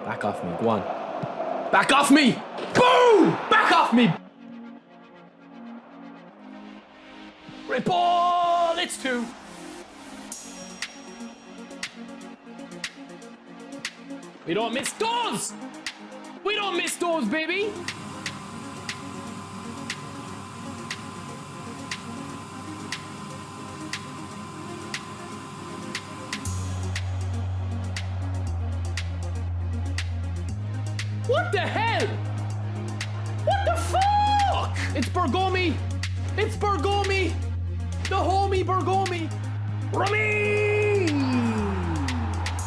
Back off me. Go on. Back off me! Boom! Back off me! Great ball! It's 2. We don't miss those! We don't miss those, baby! What the hell? What the fuck? It's Bergomi. It's Bergomi. The homie Bergomi. Rummy!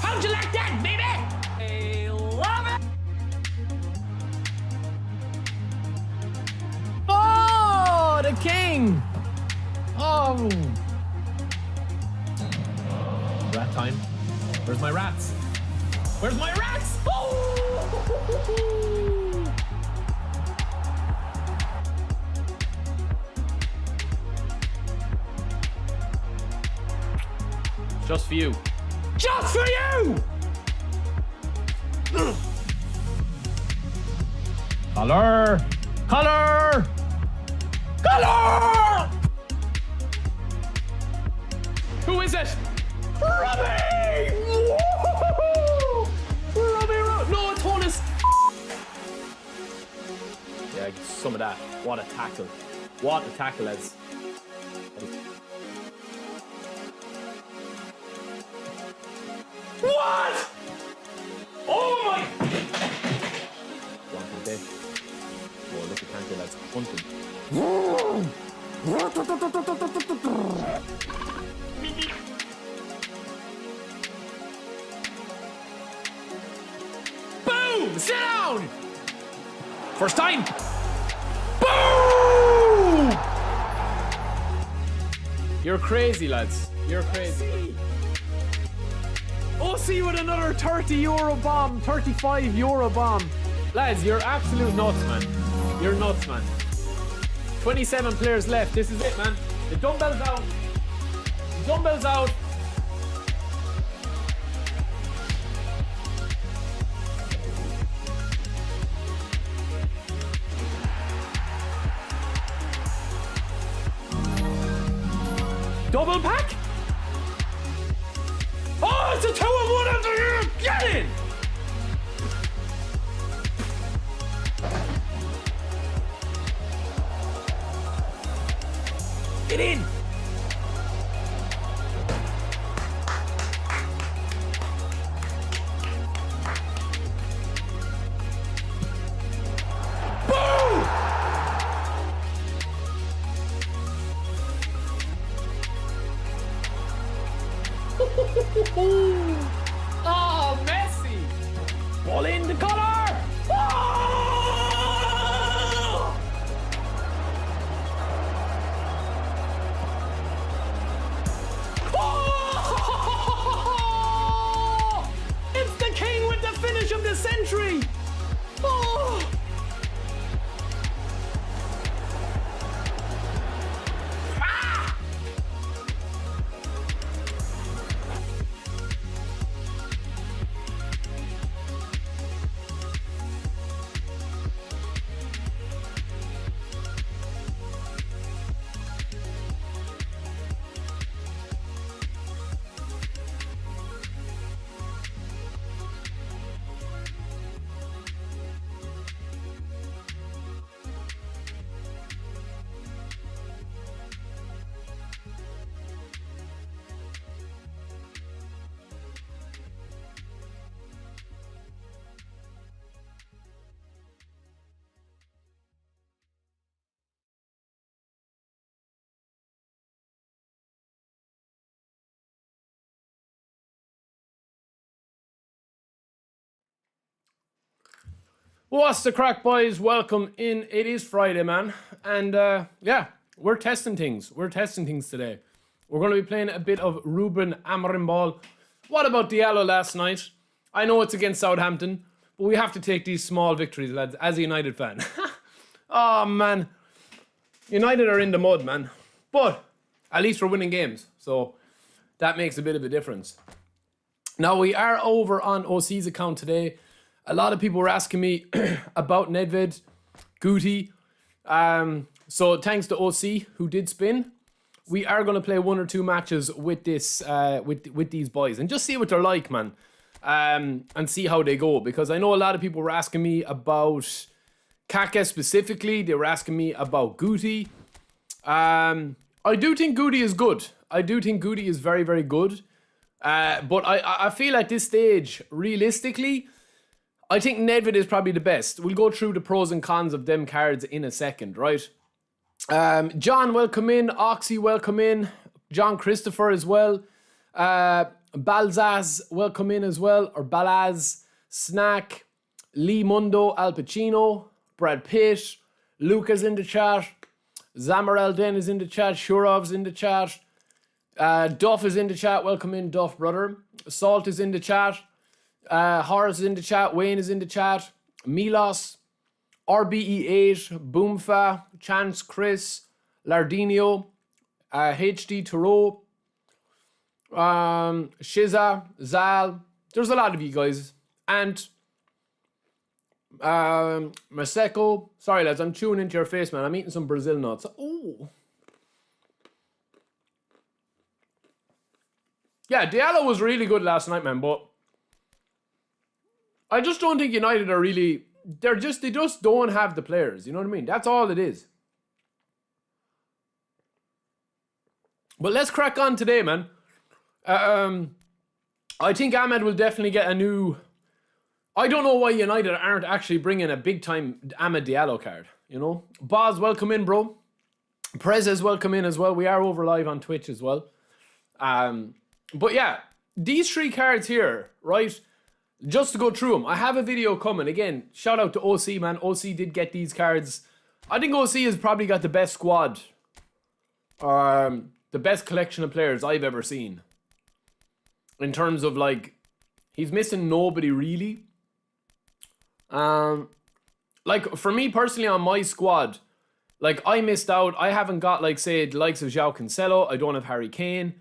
How'd you like that, baby? I love it. Oh, the king. Oh. Rat time. Where's my rats? Where's my rats? Oh! Just for you. Just for you! Color! Color! Color! Who is it? Robbie! No, it's Honest. Yeah, some of that. What a tackle. What a tackle, lads. What? Oh my! One from there. Oh, look at Kaka, lads. Hunting. Boom! Sit down! First time! Boom! You're crazy, lads. You're crazy. OC with another €30 bomb, €35 bomb. Lads, you're absolute nuts, man. You're nuts, man. 27 players left. This is it, man. The dumbbells out. The dumbbells out. Double pack? Oh, it's a 2-on-1 after here! Get in! Get in! Oh, Messi! Ball in the collar! Oh! Oh! It's the king with the finish of the century! Oh! What's the crack, boys? Welcome in. It is Friday, man. And yeah, we're testing things. We're testing things today. We're going to be playing a bit of Ruben Amorim ball. What about Diallo last night? I know it's against Southampton, but we have to take these small victories, lads, as a United fan. Oh, man. United are in the mud, man. But at least we're winning games. So that makes a bit of a difference. Now, we are over on OC's account today. A lot of people were asking me about Nedeved, Guti. So thanks to OC who did spin. We are going to play 1 or 2 matches with this, with these boys and just see what they're like, man. And see how they go, because I know a lot of people were asking me about Kaka specifically. They were asking me about Guti. I do think Guti is good. I do think Guti is very, very good. But I feel at this stage, realistically, I think Nedeved is probably the best. We'll go through the pros and cons of them cards in a second, right? John, welcome in. Oxy, welcome in. John Christopher as well. Balzaz, welcome in as well. Or Balaz, Snack, Lee Mundo, Al Pacino, Brad Pitt, Luca's in the chat. Zamaral Den is in the chat. Shurov's in the chat. Duff is in the chat. Welcome in, Duff, brother. Salt is in the chat. Horace is in the chat. Wayne is in the chat. Milos, RBE8, Boomfa, Chance, Chris, Lardinio, HD Turo, Shiza, Zal. There's a lot of you guys. And Maseko. Sorry, lads, I'm chewing into your face, man. I'm eating some Brazil nuts. Oh. Yeah, Diallo was really good last night, man, but I just don't think United are really... They just don't have the players, you know what I mean? That's all it is. But let's crack on today, man. I think Ahmed will definitely get a new... I don't know why United aren't actually bringing a big-time Ahmed Diallo card, you know? Boz, welcome in, bro. Prezes, welcome in as well. We are over live on Twitch as well. But yeah, these 3 cards here, right? Just to go through them, I have a video coming. Again, shout out to OC, man. OC did get these cards. I think OC has probably got the best squad. The best collection of players I've ever seen. In terms of, like, he's missing nobody, really. Like, for me personally, on my squad, like, I missed out. I haven't got, like, say, the likes of João Cancelo. I don't have Harry Kane.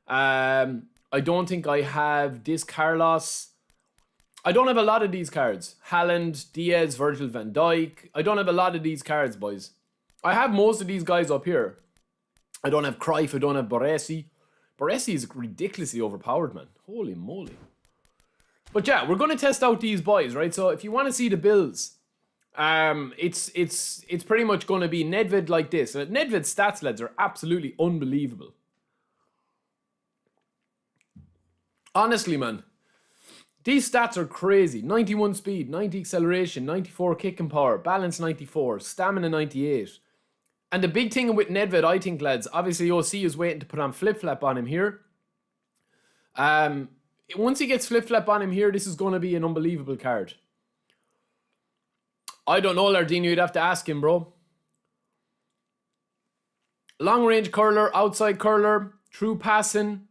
I don't think I have this Carlos. I don't have a lot of these cards. Haaland, Diaz, Virgil van Dijk. I don't have a lot of these cards, boys. I have most of these guys up here. I don't have Cruyff. I don't have Baresi. Baresi is ridiculously overpowered, man. Holy moly. But yeah, we're going to test out these boys, right? So if you want to see the builds, it's pretty much going to be Nedeved like this. Nedeved's stats, lads, are absolutely unbelievable. Honestly, man. These stats are crazy. 91 speed, 90 acceleration, 94 kicking power, balance 94, stamina 98. And the big thing with Nedeved, I think, lads, obviously OC is waiting to put on flip-flap on him here. Once he gets flip-flap on him here, this is going to be an unbelievable card. I don't know, Lardino, you'd have to ask him, bro. Long-range curler, outside curler, true passing,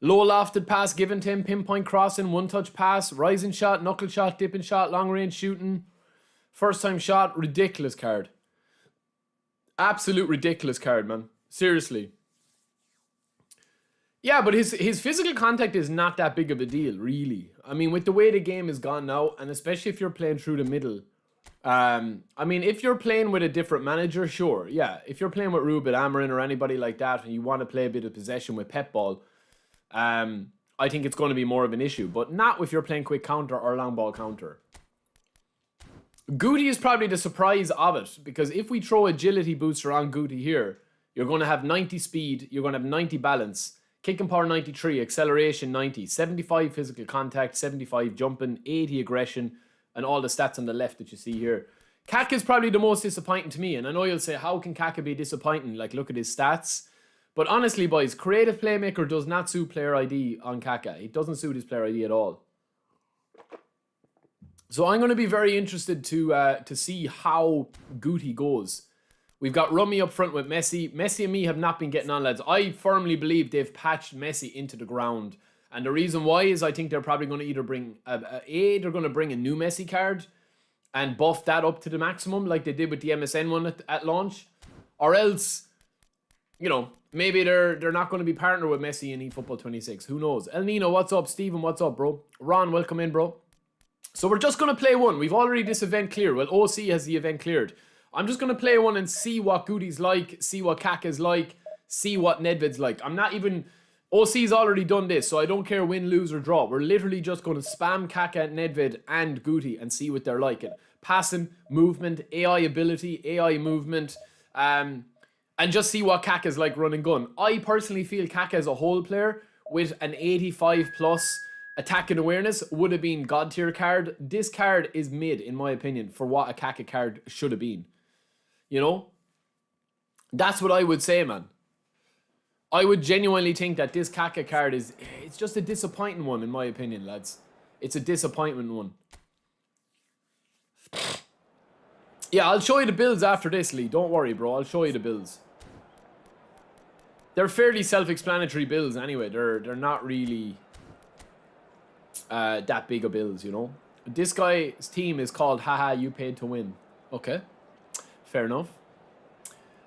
low lofted pass given to him, pinpoint crossing, one-touch pass, rising shot, knuckle shot, dipping shot, long-range shooting, first-time shot, ridiculous card. Absolute ridiculous card, man. Seriously. Yeah, but his physical contact is not that big of a deal, really. I mean, with the way the game is gone now, and especially if you're playing through the middle. I mean, if you're playing with a different manager, sure, yeah. If you're playing with Ruben Amorim or anybody like that, and you want to play a bit of possession with Pep Ball, I think it's going to be more of an issue. But not if you're playing quick counter or long ball counter. Guti is probably the surprise of it, because if we throw agility booster on Guti here, you're going to have 90 speed, you're going to have 90 balance, kicking power 93, acceleration 90, 75 physical contact, 75 jumping, 80 aggression, and all the stats on the left that you see here. Kaka is probably the most disappointing to me, and I know you'll say, how can Kaka be disappointing? Like, look at his stats. But honestly, boys, creative playmaker does not suit player ID on Kaka. It doesn't suit his player ID at all. So I'm going to be very interested to see how Guti goes. We've got Rummy up front with Messi. Messi and me have not been getting on, lads. I firmly believe they've patched Messi into the ground. And the reason why is I think they're probably going to either bring... they're going to bring a new Messi card and buff that up to the maximum like they did with the MSN one at launch. Or else, you know, maybe they're not going to be partnered with Messi in eFootball 26. Who knows? El Nino, what's up? Steven, what's up, bro? Ron, welcome in, bro. So we're just going to play one. We've already this event cleared. Well, OC has the event cleared. I'm just going to play one and see what Guti's like, see what Kaka's like, see what Nedved's like. I'm not even... OC's already done this, so I don't care win, lose, or draw. We're literally just going to spam Kaka, Nedved, and Guti and see what they're like. Passing, movement, AI ability, AI movement, and just see what Kaka's like run and gun. I personally feel Kaka as a whole player with an 85 plus attack and awareness would have been God tier card. This card is mid, in my opinion, for what a Kaka card should have been. You know? That's what I would say, man. I would genuinely think that this Kaka card is... It's just a disappointing one, in my opinion, lads. It's a disappointment one. Yeah, I'll show you the builds after this, Lee. Don't worry, bro. I'll show you the builds. They're fairly self-explanatory builds anyway. They're not really that big of builds, you know. This guy's team is called Haha, You Paid to Win. Okay. Fair enough.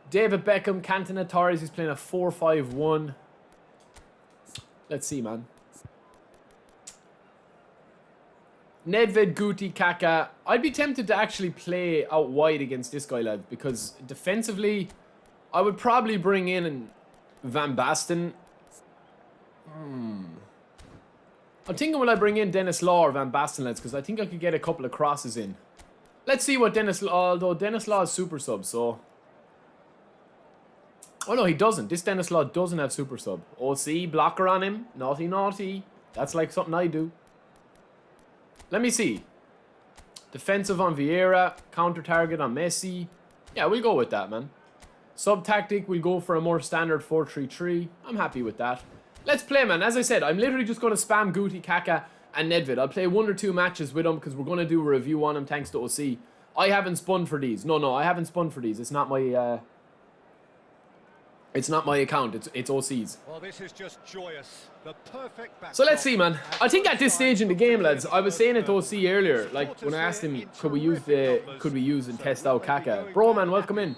David Beckham, Cantona Torres, he's playing a 4-5-1. Let's see, man. Nedved, Guti, Kaka. I'd be tempted to actually play out wide against this guy, lad, because defensively, I would probably bring in Van Basten. I'm thinking, will I bring in Dennis Law or Van Basten, lads, because I think I could get a couple of crosses in. Let's see what Dennis Law, although Dennis Law is super sub, so... Oh, no, he doesn't. This Dennis Law doesn't have super sub. OC, blocker on him. Naughty, naughty. That's like something I do. Let me see. Defensive on Vieira. Counter target on Messi. Yeah, we'll go with that, man. Sub tactic, we'll go for a more standard 4-3-3. I'm happy with that. Let's play, man. As I said, I'm literally just going to spam Guti, Kaka, and Nedved. I'll play 1 or 2 matches with him because we're going to do a review on him thanks to OC. I haven't spun for these. No, I haven't spun for these. It's not my... It's not my account, it's OC's. Well, this is just joyous. The perfect so let's see, man. I think at this stage in the game, lads, I was saying it to OC earlier, like when I asked him, could we use and test out Kaka? Bro, man, welcome in.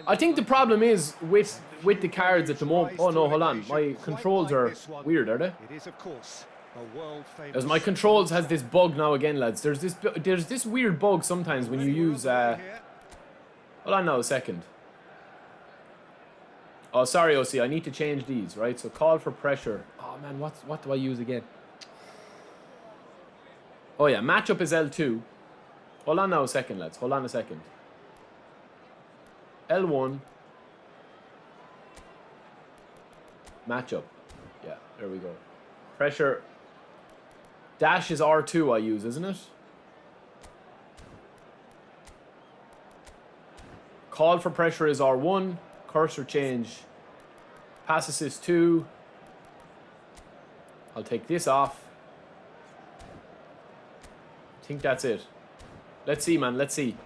I think the problem is with the cards at the moment. Oh no, hold on. My controls are weird, are they? It is, of course, a world-famous... As my controls has this bug now again, lads. There's this weird bug sometimes when you use hold on now a second. Oh, sorry, OC. I need to change these, right? So call for pressure. Oh, man, what do I use again? Oh, yeah. Matchup is L2. Hold on now a second, lads. Hold on a second. L1. Matchup. Yeah, there we go. Pressure. Dash is R2 I use, isn't it? Call for pressure is R1. Cursor change. Pass assist 2. I'll take this off. I think that's it. Let's see, man. Let's see.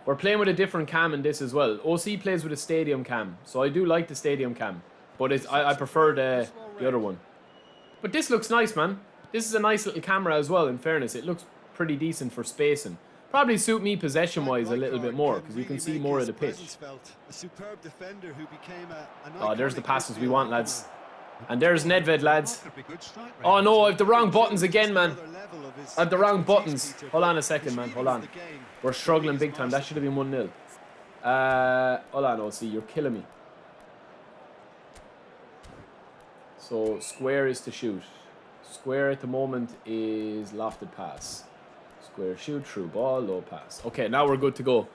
We're playing with a different cam in this as well. OC plays with a stadium cam. So I do like the stadium cam. But I prefer the other one. But this looks nice, man. This is a nice little camera as well, in fairness. It looks pretty decent for spacing. Probably suit me possession-wise a little bit more, because you can see more of the pitch. Oh, there's the passes we want, lads. And there's Nedved, lads. Oh, no, I have the wrong buttons again, man. I have the wrong buttons. Hold on a second, man. Hold on. We're struggling big time. That should have been 1-0. Hold on, OC. You're killing me. So, square is to shoot. Square at the moment is lofted pass. Square shoot, through ball, low pass. Okay, now we're good to go.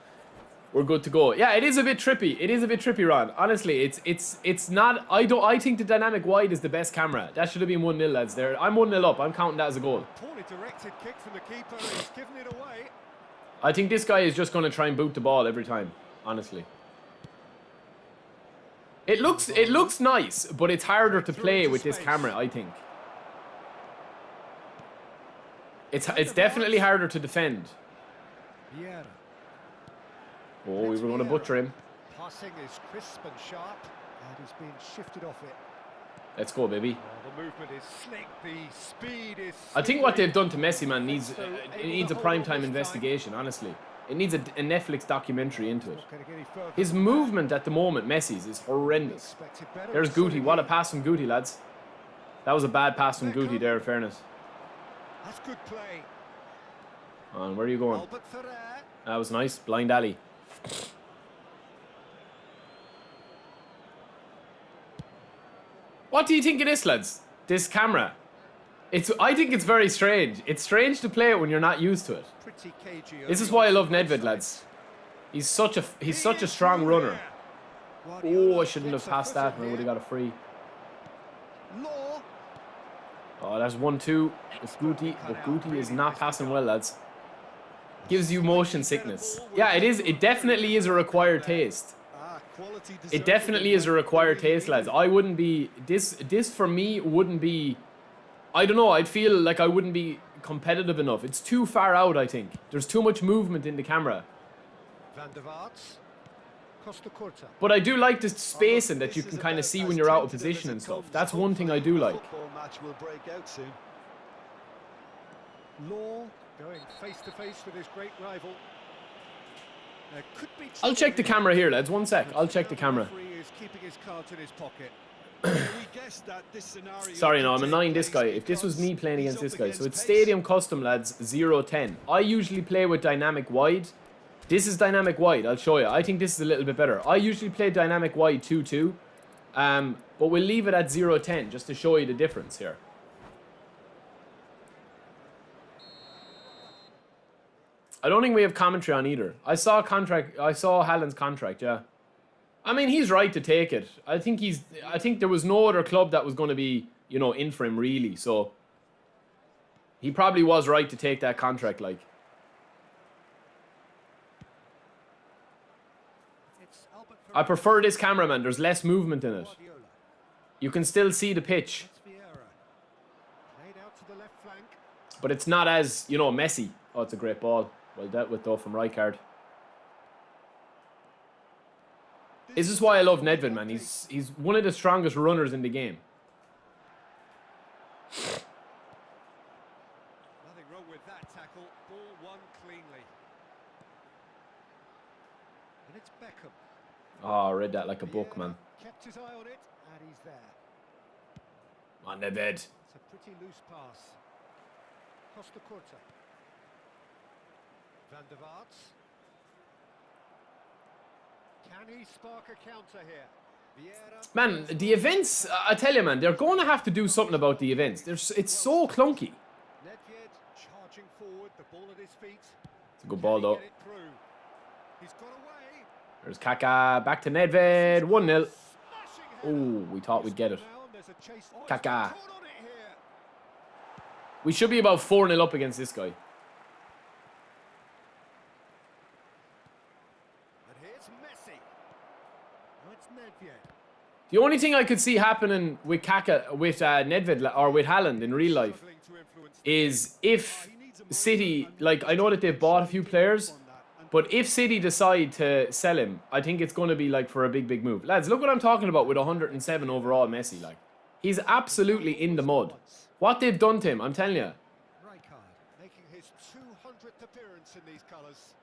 We're good to go. Yeah, it is a bit trippy. It is a bit trippy, Ron. Honestly, it's not. I think the dynamic wide is the best camera. That should have been 1-0, lads. There, I'm 1-0 up. I'm counting that as a goal. Poorly directed kick from the keeper. He's given it away. I think this guy is just going to try and boot the ball every time. Honestly, it looks nice, but it's harder to play with this camera, I think. It's definitely harder to defend. Oh, we were going to butcher him. Passing is crisp and sharp, and he's being shifted off it. Let's go, baby. Oh, the movement is slick. The speed is... I think what they've done to Messi, man, needs a primetime investigation, honestly. It needs a Netflix documentary into it. His movement at the moment, Messi's, is horrendous. There's Guti. What a pass from Guti, lads. That was a bad pass from Guti there, in fairness. That's good play. And where are you going? Albert Ferrer. That was nice. Blind alley. What do you think of this, lads? This camera. I think it's very strange. It's strange to play it when you're not used to it. Pretty cagey. This is why I love Nedeved, lads. He's such a strong runner. Oh, I shouldn't have passed that, and I would have got a free. Law. Oh, that's 1-2. It's Guti, but Guti is not passing well, lads. Gives you motion sickness. Yeah, it is. It definitely is a required taste. It definitely is a required taste, lads. I wouldn't be... This for me wouldn't be... I don't know. I'd feel like I wouldn't be competitive enough. It's too far out, I think. There's too much movement in the camera. Van der Vaart. Costa Curta. But I do like the spacing that you can kind of see when you're out of position and stuff. That's one thing I do like. Law going face to face with his great rival. I'll check the camera here, lads. 1 sec. I'll check the camera. Is keeping his cards in his pocket. Sorry, no, I'm annoying this guy. If this was me playing against this guy. So it's Stadium Custom, lads, 0-10. I usually play with Dynamic Wide. This is Dynamic Wide, I'll show you. I think this is a little bit better. I usually play Dynamic Wide 2-2. But we'll leave it at 0-10 just to show you the difference here. I don't think we have commentary on either. I saw Haaland's contract, yeah. I mean, he's right to take it. I think there was no other club that was going to be, you know, in for him really. So he probably was right to take that contract, like. I prefer this cameraman. There's less movement in it. You can still see the pitch. But it's not as, you know, messy. Oh, it's a great ball. Well dealt with though from Rijkaard. This is why I love Nedeved, man. He's one of the strongest runners in the game. Nothing wrong with that tackle. Ball won cleanly. And it's Beckham. Oh, I read that like a book, man. Kept his eye on it, and he's there. On the bed. It's a pretty loose pass. Costa Curta. Van der Vaart. Can he spark a counter here? Vieira. Man, the events, I tell you, man, they're going to have to do something about the events. It's so clunky. Nedeved charging forward, the ball at his feet. It's a good ball, though. He's got away. There's Kaka, back to Nedeved, 1-0. Oh, we thought we'd get it. Kaka. We should be about 4-0 up against this guy. The only thing I could see happening with Kaka, with Nedeved, or with Haaland in real life, is if City, like, I know that they've bought a few players, but if City decide to sell him, I think it's going to be, like, for a big, big move. Lads, look what I'm talking about with 107 overall Messi, like. He's absolutely in the mud. What they've done to him, I'm telling you. Making his 200th appearance in these colours.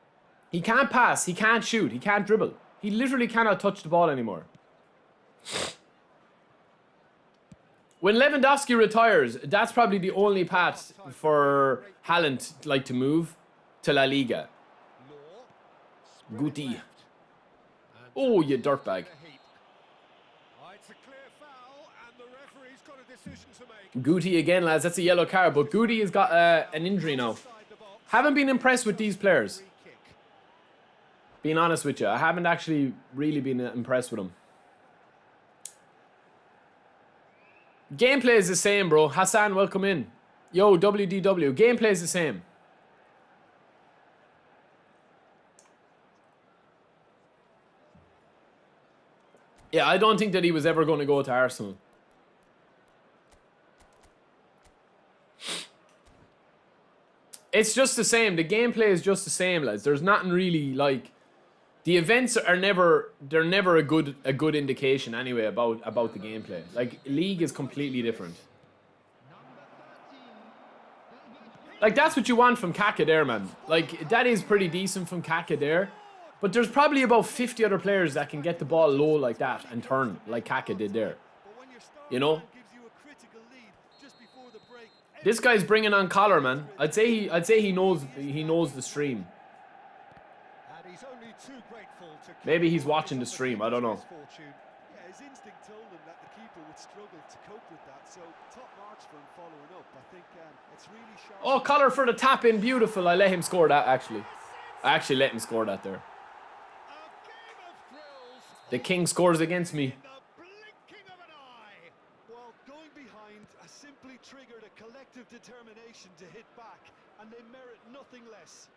He can't pass, he can't shoot, he can't dribble. He literally cannot touch the ball anymore. When Lewandowski retires, that's probably the only path for Haaland like to move to La Liga. Guti. Oh, you dirtbag. Guti again, lads. That's a yellow card, but Guti has got an injury now. Haven't been impressed with these players. Being honest with you, I haven't actually really been impressed with them. Gameplay is the same, bro. Hassan, welcome in. Yo, WDW. Gameplay is the same. Yeah, I don't think that he was ever going to go to Arsenal. It's just the same. The gameplay is just the same, lads. There's nothing really like... The events are never a good indication anyway about the gameplay. Like, League is completely different. Like, that's what you want from Kaka there, man. Like, that is pretty decent from Kaka there. But there's probably about 50 other players that can get the ball low like that and turn like Kaka did there. You know? This guy's bringing on collar, man. I'd say he knows the stream. And he's only too grateful to Maybe he's watching the stream. I don't know. Yeah, his instinct told him that the keeper would struggle to cope with that. So top marks for him following up. I think it's really sharp. Oh, collar for the tap in, beautiful. I let him score that actually. I actually let him score that there. The king scores against me. Well, going behind has simply triggered a collective determination to hit back, and they merit nothing less.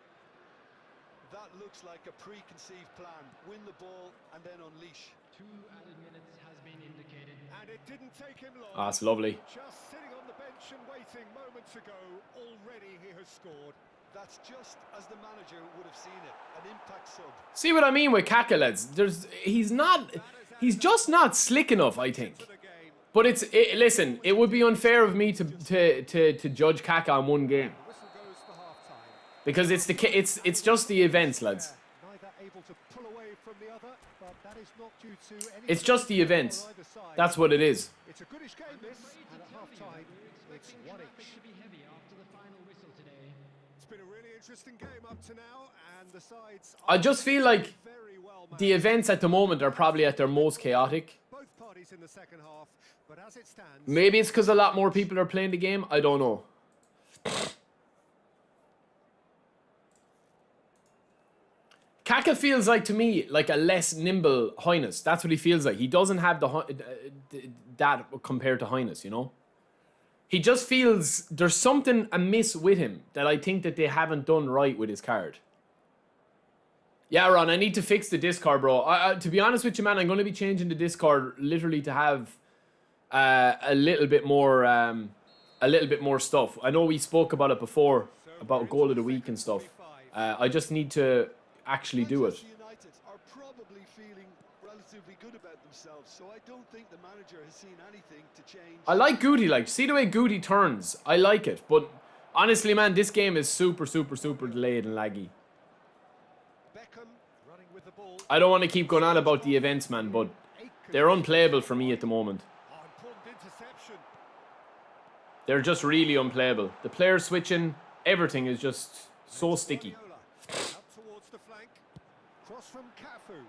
That looks like a preconceived plan. Win the ball and then unleash. 2 added minutes has been indicated. And it didn't take him long. Ah, that's lovely. Just sitting on the bench and waiting moments ago, already he has scored. That's just as the manager would have seen it. An impact sub. See what I mean with Kaka, lads? He's just not slick enough, I think. But listen, it would be unfair of me to judge Kaka on one game. Whistle goes for half-time. Because it's just the events, lads. Neither able to pull away from the other, but that is not due to any. It's just the events. That's what it is. It's a goodish game this, and at half-time, it's 1 each. To be heavy after the final whistle today. It's been a really interesting game up to now, and the sides I just feel like very well the events at the moment are probably at their most chaotic. both parties in the second half, but as it stands, Maybe it's because a lot more people are playing the game. I don't know. Kaka feels like, to me, like a less nimble Highness. That's what he feels like. He doesn't have that compared to Highness, you know? He just feels there's something amiss with him that I think that they haven't done right with his card. Yeah, Ron, I need to fix the Discord, bro. To be honest with you, man, I'm going to be changing the Discord literally to have a little bit more stuff. I know we spoke about it before, about goal of the week and stuff. I just need to actually do it. Manchester United are probably feeling relatively good about themselves, so I don't think the manager has seen anything to change. I like Guti, like, see the way Guti turns. I like it, but honestly, man, this game is super delayed and laggy. Beckham running with the ball. I don't want to keep going on about the events, man, but they're unplayable for me at the moment. Oh, important interception. They're just really unplayable. The player switching, everything is just so sticky. Guardiola up towards the flank. Cross from Cafu.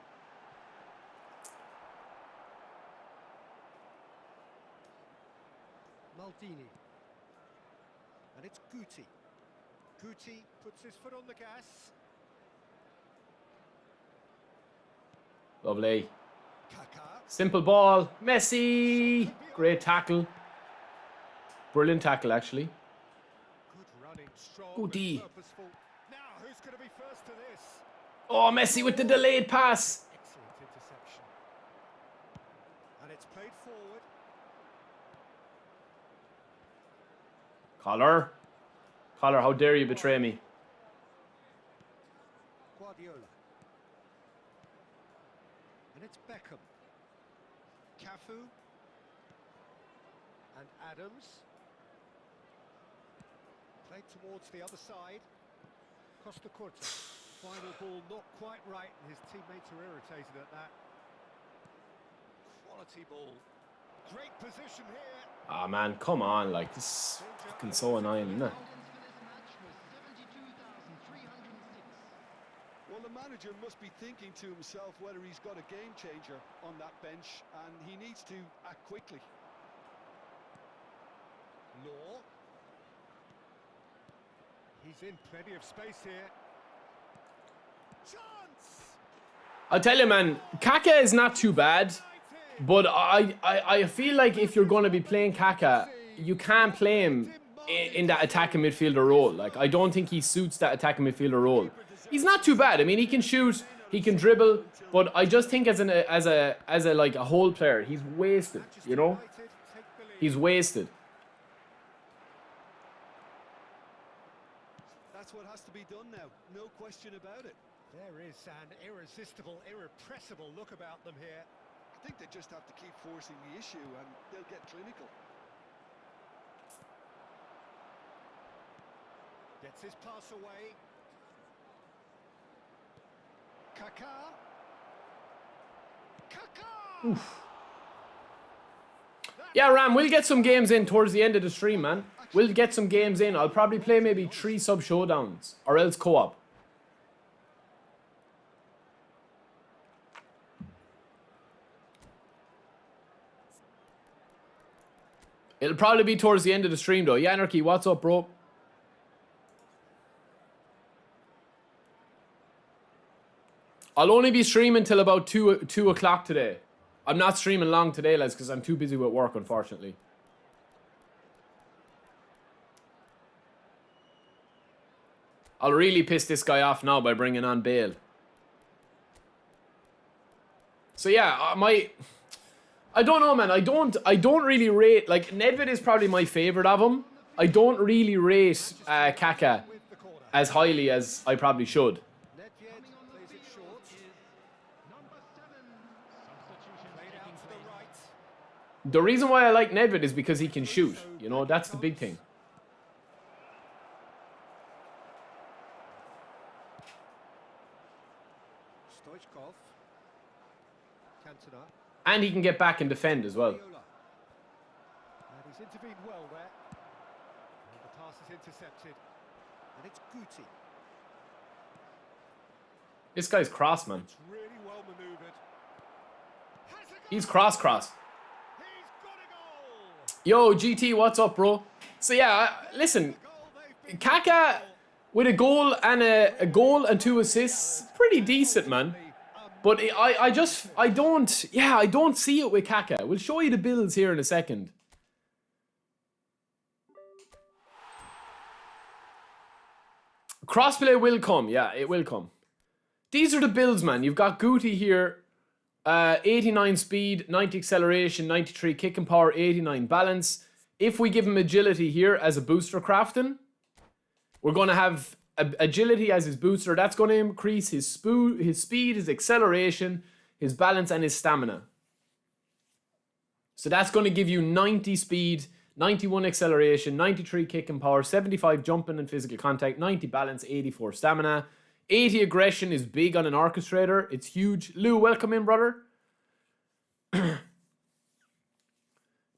Maldini. And it's Guti. Guti puts his foot on the gas. Lovely. Kaka. Simple ball. Messi. Great tackle. Brilliant tackle, actually. Good running, strong, Guti. and purposeful. Now, who's going to be first to this? Oh, Messi with the delayed pass. Excellent interception. And it's played forward. Collar. Collar, how dare you betray me? Guardiola. And it's Beckham. Cafu. And Adams. Played towards the other side. Costa Curta. Final ball not quite right, and his teammates are irritated at that. Quality ball. Great position here. Ah, man, come on. Like, this is fucking so annoying, isn't it? Audience for this match was 72,306. Well, the manager must be thinking to himself whether he's got a game changer on that bench, and he needs to act quickly. Law. He's in plenty of space here. Chance! I'll tell you, man, Kaka is not too bad, but I feel like if you're going to be playing Kaka, you can't play him in that attacking midfielder role. Like, I don't think he suits that attacking midfielder role. He's not too bad. I mean, he can shoot, he can dribble, but I just think as a like a whole player, he's wasted. You know, he's wasted. That's what has to be done now, no question about it. There is an irresistible, irrepressible look about them here. I think they just have to keep forcing the issue and they'll get clinical. Gets his pass away. Kaka. Kaka! Yeah, Ram, we'll get some games in towards the end of the stream, man. A We'll get some games in. I'll probably play maybe 3 sub showdowns or else co-op. It'll probably be towards the end of the stream though. Yeah, Anarchy, what's up, bro? I'll only be streaming till about 2 o'clock today. I'm not streaming long today, lads, because I'm too busy with work, unfortunately. I'll really piss this guy off now by bringing on Bale. So yeah, I don't know, man. I don't really rate, like, Nedeved is probably my favorite of them. I don't really rate Kaka as highly as I probably should. The reason why I like Nedeved is because he can shoot. You know, that's the big thing. And he can get back and defend as well. And he's intervened well there. And the pass is intercepted. And it's Guti. This guy's cross, man. It's really well maneuvered. He's cross. He's got a goal. Yo, GT, what's up, bro? So yeah, listen, Kaka with a goal and 2 assists, pretty decent, man. But I don't see it with Kaka. We'll show you the builds here in a second. Crossplay will come, yeah, it will come. These are the builds, man. You've got Guti here, 89 speed, 90 acceleration, 93 kicking power, 89 balance. If we give him agility here as a booster crafting, we're going to have agility as his booster. That's going to increase his speed, his acceleration, his balance, and his stamina. So that's going to give you 90 speed, 91 acceleration, 93 kicking power, 75 jumping and physical contact, 90 balance, 84 stamina. 80 aggression is big on an orchestrator. It's huge. Lou, welcome in, brother.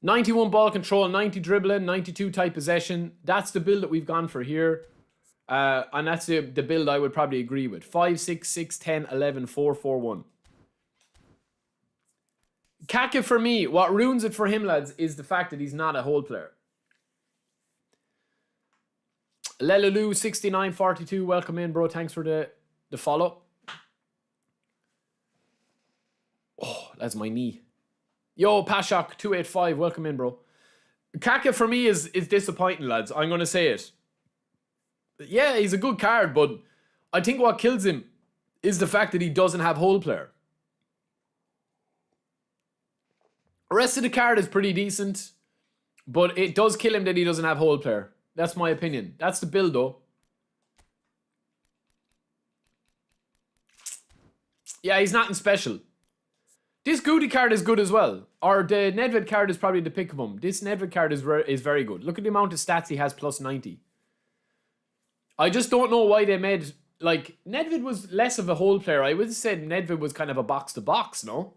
91 ball control, 90 dribbling, 92 tight possession. That's the build that we've gone for here. And that's the build I would probably agree with. 5, 6, 6, 10, 11, 4, 4, 1. Kaka for me, what ruins it for him, lads, is the fact that he's not a whole player. Lelulu 6942, welcome in, bro. Thanks for the follow. Oh, that's my knee. Yo, Pashok 285, welcome in, bro. Kaka for me is disappointing, lads. I'm gonna say it. Yeah, he's a good card, but I think what kills him is the fact that he doesn't have whole player. The rest of the card is pretty decent, but it does kill him that he doesn't have whole player. That's my opinion. That's the build, though. Yeah, he's nothing special. This Guti card is good as well. Or the Nedeved card is probably the pick of him. This Nedeved card is very good. Look at the amount of stats he has, plus 90. I just don't know why they made... Like, Nedeved was less of a whole player. I would have said Nedeved was kind of a box-to-box, no?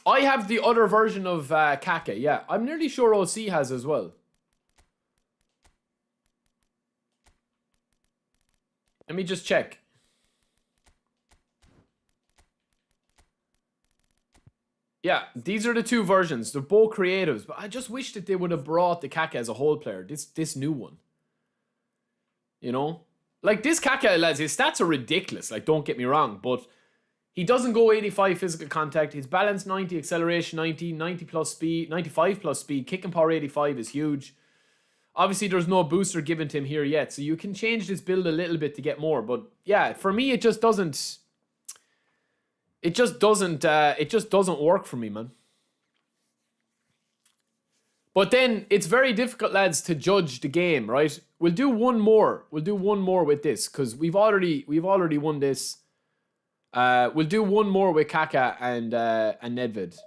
I have the other version of Kaka, yeah. I'm nearly sure OC has as well. Let me just check. Yeah, these are the two versions. They're both creatives, but I just wish that they would have brought the Kaka as a whole player. This new one. You know? Like, this Kaka, lads, his stats are ridiculous. Like, don't get me wrong, but... He doesn't go 85 physical contact. His balance 90, acceleration 90, 90 plus speed, 95 plus speed. Kicking power 85 is huge. Obviously, there's no booster given to him here yet, so you can change this build a little bit to get more. But yeah, for me, it just doesn't. It just doesn't work for me, man. But then it's very difficult, lads, to judge the game, right? We'll do one more. We'll do one more with this because we've already won this. We'll do one more with Kaka and Nedeved.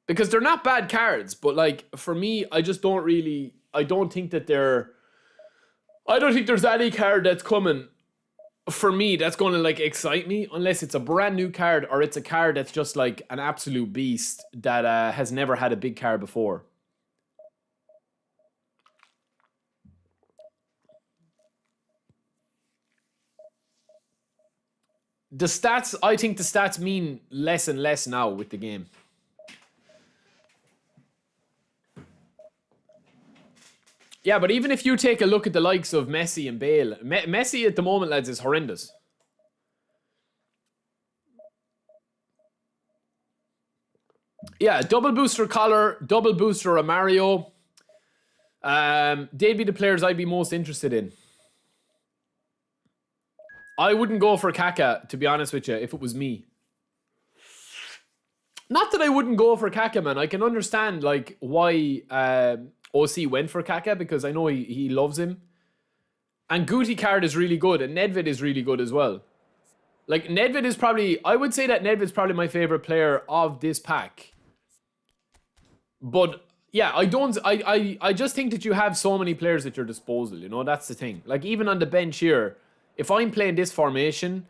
Because they're not bad cards, but like for me, I just don't really I don't think there's any card that's coming for me, that's going to like excite me unless it's a brand new card or it's a card that's just like an absolute beast that has never had a big card before. The stats, I think the stats mean less and less now with the game. Yeah, but even if you take a look at the likes of Messi and Bale, Messi at the moment, lads, is horrendous. Yeah, double booster Collar, double booster Romario. They'd be the players I'd be most interested in. I wouldn't go for Kaka, to be honest with you, if it was me. Not that I wouldn't go for Kaka, man. I can understand like why OC went for Kaka, because I know he loves him. And Guti card is really good, and Nedeved is really good as well. Like, Nedeved is probably... I would say that Nedved's probably my favourite player of this pack. But, yeah, I just think that you have so many players at your disposal, you know? That's the thing. Like, even on the bench here, if I'm playing this formation,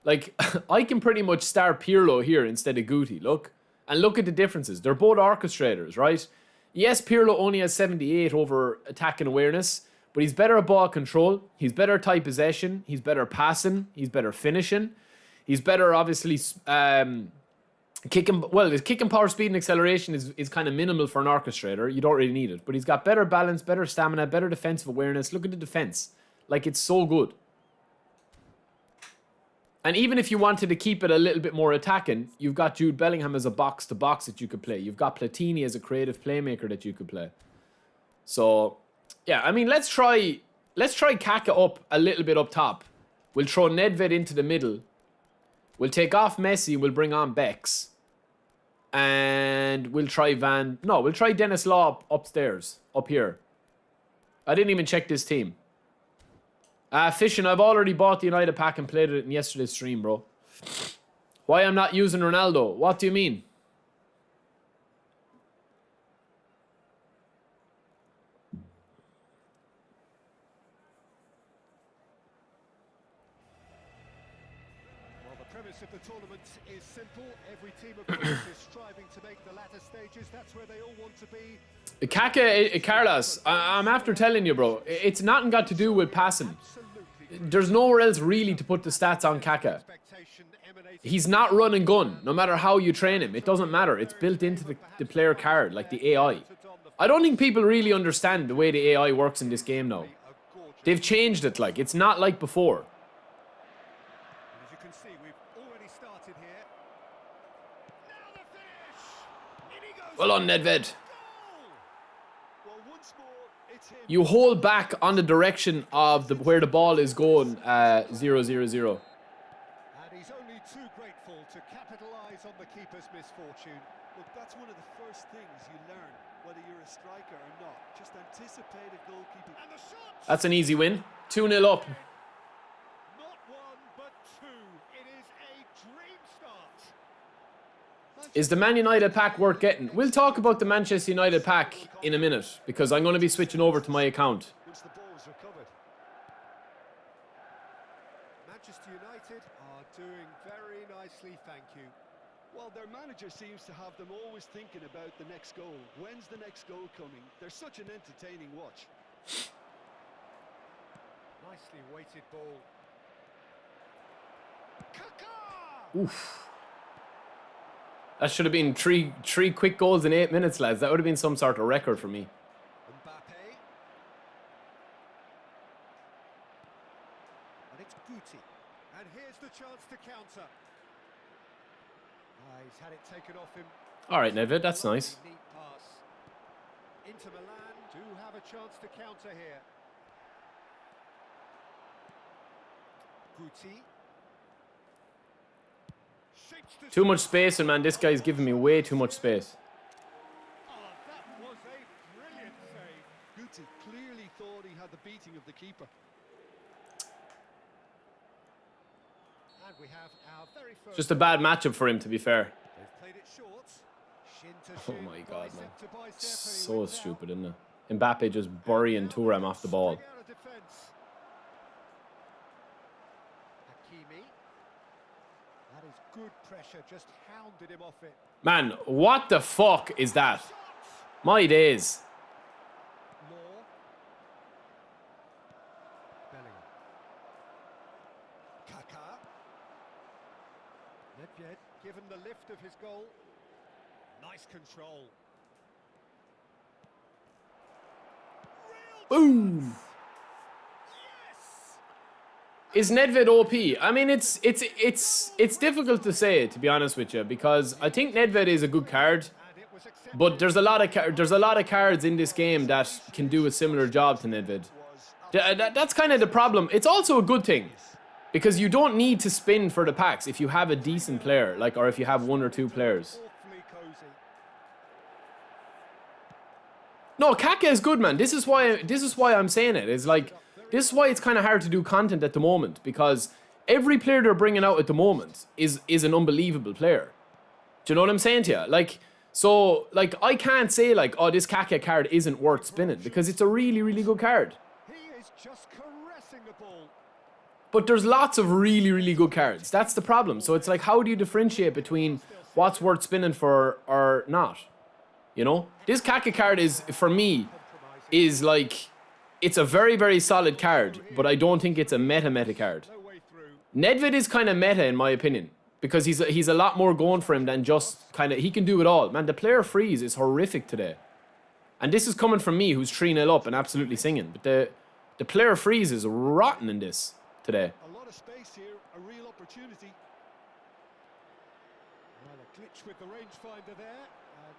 like, I can pretty much start Pirlo here instead of Guti, look. And look at the differences. They're both orchestrators, right? Yes, Pirlo only has 78 over attack and awareness, but he's better at ball control, he's better at tight possession, he's better passing, he's better finishing, he's better, obviously, kicking... Well, his kicking power, speed, and acceleration is kind of minimal for an orchestrator. You don't really need it. But he's got better balance, better stamina, better defensive awareness. Look at the defense. Like, it's so good. And even if you wanted to keep it a little bit more attacking, you've got Jude Bellingham as a box-to-box that you could play. You've got Platini as a creative playmaker that you could play. So, yeah, I mean, let's try Kaka up a little bit up top. We'll throw Nedved into the middle. We'll take off Messi, we'll bring on Bex. And we'll try we'll try Dennis Law upstairs, up here. I didn't even check this team. Fishing, I've already bought the United pack and played it in yesterday's stream, bro. Why I'm not using Ronaldo? What do you mean? Well, the premise of the tournament is simple. Every team, of course, is striving to make the latter stages. That's where they all want to be. Kaka, Carlos, I'm after telling you, bro. It's nothing got to do with passing. There's nowhere else really to put the stats on Kaka. He's not run and gun, no matter how you train him. It doesn't matter. It's built into the player card, like the AI. I don't think people really understand the way the AI works in this game now. They've changed it, like. It's not like before. As you can see, we've already started here. Now the finish! In he goes. Well on, Nedved. Well, once more, it's him. You hold back on the direction of where the ball is going, 0-0-0. And he's only too grateful to capitalise on the keeper's misfortune. Look, that's one of the first things you learn, whether you're a striker or not. Just anticipate a goalkeeper. And the shot! That's an easy win. 2-0 up. Not one, but two. It is a dream start. Is the Man United pack worth getting? We'll talk about the Manchester United pack in a minute, because I'm going to be switching over to my account. Once the ball is recovered. Manchester United are doing very nicely, thank you. Well, their manager seems to have them always thinking about the next goal. When's the next goal coming? They're such an entertaining watch. Nicely weighted ball. Kaka! Oof. That should have been three quick goals in 8 minutes, lads. That would have been some sort of record for me. Mbappe. And it's Guti. And here's the chance to counter. He's had it taken off him. All right, Nedved, that's nice. Neat pass. Inter Milan do have a chance to counter here. Guti. Too much space, and man, this guy's giving me way too much space. Oh, that was a brilliant save. Guti clearly thought he had the beating of the keeper. And we have our very first... Just a bad matchup for him, to be fair. They've played it short. Shin to Oh shin, my God, man. bicep to bicep, and he So wins out. stupid, isn't it? Mbappe just burying Thuram off the ball. Spring out of defence. was good pressure, just hounded him off it. Man, what the fuck is that? My days. Law. Bellingham. Kaka. Nedeved, given the lift of his goal. Nice control. Boom. Is Nedved OP? I mean, it's difficult to say, to be honest with you, because I think Nedved is a good card, but there's a lot of cards in this game that can do a similar job to Nedved. That's kind of the problem. It's also a good thing, because you don't need to spin for the packs if you have a decent player, like, or if you have one or two players. No, Kaka is good, man. This is why I'm saying it. It's like, this is why it's kind of hard to do content at the moment, because every player they're bringing out at the moment is an unbelievable player. Do you know what I'm saying to you? Like, so, like, I can't say, like, oh, this Kaka card isn't worth spinning, because it's a really, really good card. He is just caressing the ball. But there's lots of really, really good cards. That's the problem. So it's like, how do you differentiate between what's worth spinning for or not? You know? This Kaka card is, for me, is like, it's a very, very solid card, but I don't think it's a meta card. Nedved is kind of meta, in my opinion, because he's a lot more going for him than just kind of, he can do it all. Man, the player freeze is horrific today. And this is coming from me, who's 3-0 up and absolutely singing. But the player freeze is rotten in this today. A lot of space here, a real opportunity. Well, a glitch with the rangefinder there, and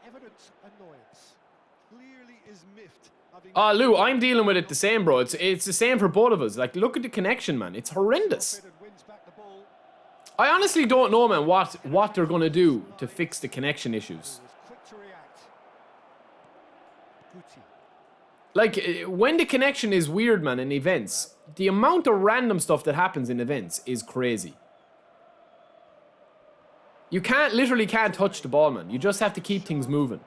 evident annoyance. Clearly is miffed. Ah, Lou, I'm dealing with it the same, bro. It's the same for both of us. Like, look at the connection, man. It's horrendous. I honestly don't know, man, what they're going to do to fix the connection issues. Like, when the connection is weird, man, in events, the amount of random stuff that happens in events is crazy. You literally can't touch the ball, man. You just have to keep things moving.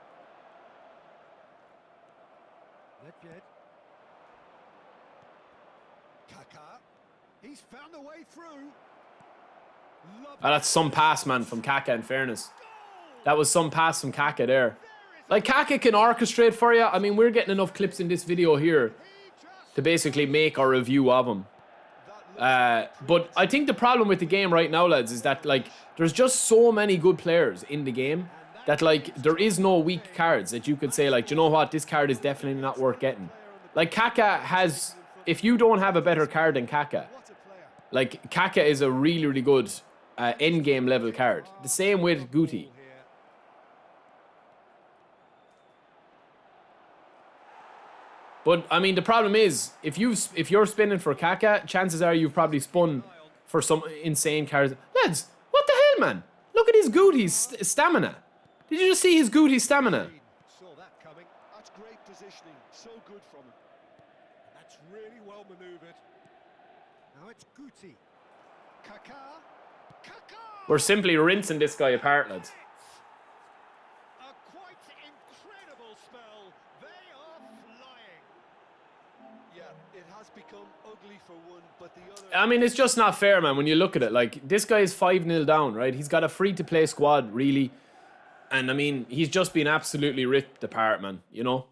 Kaka, he's found a way through. Oh, that's some pass, man, from Kaka, in fairness. That was some pass from Kaka there. Like, Kaka can orchestrate for you. I mean, we're getting enough clips in this video here to basically make our review of him. But I think the problem with the game right now, lads, is that, like, there's just so many good players in the game that, like, there is no weak cards that you could say, like, do you know what, this card is definitely not worth getting. Like, Kaka has, if you don't have a better card than Kaka, like, Kaka is a really, really good end-game level card. The same with Guti. But, I mean, the problem is, if you're spinning for Kaka, chances are you've probably spun for some insane cards. Lads, what the hell, man? Look at his Guti's stamina. Did you just see his Guti stamina? Saw that coming. That's great positioning. So good from him. That's really well manoeuvred. Now it's Guti. Kaka. Kaka! We're simply rinsing this guy apart, lads. A quite incredible spell. They are flying. Yeah, it has become ugly for one, but the other... I mean, it's just not fair, man, when you look at it. Like, this guy is 5-0 down, right? He's got a free-to-play squad, really. And, I mean, he's just been absolutely ripped apart, man, you know?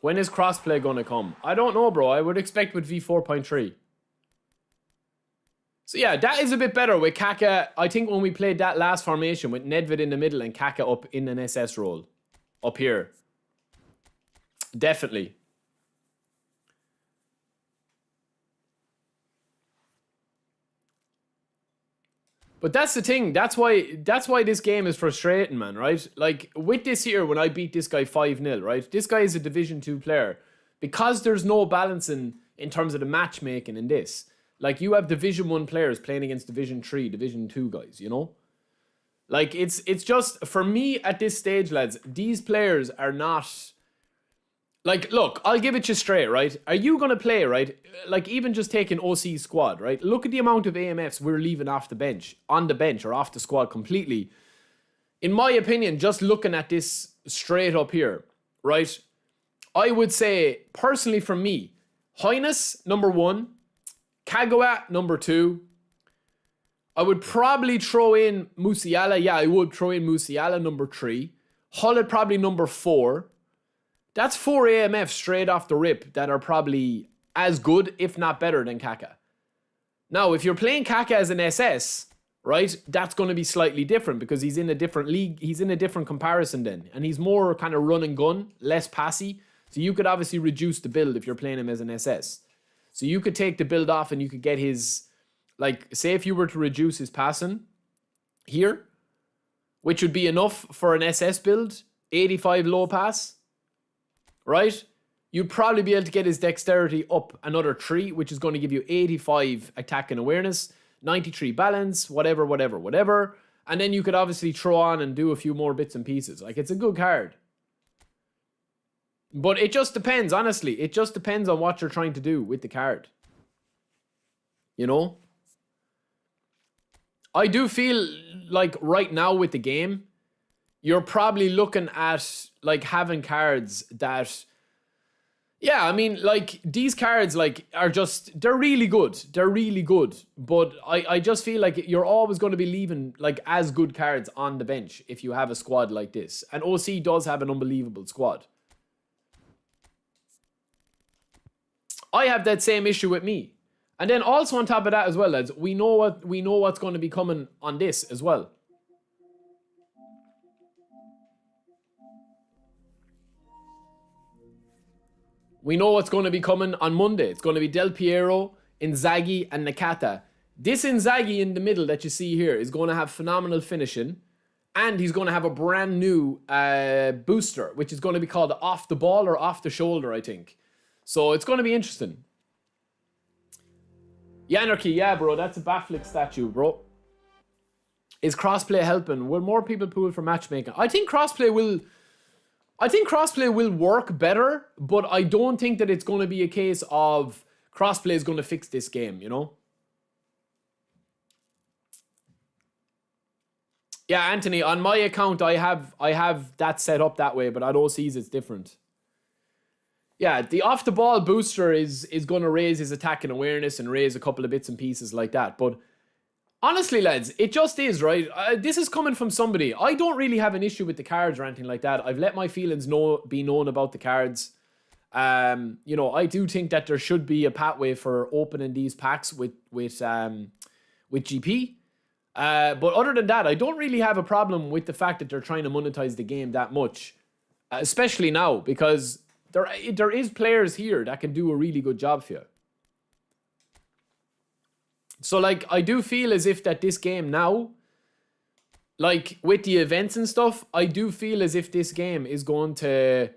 When is crossplay going to come? I don't know, bro. I would expect with V4.3. So, yeah, that is a bit better with Kaka. I think when we played that last formation with Nedved in the middle and Kaka up in an SS role. Up here. Definitely. But that's the thing. That's why this game is frustrating, man, right? Like, with this here, when I beat this guy 5-0, right? This guy is a Division 2 player. Because there's no balance in terms of the matchmaking in this. Like, you have Division 1 players playing against Division 3, Division 2 guys, you know? Like, it's just, for me, at this stage, lads, these players are not... Like, look, I'll give it you straight, right? Are you going to play, right? Like, even just taking OC squad, right? Look at the amount of AMFs we're leaving off the bench, on the bench, or off the squad completely. In my opinion, just looking at this straight up here, right? I would say, personally for me, Highness, number 1. Kagawa, number 2. I would probably throw in Musiala. Yeah, I would throw in Musiala, number 3. Hullet, probably number 4. That's 4 AMF straight off the rip that are probably as good, if not better, than Kaka. Now, if you're playing Kaka as an SS, right, that's going to be slightly different because he's in a different league. He's in a different comparison then. And he's more kind of run and gun, less passy. So you could obviously reduce the build if you're playing him as an SS. So you could take the build off and you could get his, like, say if you were to reduce his passing here, which would be enough for an SS build, 85 low pass, right? You'd probably be able to get his dexterity up another 3, which is going to give you 85 attack and awareness, 93 balance, whatever. And then you could obviously throw on and do a few more bits and pieces. Like, it's a good card. But it just depends, honestly. It just depends on what you're trying to do with the card. You know? I do feel like right now with the game, you're probably looking at, like, having cards that... Yeah, I mean, like, these cards, like, are just... They're really good. They're really good. But I just feel like you're always going to be leaving, like, as good cards on the bench if you have a squad like this. And OC does have an unbelievable squad. I have that same issue with me. And then also on top of that as well, lads, we know what's going to be coming on this as well. We know what's going to be coming on Monday. It's going to be Del Piero, Inzaghi, and Nakata. This Inzaghi in the middle that you see here is going to have phenomenal finishing. And he's going to have a brand new booster, which is going to be called Off the Ball or Off the Shoulder, I think. So it's going to be interesting. Yanarchy, yeah, bro. That's a Baflick statue, bro. Is crossplay helping? Will more people pool for matchmaking? I think crossplay will work better, but I don't think that it's going to be a case of crossplay is going to fix this game, you know? Yeah, Anthony, on my account, I have that set up that way, but at OC's it's different. Yeah, the off-the-ball booster is going to raise his attack and awareness and raise a couple of bits and pieces like that. But honestly, lads, it just is, right? This is coming from somebody. I don't really have an issue with the cards or anything like that. I've let my feelings be known about the cards. You know, I do think that there should be a pathway for opening these packs with GP. But other than that, I don't really have a problem with the fact that they're trying to monetize the game that much. Especially now, because there is players here that can do a really good job for you. So, like, I do feel as if that this game now, like, with the events and stuff, I do feel as if this game is going to...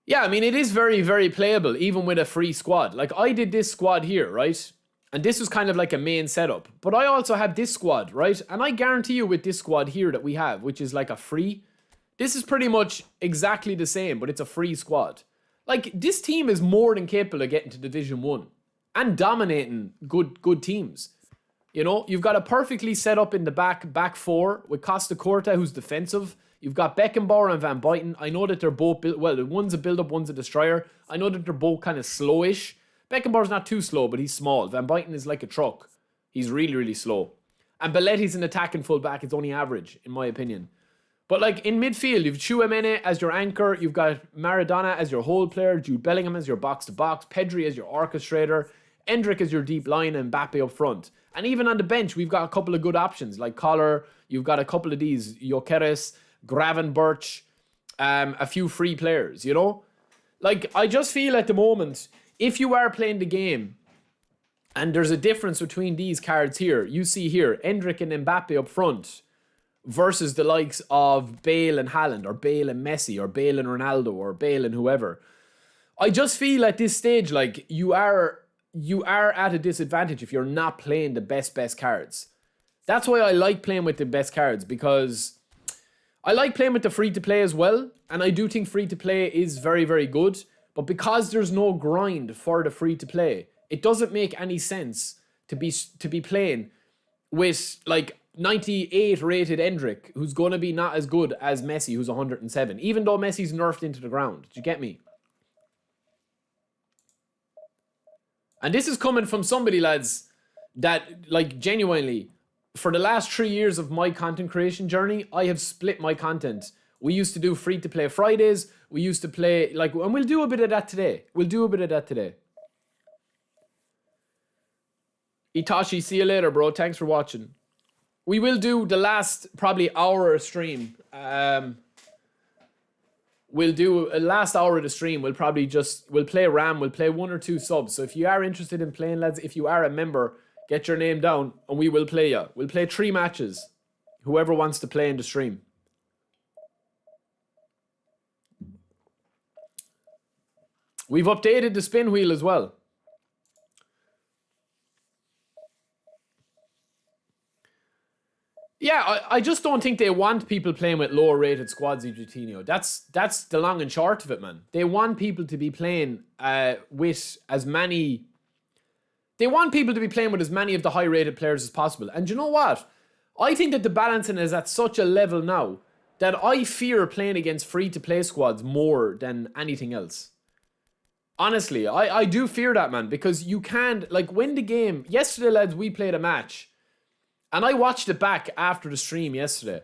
Yeah, I mean, it is very, very playable, even with a free squad. Like, I did this squad here, right? And this was kind of like a main setup. But I also have this squad, right? And I guarantee you with this squad here that we have, which is like a free... This is pretty much exactly the same, but it's a free squad. Like, this team is more than capable of getting to Division 1 and dominating good teams. You know, you've got a perfectly set up in the back four with Costa Corta, who's defensive. You've got Beckenbauer and Van Buyten. I know that they're both, well, one's a build-up, one's a destroyer. I know that they're both kind of slowish. Beckenbauer's not too slow, but he's small. Van Buyten is like a truck. He's really, really slow. And Belletti's an attacking fullback. It's only average, in my opinion. But, like, in midfield, you've Chouameni as your anchor. You've got Maradona as your hold player. Jude Bellingham as your box-to-box. Pedri as your orchestrator. Endrick as your deep line. And Mbappe up front. And even on the bench, we've got a couple of good options. Like Collar. You've got a couple of these. Jokeres. Gravenberch. A few free players, you know? Like, I just feel at the moment, if you are playing the game, and there's a difference between these cards here. You see here, Endrick and Mbappe up front. Versus the likes of Bale and Haaland, or Bale and Messi, or Bale and Ronaldo, or Bale and whoever. I just feel at this stage like you are at a disadvantage if you're not playing the best cards. That's why I like playing with the best cards, because I like playing with the free-to-play as well, and I do think free-to-play is very, very good, but because there's no grind for the free-to-play, it doesn't make any sense to be playing with, like, 98 rated Endrick, who's going to be not as good as Messi, who's 107, even though Messi's nerfed into the ground. Do you get me? And this is coming from somebody, lads, that, like, genuinely, for the last 3 years of my content creation journey, I have split my content. We used to do free-to-play Fridays. We used to play, like, and we'll do a bit of that today. Itachi, see you later, bro. Thanks for watching. We will do the last, probably, hour of stream. We'll do a last hour of the stream. We'll play RAM. We'll play 1 or 2 subs. So if you are interested in playing, lads, if you are a member, get your name down and we will play you. We'll play 3 matches. Whoever wants to play in the stream. We've updated the spin wheel as well. Yeah, I just don't think they want people playing with lower rated squads, Eugenio. That's the long and short of it, man. They want people to be playing with as many... They want people to be playing with as many of the high rated players as possible. And you know what? I think that the balancing is at such a level now that I fear playing against free-to-play squads more than anything else. Honestly, I do fear that, man, because you can't, like, win the game. Yesterday, lads, we played a match, and I watched it back after the stream yesterday.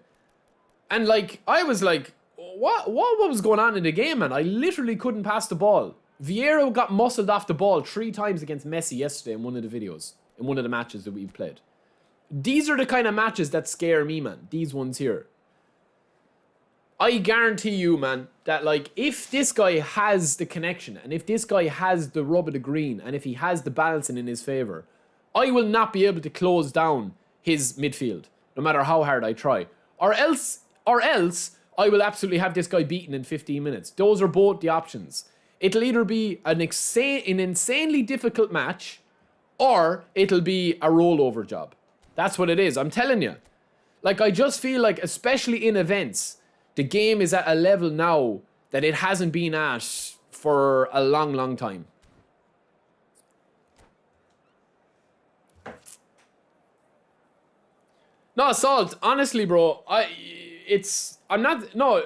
And, like, I was like, what was going on in the game, man? I literally couldn't pass the ball. Vieira got muscled off the ball 3 times against Messi yesterday in one of the videos, in one of the matches that we've played. These are the kind of matches that scare me, man. These ones here. I guarantee you, man, that, like, if this guy has the connection and if this guy has the rub of the green and if he has the balancing in his favour, I will not be able to close down his midfield, no matter how hard I try. Or else I will absolutely have this guy beaten in 15 minutes. Those are both the options. It'll either be an insanely difficult match or it'll be a rollover job. That's what it is. I'm telling you. Like, I just feel like, especially in events, the game is at a level now that it hasn't been at for a long, long time. No, Salt, honestly, bro,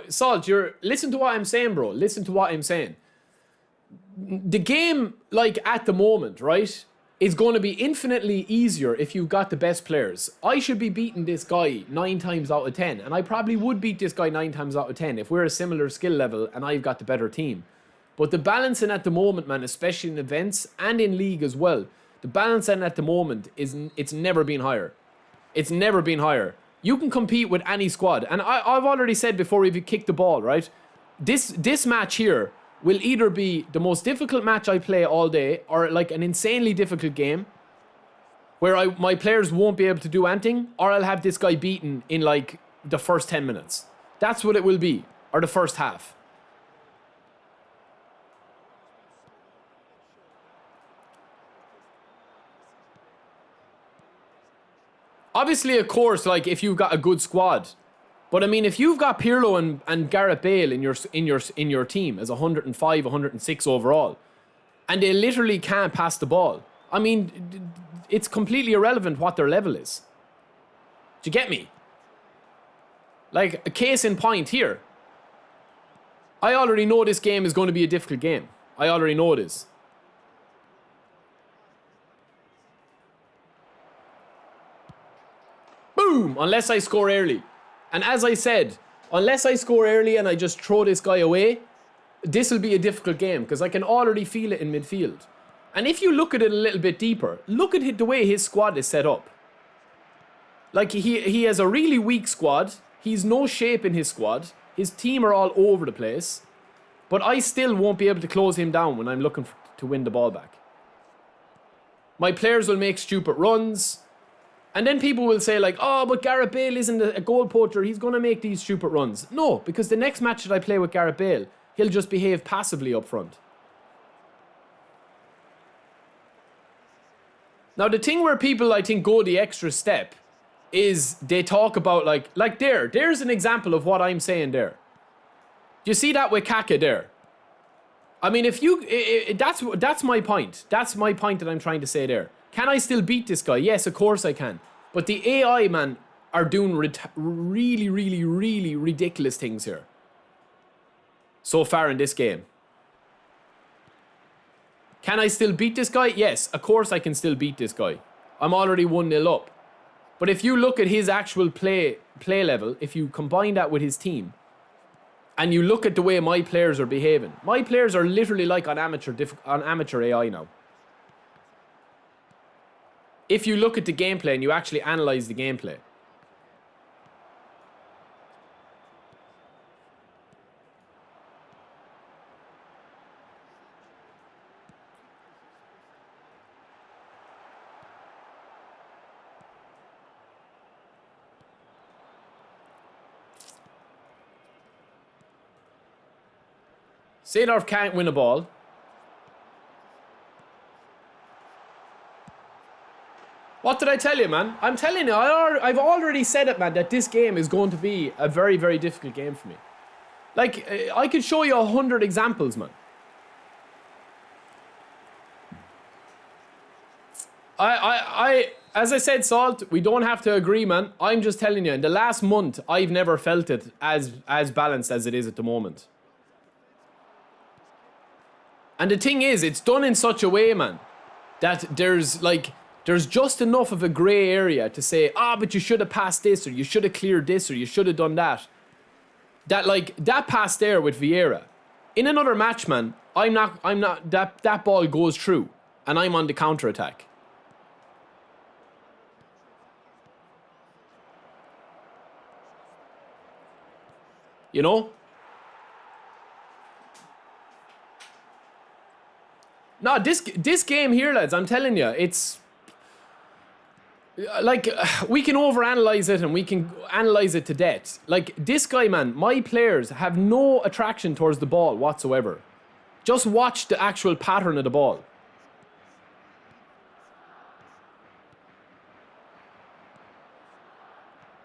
Salt, listen to what I'm saying, bro. Listen to what I'm saying. The game, like, at the moment, right, is going to be infinitely easier if you've got the best players. I should be beating this guy 9 times out of 10, and I probably would beat this guy 9 times out of 10 if we're a similar skill level and I've got the better team. But the balancing at the moment, man, especially in events and in league as well, the balancing at the moment it's never been higher. It's never been higher. You can compete with any squad, and I've already said before, if you kick the ball, right, this match here will either be the most difficult match I play all day or like an insanely difficult game where my players won't be able to do anything, or I'll have this guy beaten in like the first 10 minutes. That's what it will be, or the first half. Obviously, of course, like, if you've got a good squad. But I mean, if you've got Pirlo and Gareth Bale in your team as 105, 106 overall, and they literally can't pass the ball, I mean, it's completely irrelevant what their level is. Do you get me? Like, a case in point here. I already know this game is going to be a difficult game. I already know it is. Boom! Unless I score early. And as I said, unless I score early and I just throw this guy away, this will be a difficult game because I can already feel it in midfield. And if you look at it a little bit deeper, look at the way his squad is set up. Like, he has a really weak squad. He's no shape in his squad. His team are all over the place. But I still won't be able to close him down when I'm looking to win the ball back. My players will make stupid runs. And then people will say, like, oh, but Gareth Bale isn't a goal poacher. He's going to make these stupid runs. No, because the next match that I play with Gareth Bale, he'll just behave passively up front. Now, the thing where people, I think, go the extra step is they talk about, like there's an example of what I'm saying there. Do you see that with Kaka there? I mean, that's my point. That's my point that I'm trying to say there. Can I still beat this guy? Yes, of course I can. But the AI, man, are doing really, really, really ridiculous things here. So far in this game. Can I still beat this guy? Yes, of course I can still beat this guy. I'm already 1-0 up. But if you look at his actual play level, if you combine that with his team, and you look at the way my players are behaving, my players are literally like on amateur AI now. If you look at the gameplay and you actually analyze the gameplay. Seedorf can't win a ball. What did I tell you, man? I'm telling you, I've already said it, man, that this game is going to be a very, very difficult game for me. Like, I could show you 100 examples, man. As I said, Salt, we don't have to agree, man. I'm just telling you, in the last month, I've never felt it as balanced as it is at the moment. And the thing is, it's done in such a way, man, that there's just enough of a grey area to say, but you should have passed this, or you should have cleared this, or you should have done that. That pass there with Vieira. In another match, man, that ball goes through, and I'm on the counter-attack. You know? No, this game here, lads, I'm telling you, it's... Like, we can overanalyze it and we can analyze it to death. Like, this guy, man, my players have no attraction towards the ball whatsoever. Just watch the actual pattern of the ball.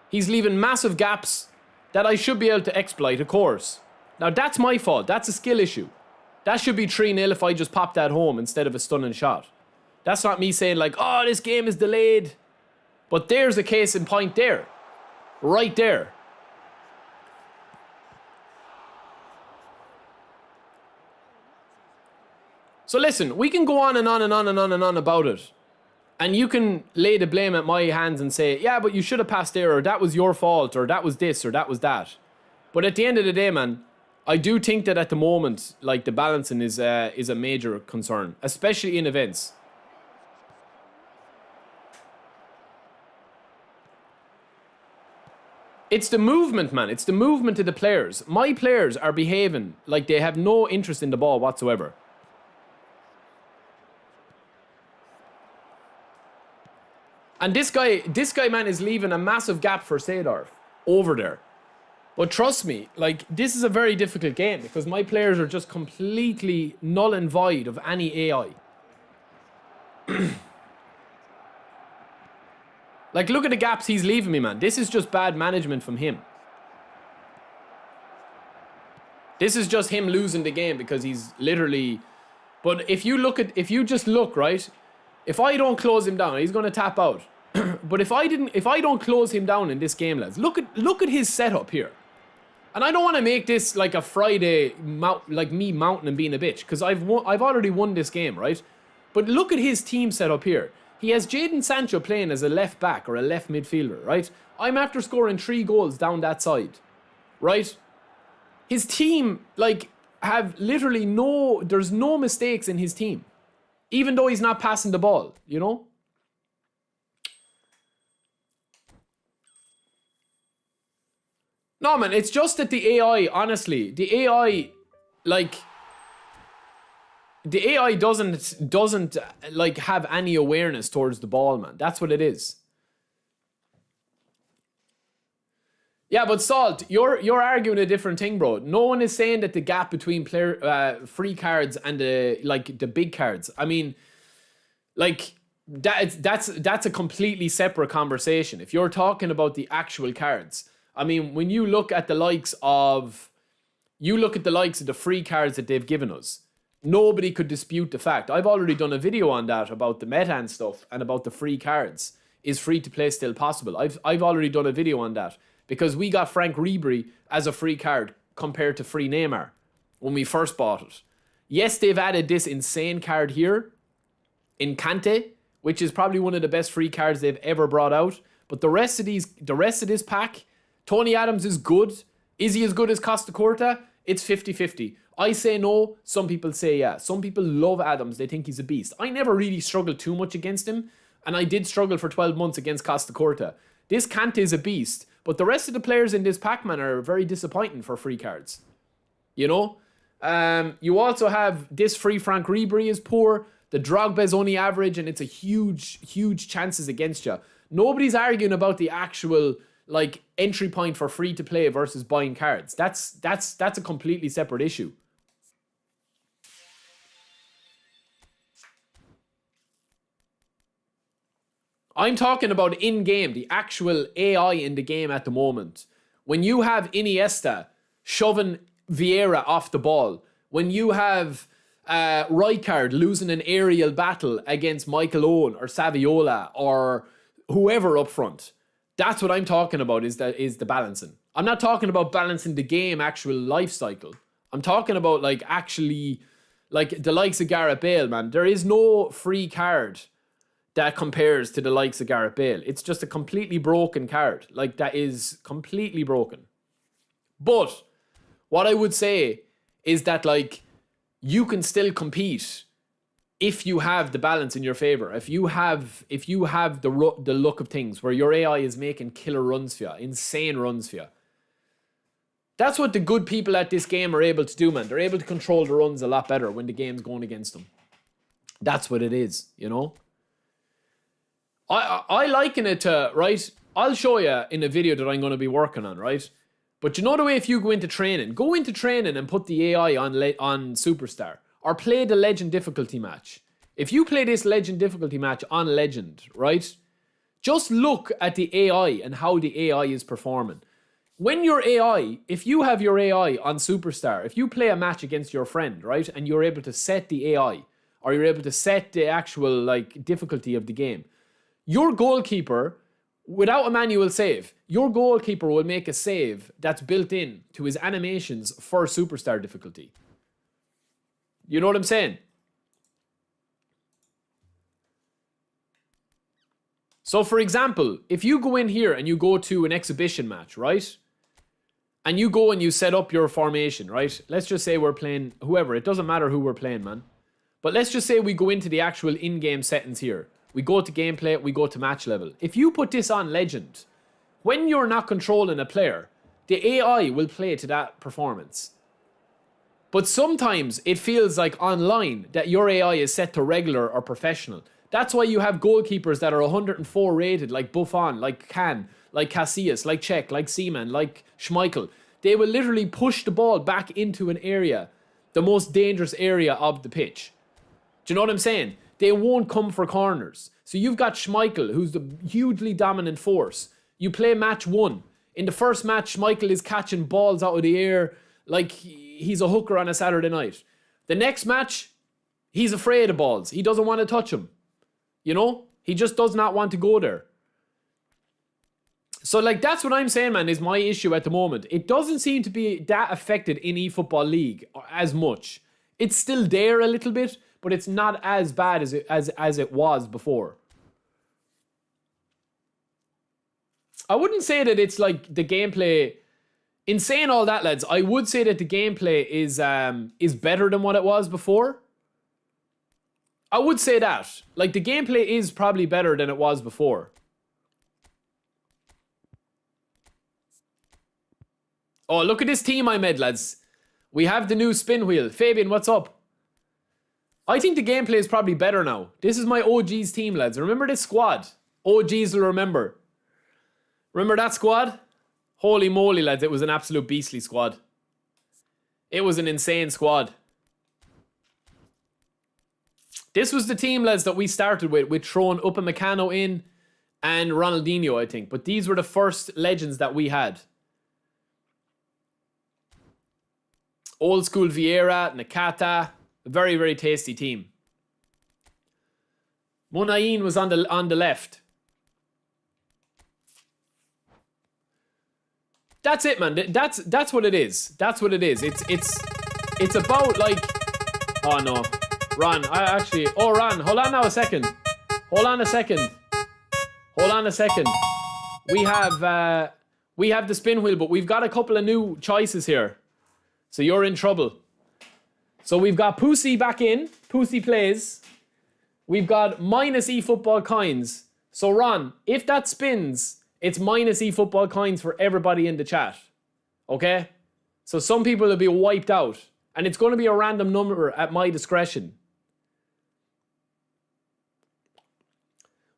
He's leaving massive gaps that I should be able to exploit, of course. Now, that's my fault. That's a skill issue. That should be 3-0 if I just pop that home instead of a stunning shot. That's not me saying like, oh, this game is delayed. But there's a case in point there. Right there. So listen, we can go on and on and on and on and on about it. And you can lay the blame at my hands and say, yeah, but you should have passed there, or that was your fault, or that was this, or that was that. But at the end of the day, man, I do think that at the moment, like, the balancing is a major concern, especially in events. It's the movement, man. It's the movement of the players. My players are behaving like they have no interest in the ball whatsoever. And this guy, man, is leaving a massive gap for Seedorf over there. But trust me, like, this is a very difficult game because my players are just completely null and void of any AI. Like, look at the gaps he's leaving me, man. This is just bad management from him. This is just him losing the game because he's literally... But if you just look, right? If I don't close him down, he's going to tap out. But if I don't close him down in this game, lads, look at his setup here. And I don't want to make this like a Friday, like me mounting and being a bitch, because I've already won this game, right? But look at his team setup here. He has Jadon Sancho playing as a left back or a left midfielder, right? I'm after scoring 3 goals down that side, right? His team, like, have literally there's no mistakes in his team. Even though he's not passing the ball, you know? No, man, it's just that the AI, honestly, the AI, like... The AI doesn't like have any awareness towards the ball, man. That's what it is. Yeah, but Salt, you're arguing a different thing, bro. No one is saying that the gap between free cards and the big cards. I mean, like that's a completely separate conversation. If you're talking about the actual cards, I mean, when you look at the likes of the free cards that they've given us. Nobody could dispute the fact. I've already done a video on that about the meta and stuff and about the free cards. Is free to play still possible? I've already done a video on that because we got Frank Ribery as a free card compared to free Neymar when we first bought it. Yes, they've added this insane card here in Kante, which is probably one of the best free cards they've ever brought out. But the rest of this pack, Tony Adams is good. Is he as good as Costa Curta? It's 50-50. I say no. Some people say yeah. Some people love Adams. They think he's a beast. I never really struggled too much against him. And I did struggle for 12 months against Costa Curta. This Kante is a beast. But the rest of the players in this pack, man, are very disappointing for free cards. You know? You also have this free Frank Ribery is poor. The Drogba's only average, and it's a huge chances against you. Nobody's arguing about the actual like entry point for free to play versus buying cards. That's a completely separate issue. I'm talking about in-game, the actual AI in the game at the moment. When you have Iniesta shoving Vieira off the ball, when you have Rijkaard losing an aerial battle against Michael Owen or Saviola or whoever up front, that's what I'm talking about is the balancing. I'm not talking about balancing the game actual life cycle. I'm talking about like actually like the likes of Gareth Bale, man. There is no free card that compares to the likes of Gareth Bale. It's just a completely broken card. Like, that is completely broken. But what I would say is that, like, you can still compete if you have the balance in your favor. If you have the look of things where your AI is making killer runs for you, insane runs for you. That's what the good people at this game are able to do, man. They're able to control the runs a lot better when the game's going against them. That's what it is, you know? I liken it to, right? I'll show you in a video that I'm going to be working on, right? But you know the way if you go into training and put the AI on Superstar or play the Legend difficulty match. If you play this Legend difficulty match on Legend, right? Just look at the AI and how the AI is performing. When your AI, if you have your AI on Superstar, if you play a match against your friend, right? And you're able to set the AI or you're able to set the actual like difficulty of the game, your goalkeeper, without a manual save, your goalkeeper will make a save that's built in to his animations for Superstar difficulty. You know what I'm saying? So, for example, if you go in here and you go to an exhibition match, right? And you go and you set up your formation, right? Let's just say we're playing whoever. It doesn't matter who we're playing, man. But let's just say we go into the actual in-game settings here. We go to gameplay, we go to match level. If you put this on Legend, when you're not controlling a player, the AI will play to that performance. But sometimes it feels like online that your AI is set to regular or professional. That's why you have goalkeepers that are 104 rated, like Buffon, like Can, like Casillas, like Cech, like Seaman, like Schmeichel. They will literally push the ball back into an area, the most dangerous area of the pitch. Do you know what I'm saying? They won't come for corners. So you've got Schmeichel, who's the hugely dominant force. You play match 1. In the first match, Schmeichel is catching balls out of the air like he's a hooker on a Saturday night. The next match, he's afraid of balls. He doesn't want to touch them. You know? He just does not want to go there. So, like, that's what I'm saying, man, is my issue at the moment. It doesn't seem to be that affected in eFootball League as much. It's still there a little bit, but it's not as bad as it was before. I wouldn't say that it's like the gameplay. In saying all that, lads, I would say that the gameplay is better than what it was before. I would say that. Like, the gameplay is probably better than it was before. Oh, look at this team I made, lads. We have the new spin wheel. Fabian, what's up? I think the gameplay is probably better now. This is my OG's team, lads. Remember this squad? OGs will remember. Remember that squad? Holy moly, lads. It was an absolute beastly squad. It was an insane squad. This was the team, lads, that we started with throwing Upamecano in and Ronaldinho, I think. But these were the first legends that we had. Old school Vieira, Nakata. A very, very tasty team. Munayin was on the left. That's it, man. That's what it is. That's what it is. It's about, like, Oh no. Ron, Ron, hold on now a second. Hold on a second. We have the spin wheel, but we've got a couple of new choices here. So you're in trouble. So we've got Pussy back in. Pussy plays. We've got minus eFootball coins. So Ron, if that spins, it's minus eFootball coins for everybody in the chat. Okay? So some people will be wiped out. And it's going to be a random number at my discretion.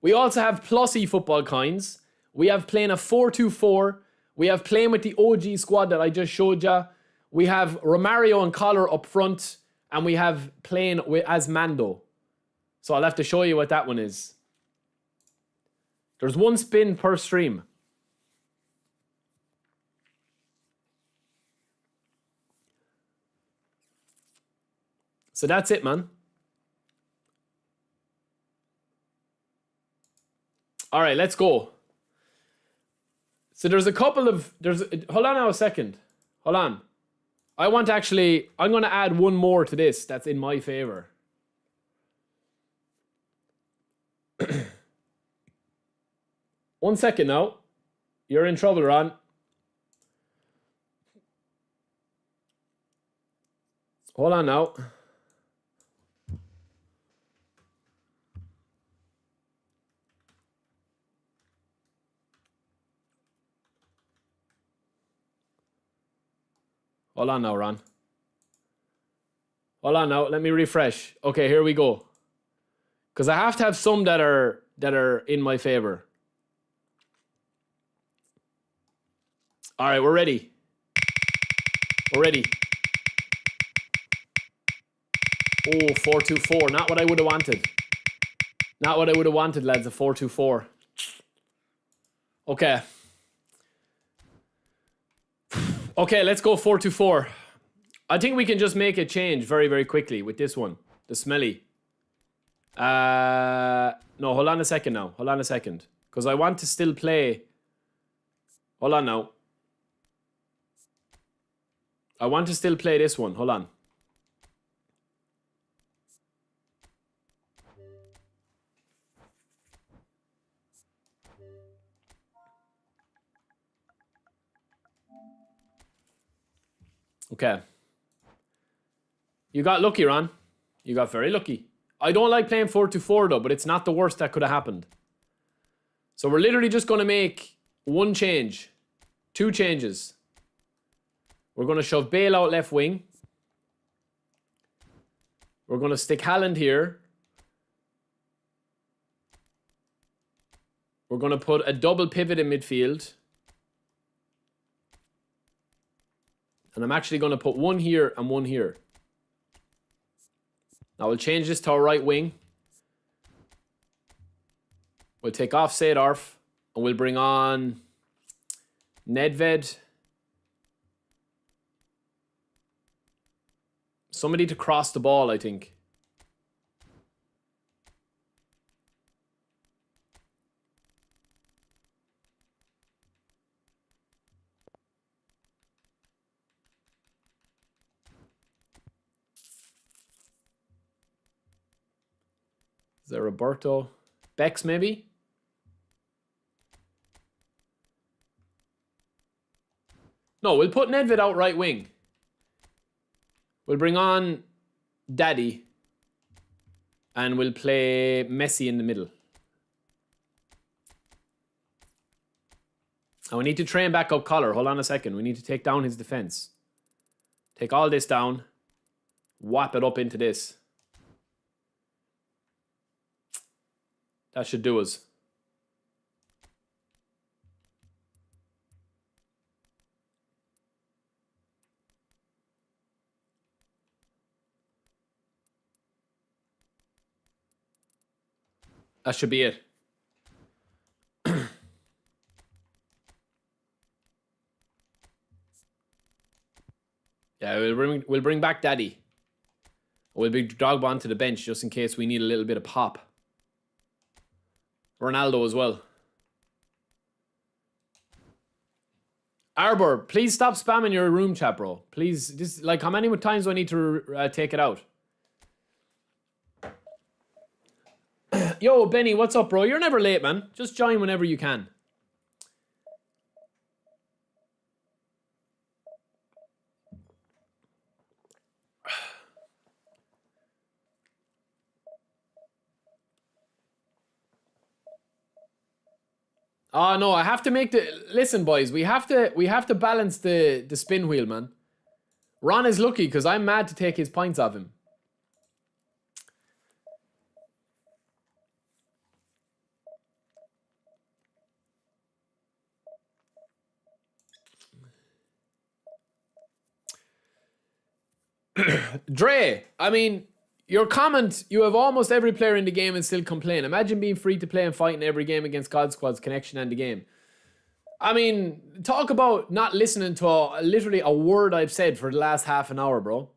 We also have plus eFootball coins. We have playing a 4-2-4. We have playing with the OG squad that I just showed ya. We have Romario and Collar up front. And we have playing as Mando. So I'll have to show you what that one is. There's one spin per stream. So that's it, man. All right, let's go. So there's a couple of... hold on now a second. Hold on. I'm going to add one more to this that's in my favor. One second now. You're in trouble, Ron. Hold on now. Hold on now, Ron. Hold on now. Let me refresh. Okay, here we go. Because I have to have some that are in my favor. All right, we're ready. We're ready. Oh, 4-2-4. Not what I would have wanted. Not what I would have wanted, lads. A 4-2-4. Okay. Okay, let's go 4-2-4. I think we can just make a change very, very quickly with this one. The smelly. No, hold on a second now. Hold on a second. Because I want to still play... Hold on now. I want to still play this one. Hold on. Okay. You got lucky, Ron. You got very lucky. I don't like playing 4-2-4 though, but it's not the worst that could have happened. So we're literally just going to make one change. Two changes. We're going to shove Bale out left wing. We're going to stick Haaland here. We're going to put a double pivot in midfield. And I'm actually going to put one here and one here. Now we'll change this to our right wing. We'll take off Seedorf. And we'll bring on Nedved. Somebody to cross the ball, I think. Is there Roberto? Bex, maybe? No, we'll put Nedved out right wing. We'll bring on Daddy. And we'll play Messi in the middle. And we need to train back up Collar. Hold on a second. We need to take down his defense. Take all this down. Whap it up into this. That should do us. That should be it. Yeah, we'll bring back Daddy. We'll bring Drogba onto the bench just in case we need a little bit of pop. Ronaldo as well. Arbor, please stop spamming your room chat, bro. Please, how many times do I need to take it out? Yo, Benny, what's up, bro? You're never late, man. Just join whenever you can. Oh no, I have to make the listen, boys. We have to balance the spin wheel, man. Ron is lucky because I'm mad to take his points off him. Dre, I mean, your comment, you have almost every player in the game and still complain. Imagine being free to play and fighting every game against God Squad's connection and the game. I mean, talk about not listening to literally a word I've said for the last half an hour, bro.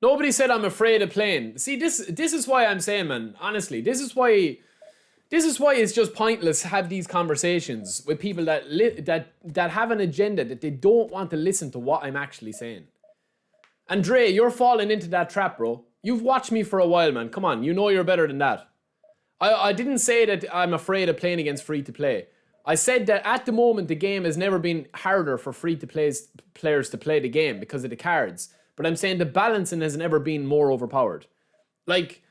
Nobody said I'm afraid of playing. See, this is why I'm saying, man, honestly, this is why it's just pointless to have these conversations with people that have an agenda that they don't want to listen to what I'm actually saying. And Dre, you're falling into that trap, bro. You've watched me for a while, man. Come on, you know you're better than that. I didn't say that I'm afraid of playing against free-to-play. I said that at the moment, the game has never been harder for free-to-players to play the game because of the cards. But I'm saying the balancing has never been more overpowered. Like,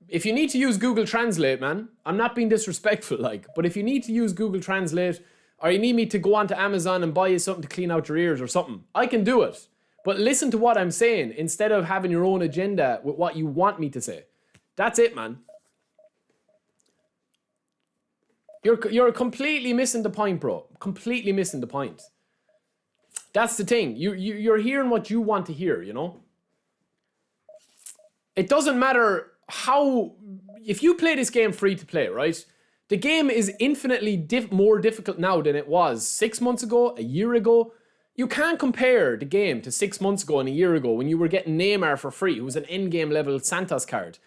if you need to use Google Translate, man, I'm not being disrespectful, like, but if you need to use Google Translate, or you need me to go onto Amazon and buy you something to clean out your ears or something, I can do it. But listen to what I'm saying instead of having your own agenda with what you want me to say. That's it, man. You're completely missing the point, bro. Completely missing the point. That's the thing. You're hearing what you want to hear, you know? It doesn't matter how... If you play this game free to play, right? The game is infinitely more difficult now than it was 6 months ago, a year ago. You can't compare the game to 6 months ago and a year ago when you were getting Neymar for free, who was an endgame level Santos card.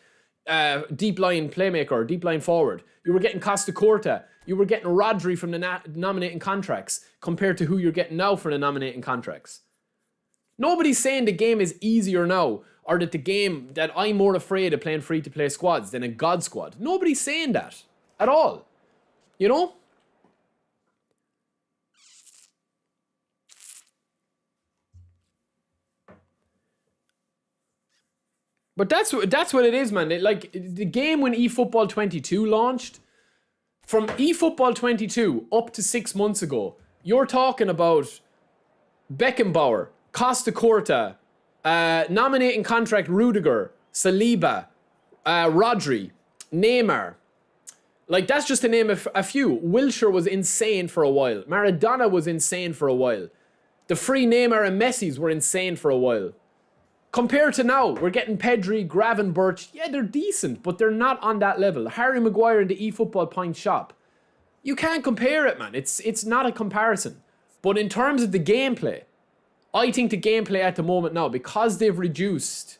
Deep line playmaker, deep line forward. You were getting Costa Corta. You were getting Rodri from the nominating contracts compared to who you're getting now for the nominating contracts. Nobody's saying the game is easier now or that the game that I'm more afraid of playing free-to-play squads than a God squad. Nobody's saying that at all. You know? But that's what it is, man. Like, the game when eFootball 22 launched, from eFootball 22 up to 6 months ago, you're talking about Beckenbauer, Costa Corta, nominating contract Rudiger, Saliba, Rodri, Neymar. Like, that's just to name a few. Wilshere was insane for a while. Maradona was insane for a while. The free Neymar and Messi's were insane for a while. Compared to now, we're getting Pedri, Gravenberch. Yeah, they're decent, but they're not on that level. Harry Maguire in the eFootball point shop. You can't compare it, man. It's not a comparison. But in terms of the gameplay, I think the gameplay at the moment now, because they've reduced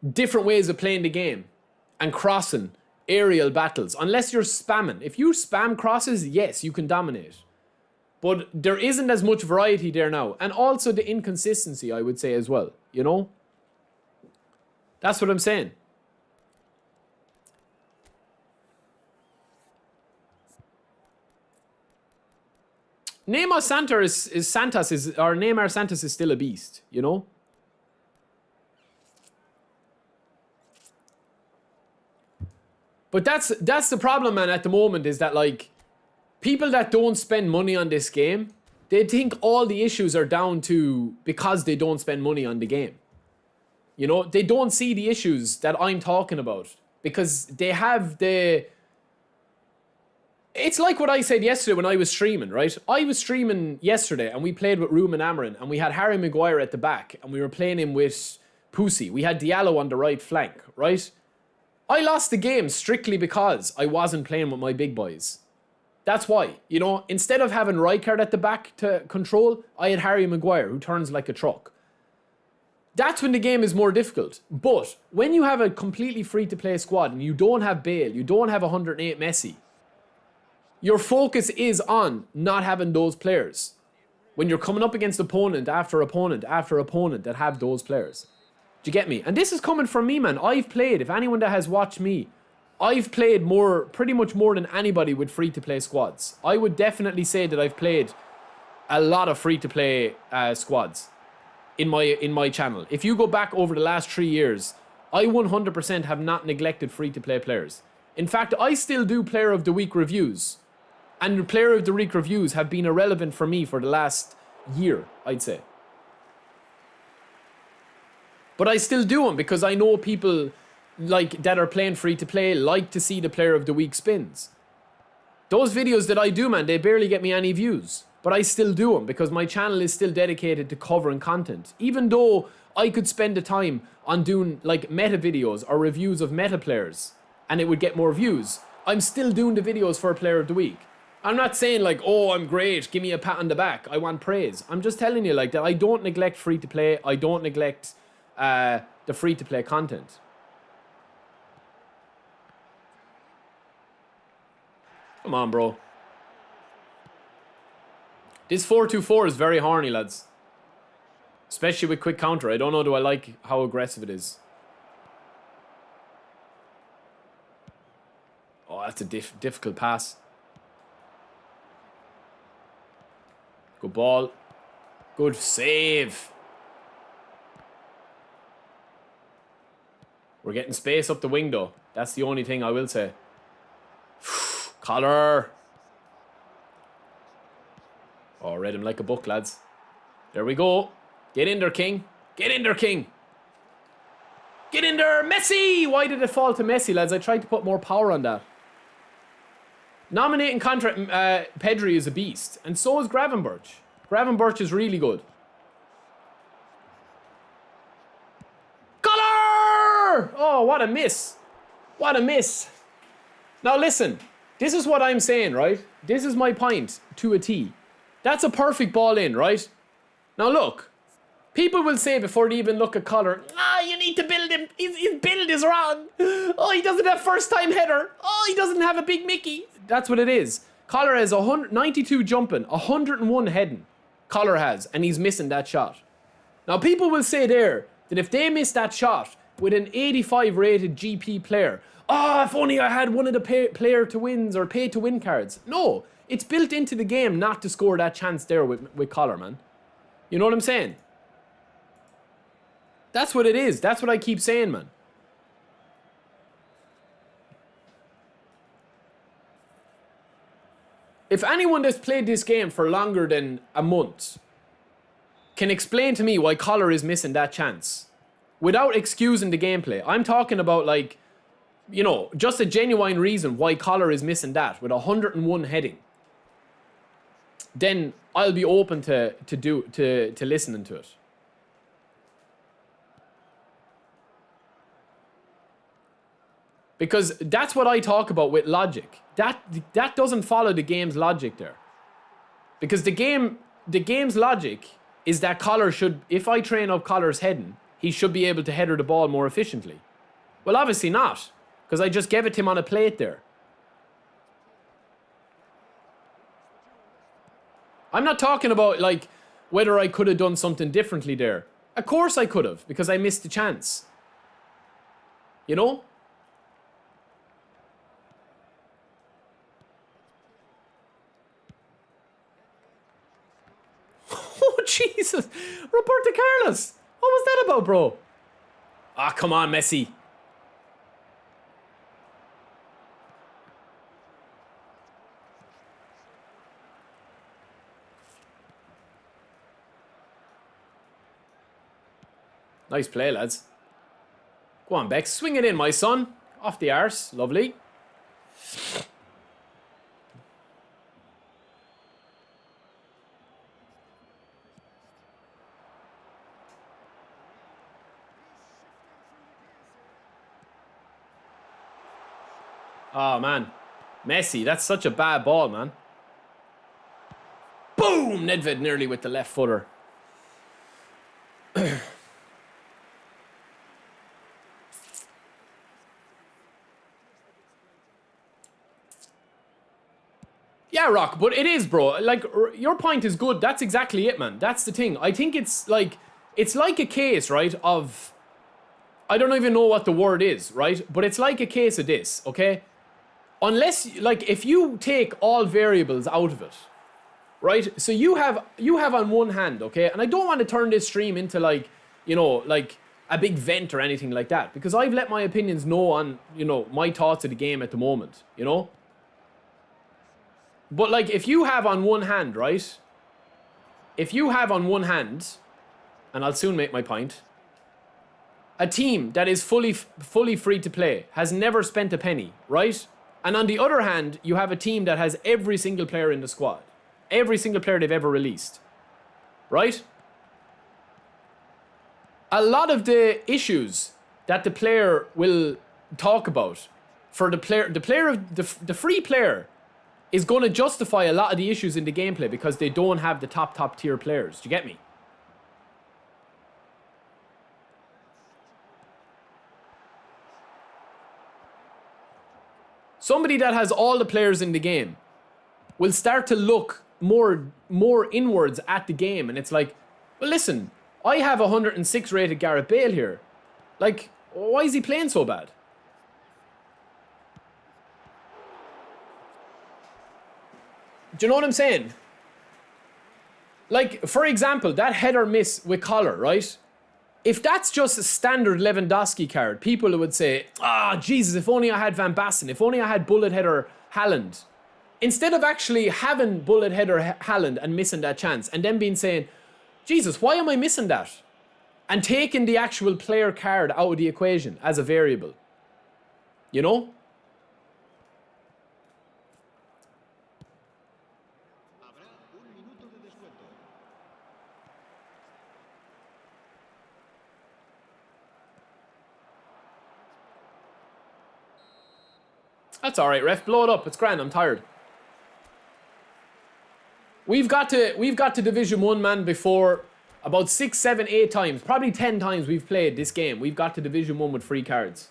different ways of playing the game and crossing aerial battles, unless you're spamming. If you spam crosses, yes, you can dominate. But there isn't as much variety there now. And also the inconsistency, I would say, as well. You know? That's what I'm saying. Neymar Santos is still a beast, you know? But that's the problem, man, at the moment, is that, like, people that don't spend money on this game, they think all the issues are down to because they don't spend money on the game. You know, they don't see the issues that I'm talking about because they have the... It's like what I said yesterday when I was streaming, right? I was streaming yesterday and we played with Ruben Amorim and we had Harry Maguire at the back and we were playing him with Pussy. We had Diallo on the right flank, right? I lost the game strictly because I wasn't playing with my big boys. That's why, you know, instead of having Rijkaard at the back to control, I had Harry Maguire, who turns like a truck. That's when the game is more difficult. But when you have a completely free-to-play squad and you don't have Bale, you don't have 108 Messi, your focus is on not having those players. When you're coming up against opponent after opponent after opponent that have those players. Do you get me? And this is coming from me, man. I've played, if anyone that has watched me, I've played pretty much more than anybody with free-to-play squads. I would definitely say that I've played a lot of free-to-play squads in my channel. If you go back over the last 3 years, I 100% have not neglected free-to-play players. In fact, I still do Player of the Week reviews. And the Player of the Week reviews have been irrelevant for me for the last year, I'd say. But I still do them because I know people like that are playing free to play like to see the Player of the Week spins. Those videos that I do, man, they barely get me any views. But I still do them because my channel is still dedicated to covering content. Even though I could spend the time on doing like meta videos or reviews of meta players and it would get more views, I'm still doing the videos for a Player of the Week. I'm not saying like, oh, I'm great, give me a pat on the back, I want praise. I'm just telling you like that I don't neglect free to play, I don't neglect the free to play content. Come on, bro. This 4-2-4 is very horny, lads. Especially with quick counter. I don't know, do I like how aggressive it is. Oh, that's a difficult pass. Good ball. Good save. We're getting space up the wing, though. That's the only thing I will say. Collar. Oh, read him like a book, lads. There we go. Get in there, King. Get in there, King. Get in there, Messi! Why did it fall to Messi, lads? I tried to put more power on that. Nominating contract, Pedri is a beast. And so is Gravenberch. Gravenberch is really good. Collar! Oh, what a miss. What a miss. Now listen. This is what I'm saying, right? This is my point to a T. That's a perfect ball in, right? Now look. People will say before they even look at Collar, you need to build him. His build is wrong. Oh, he doesn't have first time header. Oh, he doesn't have a big Mickey. That's what it is. Collar has 192 jumping, 101 heading. Collar has, and he's missing that shot. Now people will say there that if they miss that shot with an 85 rated GP player, if only I had one of the player to wins or pay to win cards. No, it's built into the game not to score that chance there with Collar, man. You know what I'm saying? That's what it is. That's what I keep saying, man. If anyone that's played this game for longer than a month can explain to me why Collar is missing that chance without excusing the gameplay, I'm talking about like, you know, just a genuine reason why Collar is missing that with 101 heading, then I'll be open to listening to it. Because that's what I talk about with logic. That doesn't follow the game's logic there. Because the game's logic is that Collar should, if I train up Collar's heading, he should be able to header the ball more efficiently. Well, obviously not. Because I just gave it to him on a plate there. I'm not talking about like whether I could have done something differently there. Of course I could have, because I missed the chance. You know? Oh, Jesus. Roberto Carlos. What was that about, bro? Come on, Messi. Nice play, lads. Go on, Beck. Swing it in, my son. Off the arse. Lovely. Oh, man. Messi, that's such a bad ball, man. Boom! Nedeved nearly with the left footer. Yeah, Rock, but it is, bro. Like, your point is good. That's exactly it, man. That's the thing. I think it's like a case, right, of, I don't even know what the word is, right? But it's like a case of this, okay? Unless, like, if you take all variables out of it, right? So you have on one hand, okay? And I don't want to turn this stream into, like, you know, like a big vent or anything like that, because I've let my opinions know on, you know, my thoughts of the game at the moment, you know? But, like, if you have on one hand, right? If you have on one hand, and I'll soon make my point, a team that is fully free to play, has never spent a penny, right? And on the other hand, you have a team that has every single player in the squad. Every single player they've ever released. Right? A lot of the issues that the player will talk about for the free player is going to justify a lot of the issues in the gameplay because they don't have the top tier players. Do you get me? Somebody that has all the players in the game will start to look more inwards at the game, and it's like, well, listen, I have a 106 rated Gareth Bale here. Like, why is he playing so bad? Do you know what I'm saying? Like, for example, that header miss with Collar, right? If that's just a standard Lewandowski card, people would say, Jesus, if only I had Van Basten, if only I had bullet header Haaland. Instead of actually having bullet header Haaland and missing that chance, and then being saying, Jesus, why am I missing that? And taking the actual player card out of the equation as a variable. You know? That's alright, ref. Blow it up. It's grand. I'm tired. We've got to Division 1, man, before about 6, 7, 8 times. Probably 10 times we've played this game. We've got to Division 1 with free cards.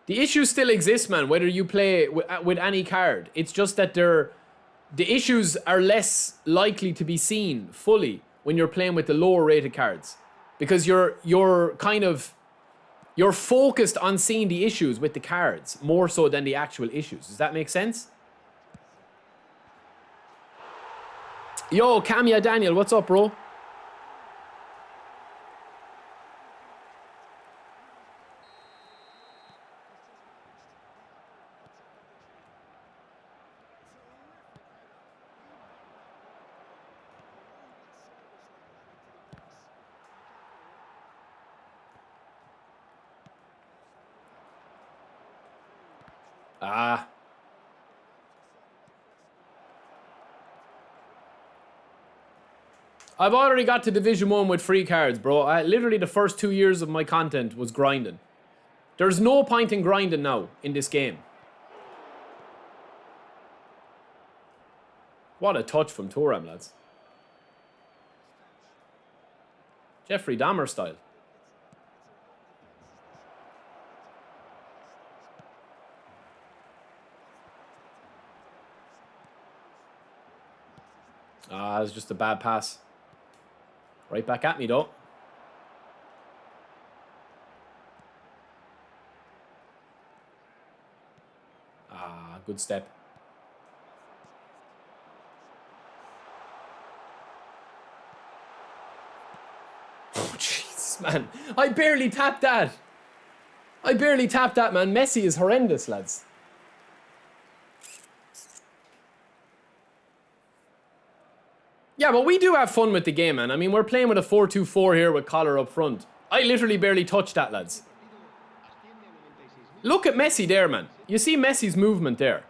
The issue still exists, man, whether you play with any card. It's just that the issues are less likely to be seen fully when you're playing with the lower rated cards. Because you're focused on seeing the issues with the cards more so than the actual issues. Does that make sense? Yo, Kamia Daniel, what's up, bro? I've already got to Division 1 with free cards, bro. Literally the first 2 years of my content was grinding. There's no point in grinding now in this game. What a touch from Thuram, lads. Jeffrey Dahmer style. It was just a bad pass. Right back at me, though. Good step. Oh, jeez, man. I barely tapped that. Man. Messi is horrendous, lads. Yeah, but we do have fun with the game, man. I mean, we're playing with a 4-2-4 here with Collar up front. I literally barely touched that, lads. Look at Messi there, man. You see Messi's movement there.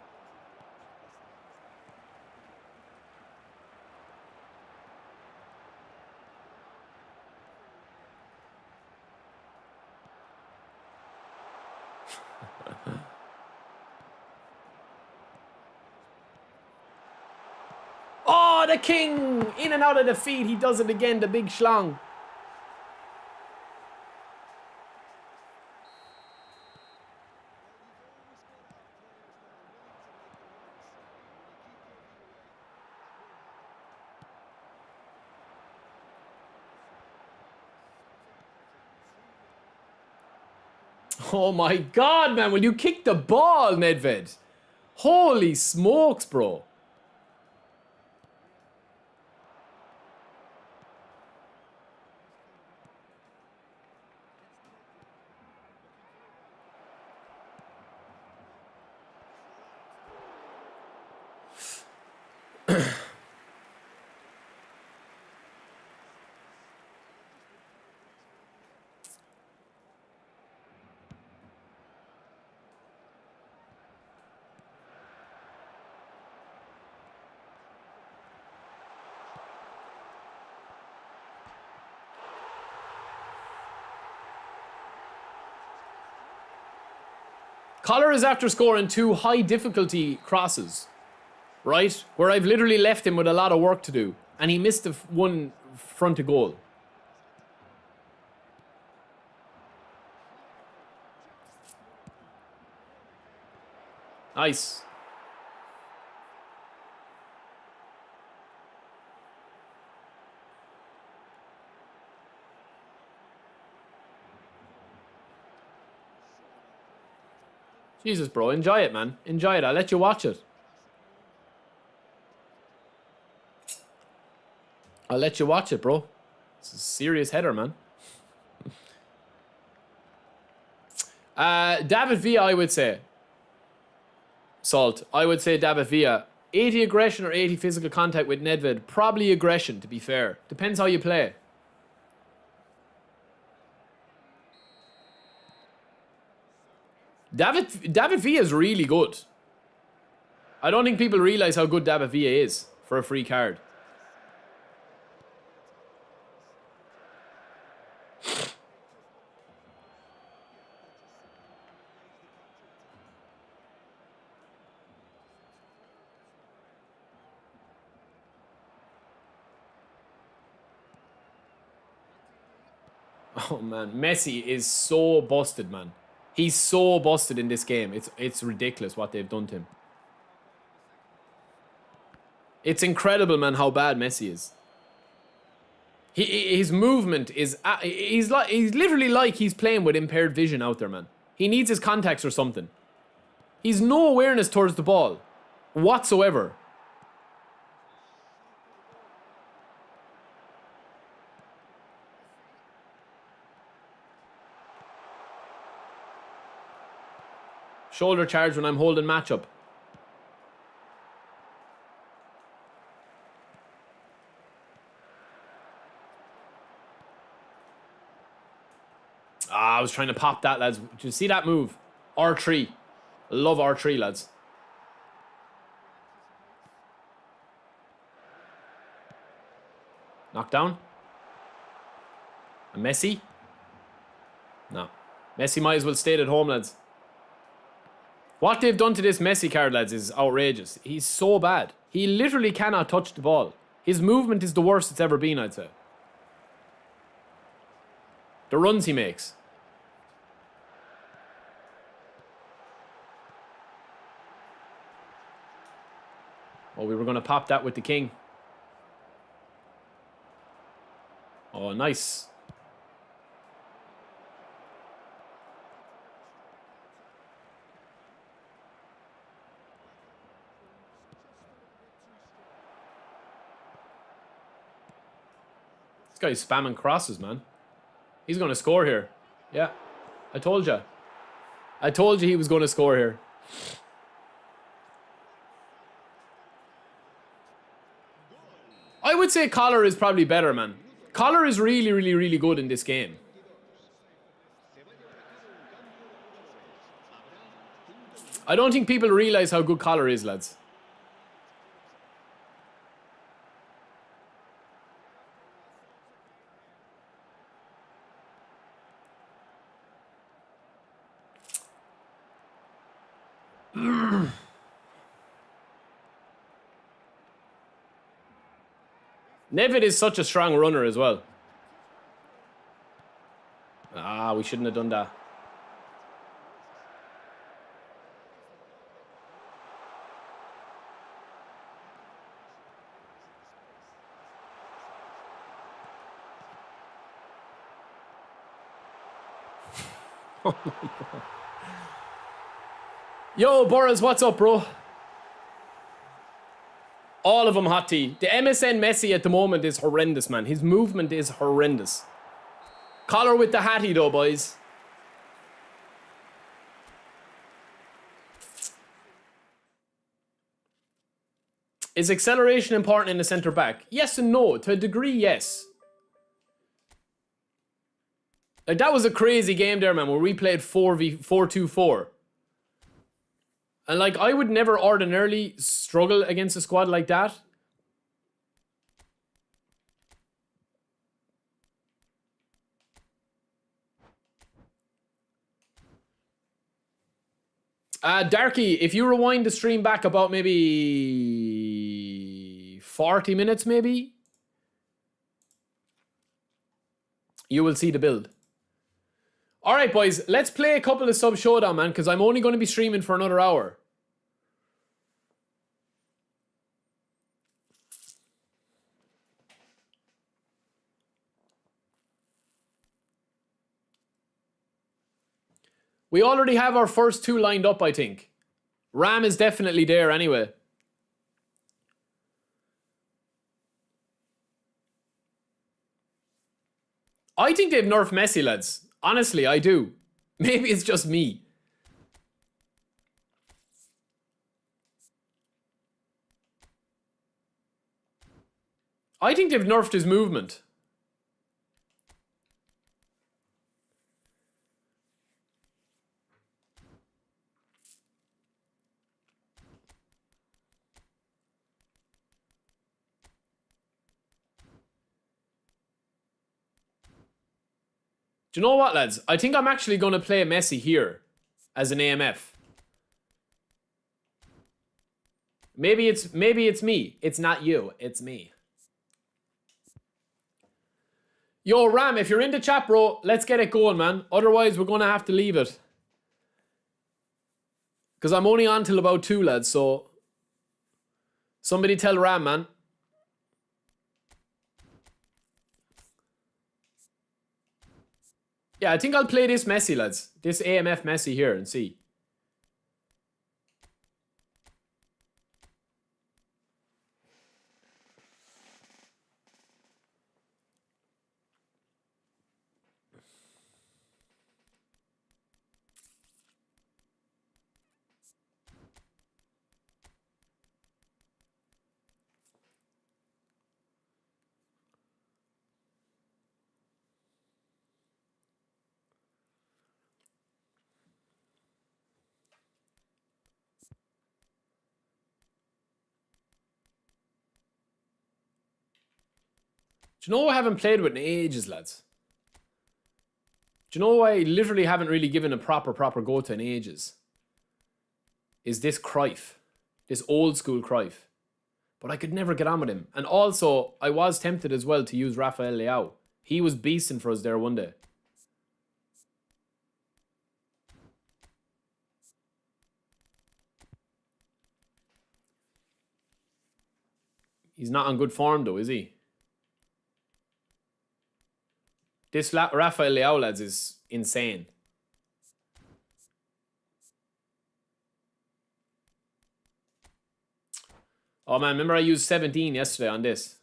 Oh, the king! In and out of the feet. He does it again, the big schlong. Oh my god, man. Will you kick the ball, Nedeved? Holy smokes, bro. Collar is after scoring 2 high difficulty crosses, right? Where I've literally left him with a lot of work to do. And he missed the one front of goal. Nice. Jesus, bro. Enjoy it, man. Enjoy it. I'll let you watch it. I'll let you watch it, bro. It's a serious header, man. David Villa, I would say. Salt. I would say David Villa. 80 aggression or 80 physical contact with Nedved. Probably aggression, to be fair. Depends how you play. David Villa is really good. I don't think people realize how good David Villa is for a free card. Oh man, Messi is so busted, man. He's so busted in this game. It's ridiculous what they've done to him. It's incredible, man, how bad Messi is. His movement is he's literally like he's playing with impaired vision out there, man. He needs his contacts or something. He's no awareness towards the ball whatsoever. Shoulder charge when I'm holding matchup. I was trying to pop that, lads. Did you see that move? R3. I love R3, lads. Knock down. And Messi? No. Messi might as well stay at home, lads. What they've done to this Messi card, lads, is outrageous. He's so bad. He literally cannot touch the ball. His movement is the worst it's ever been, I'd say. The runs he makes. Oh, we were going to pop that with the king. Oh, nice. This guy's spamming crosses, man. He's going to score here. Yeah. I told you. I told you he was going to score here. I would say Collar is probably better, man. Collar is really, really, really good in this game. I don't think people realize how good Collar is, lads. Nedeved is such a strong runner as well. Ah, we shouldn't have done that. Yo, Boris, what's up, bro? All of them hot tea. The MSN Messi at the moment is horrendous, man. His movement is horrendous. Collar with the hattie, though, boys. Is acceleration important in the centre back? Yes and no. To a degree, yes. Like, that was a crazy game there, man, where we played 4-2-4. And, like, I would never ordinarily struggle against a squad like that. Darky, if you rewind the stream back about maybe 40 minutes, maybe, you will see the build. All right, boys, let's play a couple of Sub Showdown, man, because I'm only going to be streaming for another hour. We already have our first two lined up, I think. Ram is definitely there anyway. I think they've nerfed Messi, lads. Honestly, I do. Maybe it's just me. I think they've nerfed his movement. Do you know what, lads? I think I'm actually going to play Messi here as an AMF. Maybe it's me. It's not you. It's me. Yo, Ram, if you're in the chat, bro, let's get it going, man. Otherwise, we're going to have to leave it. Because I'm only on till about 2, lads, so... Somebody tell Ram, man. Yeah, I think I'll play this Messi, lads. This AMF Messi here and see. Do you know who I haven't played with in ages, lads? Do you know who I literally haven't really given a proper go to in ages? Is this Cruyff. This old school Cruyff. But I could never get on with him. And also, I was tempted as well to use Rafael Leao. He was beasting for us there one day. He's not on good form though, is he? This Rafael Leao, lads, is insane. Oh man, remember I used 17 yesterday on this.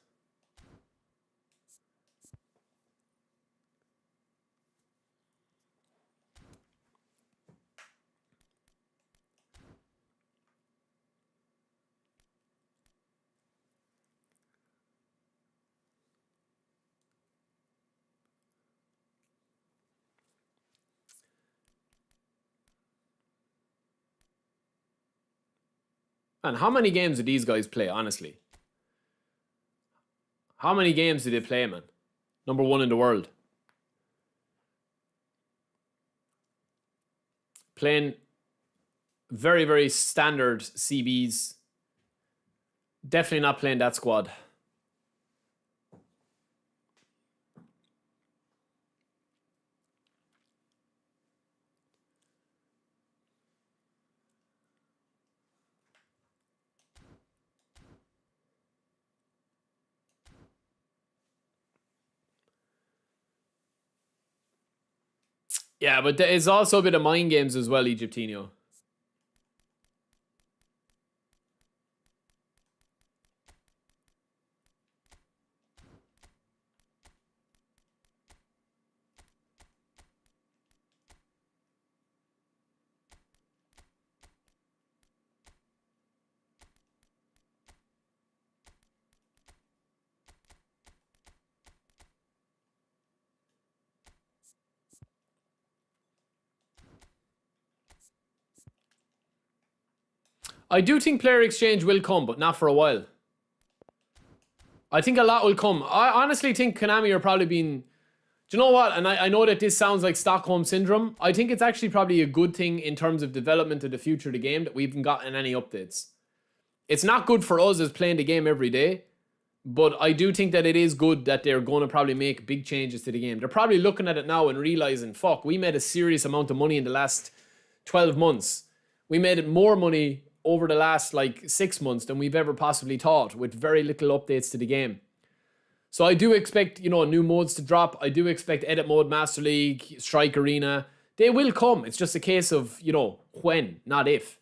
And how many games did these guys play, honestly? How many games did they play, man? Number 1 in the world. Playing very, very standard CBs. Definitely not playing that squad. Yeah, but it's also a bit of mind games as well, Egyptinho. I do think player exchange will come, but not for a while. I think a lot will come. I honestly think Konami are probably being... Do you know what? And I know that this sounds like Stockholm Syndrome. I think it's actually probably a good thing in terms of development of the future of the game that we haven't gotten any updates. It's not good for us as playing the game every day, but I do think that it is good that they're going to probably make big changes to the game. They're probably looking at it now and realizing, fuck, we made a serious amount of money in the last 12 months. We made it more money over the last 6 months than we've ever possibly thought, with very little updates to the game. So I do expect, new modes to drop. I do expect Edit Mode, Master League, Strike Arena. They will come. It's just a case of, when, not if.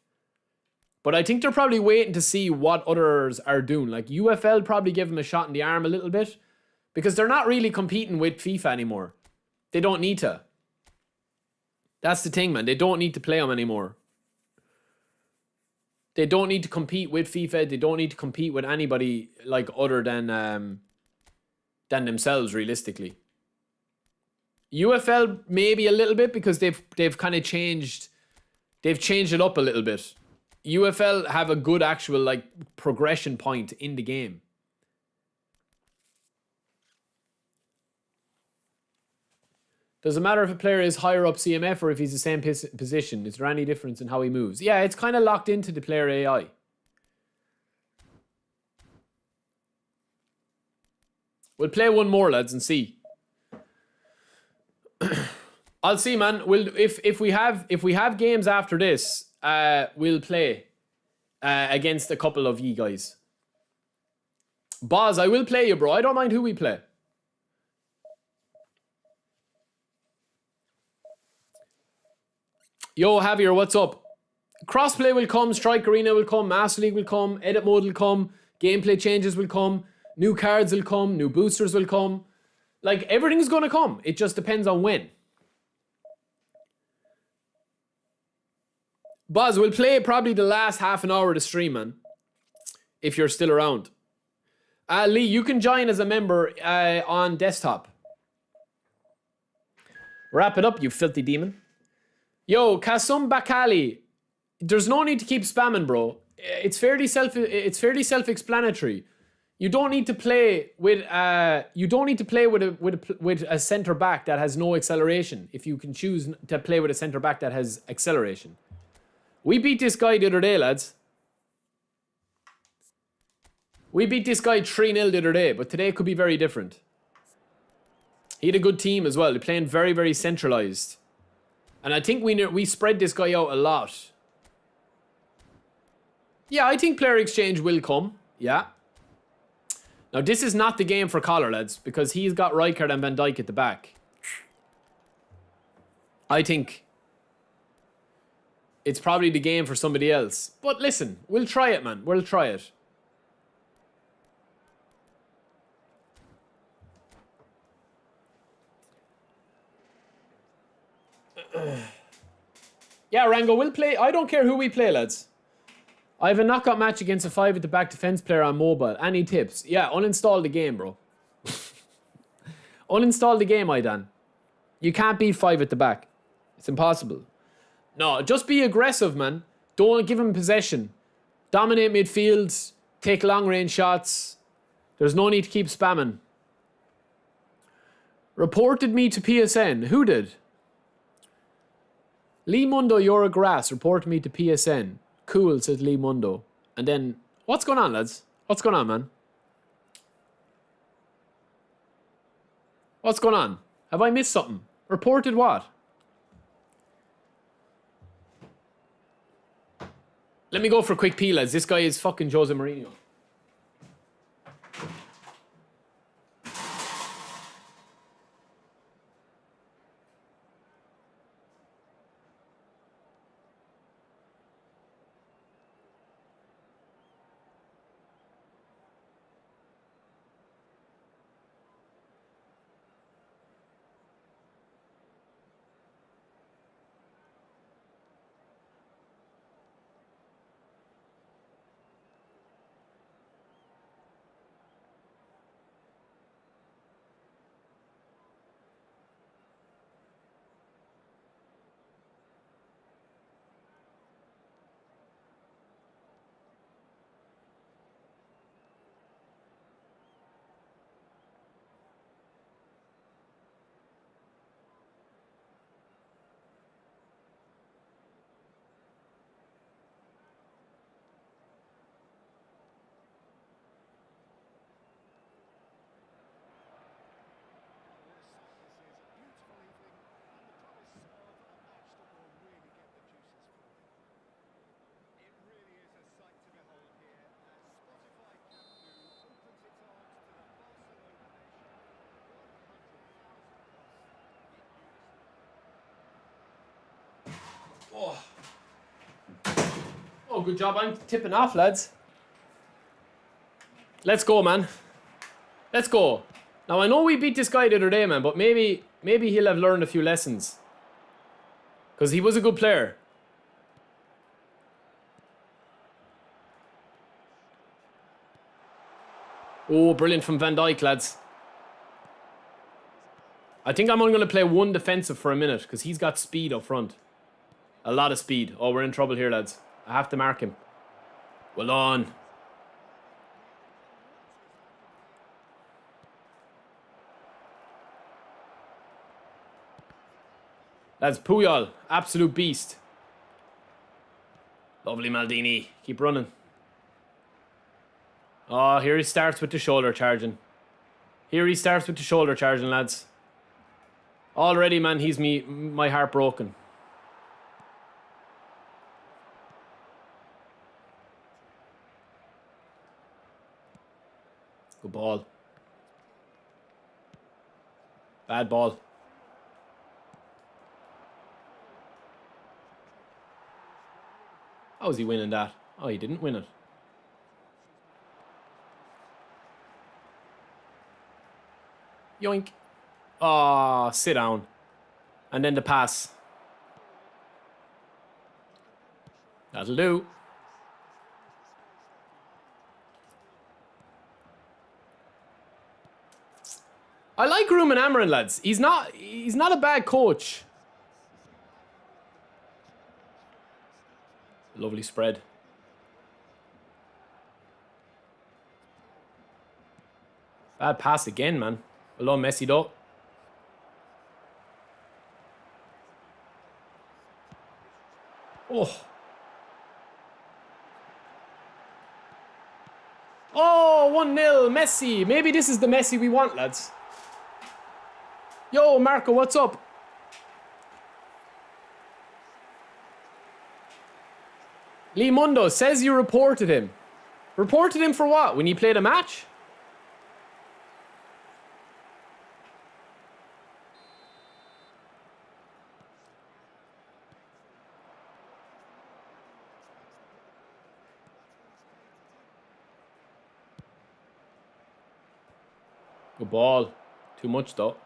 But I think they're probably waiting to see what others are doing. Like UFL probably give them a shot in the arm a little bit, because they're not really competing with FIFA anymore. They don't need to. That's the thing, man. They don't need to play them anymore. They don't need to compete with FIFA. They don't need to compete with anybody other than themselves, realistically. UFL maybe a little bit, because they've kind of changed. They've changed it up a little bit. UFL have a good actual progression point in the game. Does it matter if a player is higher up CMF or if he's the same position? Is there any difference in how he moves? Yeah, it's kind of locked into the player AI. We'll play one more, lads, and see. I'll see, man. If we have games after this, we'll play against a couple of you guys. Boz, I will play you, bro. I don't mind who we play. Yo, Javier, what's up? Crossplay will come, Strike Arena will come, Master League will come, Edit Mode will come, gameplay changes will come, new cards will come, new boosters will come. Everything's going to come. It just depends on when. Buzz, we'll play probably the last half an hour of the stream, man. If you're still around. Lee, you can join as a member on desktop. Wrap it up, you filthy demon. Yo, Kasum Bakali. There's no need to keep spamming, bro. It's fairly self-explanatory. You don't need to play with a center back that has no acceleration. If you can choose to play with a center back that has acceleration. We beat this guy the other day, lads. We beat this guy 3-0 the other day, but today could be very different. He had a good team as well. They're playing very, very centralized. And I think we spread this guy out a lot. Yeah, I think player exchange will come. Yeah. Now, this is not the game for Collar, lads, because he's got Rijkaard and Van Dijk at the back. I think it's probably the game for somebody else. But listen, we'll try it, man. We'll try it. Yeah, Rango, we'll play. I don't care who we play, lads. I have a knockout match against a 5 at the back defense player on mobile. Any tips? Yeah, uninstall the game, bro. Uninstall the game, Aidan. You can't beat 5 at the back. It's impossible. No, just be aggressive, man. Don't give him possession. Dominate midfield. Take long range shots. There's no need to keep spamming. Reported me to PSN. Who did? Lee Mundo, you're a grass. Report me to PSN. Cool, says Lee Mundo. And then, what's going on, lads? What's going on, man? What's going on? Have I missed something? Reported what? Let me go for a quick pee, lads. This guy is fucking Jose Mourinho. Oh, good job. I'm tipping off, lads. Let's go, man. Let's go. Now, I know we beat this guy the other day, man, but maybe he'll have learned a few lessons. Because he was a good player. Oh, brilliant from Van Dijk, lads. I think I'm only going to play one defensive for a minute because he's got speed up front. A lot of speed. Oh, we're in trouble here, lads. I have to mark him. Well done. That's Puyol. Absolute beast. Lovely Maldini. Keep running. Oh, here he starts with the shoulder charging. Here he starts with the shoulder charging, lads. Already, man, he's my heart broken. Good ball. Bad ball. How is he winning that? Oh, he didn't win it. Yoink. Oh, sit down. And then the pass. That'll do. I like Ruben Amorim, lads. He's not a bad coach. Lovely spread. Bad pass again, man. Well done, Messi, though. Oh. Oh, 1-0, Messi. Maybe this is the Messi we want, lads. Yo, Marco, what's up? Lee Mundo says you reported him. Reported him for what? When he played a match? Good ball. Too much, though.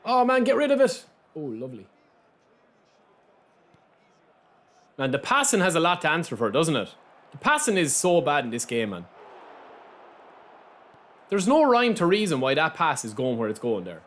Oh, man, get rid of it. Oh, lovely. Man, the passing has a lot to answer for, doesn't it? The passing is so bad in this game, man. There's no rhyme to reason why that pass is going where it's going there.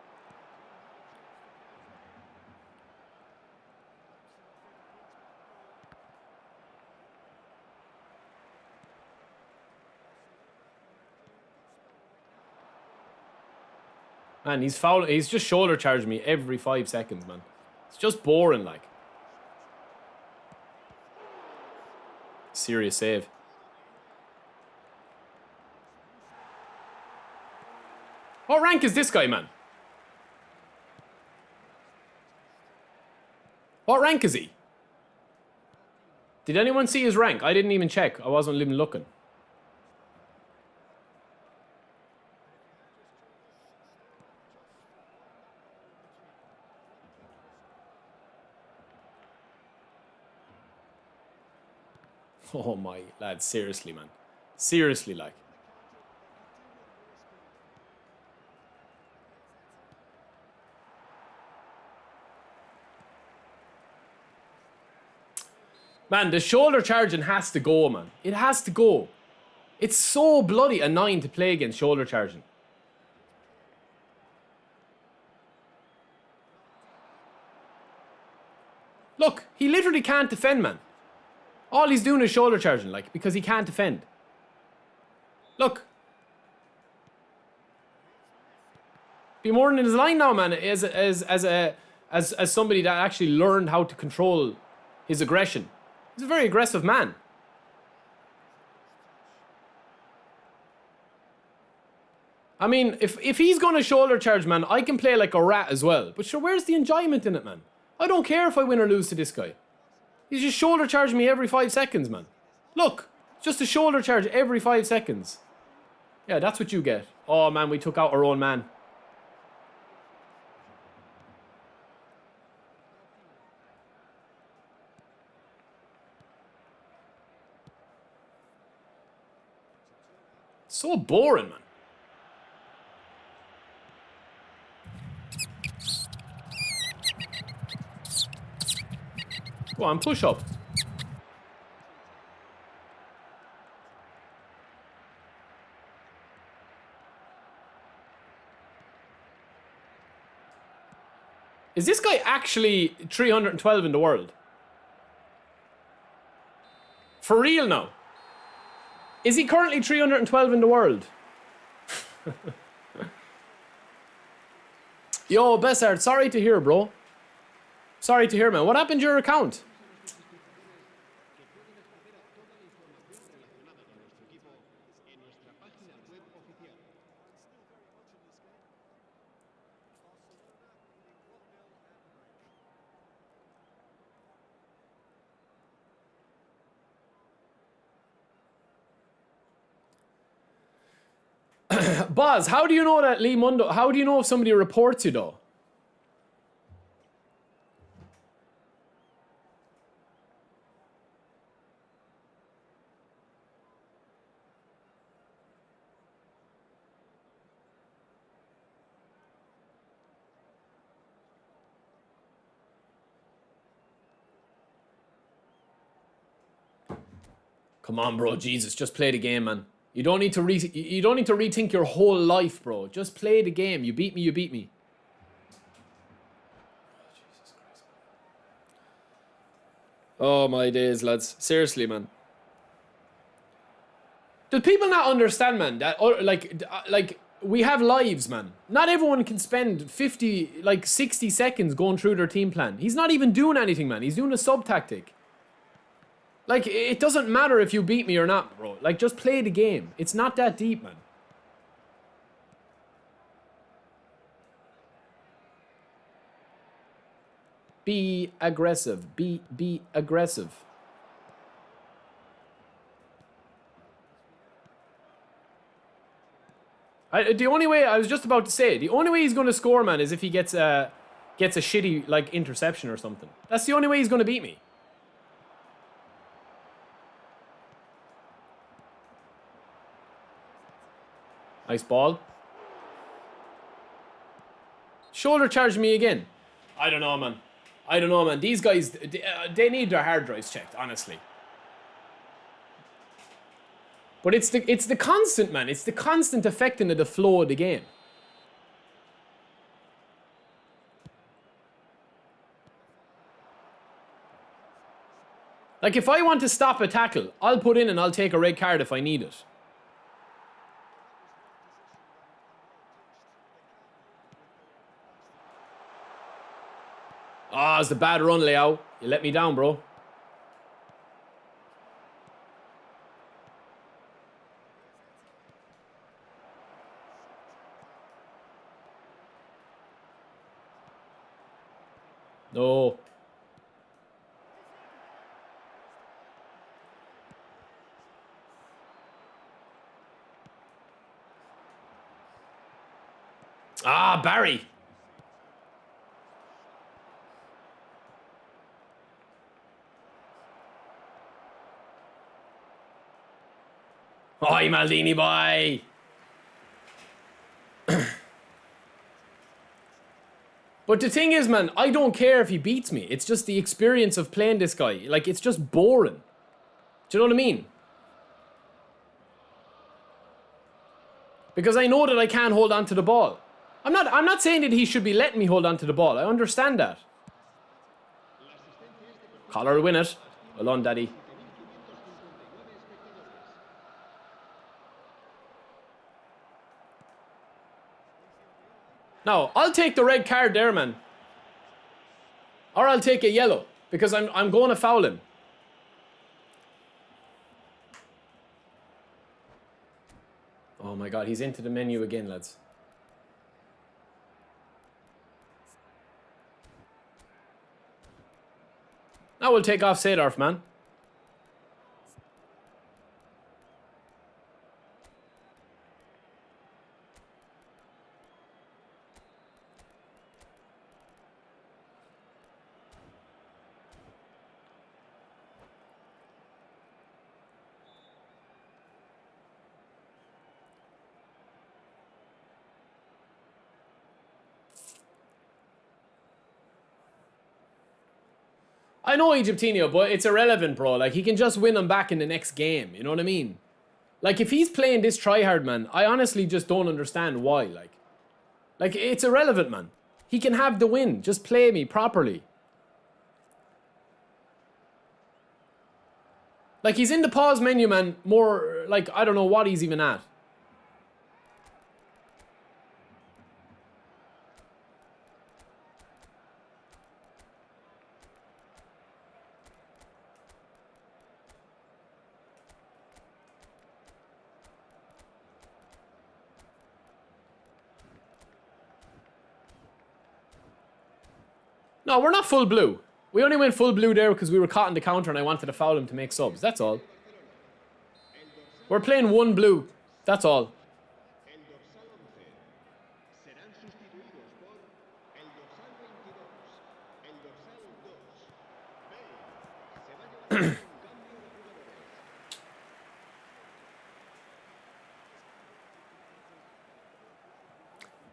Man, he's fouling. He's just shoulder charging me every 5 seconds, man. It's just boring, like. Serious save. What rank is this guy, man? What rank is he? Did anyone see his rank? I didn't even check. I wasn't even looking. Oh my, lad, seriously, man. Seriously, like. Man, the shoulder charging has to go, man. It has to go. It's so bloody annoying to play against shoulder charging. Look, he literally can't defend, man. All he's doing is shoulder charging, like, because he can't defend. Look. Be more than his line now, man, as somebody that actually learned how to control his aggression. He's a very aggressive man. I mean, if he's going to shoulder charge, man, I can play like a rat as well. But sure, where's the enjoyment in it, man? I don't care if I win or lose to this guy. He's just shoulder charging me every 5 seconds, man. Look, just a shoulder charge every 5 seconds. Yeah, that's what you get. Oh, man, we took out our own man. So boring, man. Go on, push up. Is this guy actually 312 in the world? For real now? Is he currently 312 in the world? Yo, Bessart, sorry to hear, bro. Sorry to hear, man. What happened to your account? Boz, how do you know that Lee Mundo? How do you know if somebody reports you though? Come on, bro. Jesus, just play the game, man. You don't need to rethink your whole life, bro. Just play the game. You beat me, you beat me. Oh my days, lads. Seriously, man. Do people not understand, man? That like we have lives, man. Not everyone can spend 60 seconds going through their team plan. He's not even doing anything, man. He's doing a sub tactic. Like, it doesn't matter if you beat me or not, bro. Like, just play the game. It's not that deep, man. Be aggressive. Be aggressive. The only way, I was just about to say, the only way he's going to score, man, is if he gets a shitty, like, interception or something. That's the only way he's going to beat me. Nice ball. Shoulder charged me again. I don't know, man. I don't know, man. These guys, they need their hard drives checked, honestly. But it's the constant, man. It's the constant affecting of the flow of the game. Like, if I want to stop a tackle, I'll put in and I'll take a red card if I need it. Ah, it's a bad run, Leo. You let me down, bro. No. Ah, Barry. Oi, Maldini boy. But the thing is, man, I don't care if he beats me. It's just the experience of playing this guy. Like, it's just boring. Do you know what I mean? Because I know that I can't hold on to the ball. I'm not saying that he should be letting me hold on to the ball. I understand that. Collar will win it. Well done, Daddy. Now, I'll take the red card there, man. Or I'll take a yellow. Because I'm going to foul him. Oh my god, he's into the menu again, lads. Now we'll take off Seedorf, man. I know Egyptinho, but it's irrelevant, bro. Like, he can just win them back in the next game. You know what I mean? Like, if he's playing this tryhard, man, I honestly just don't understand why. Like, it's irrelevant, man. He can have the win. Just play me properly. Like, he's in the pause menu, man. More, like, I don't know what he's even at. No, we're not full blue. We only went full blue there because we were caught in the counter and I wanted to foul him to make subs. That's all. We're playing one blue. That's all.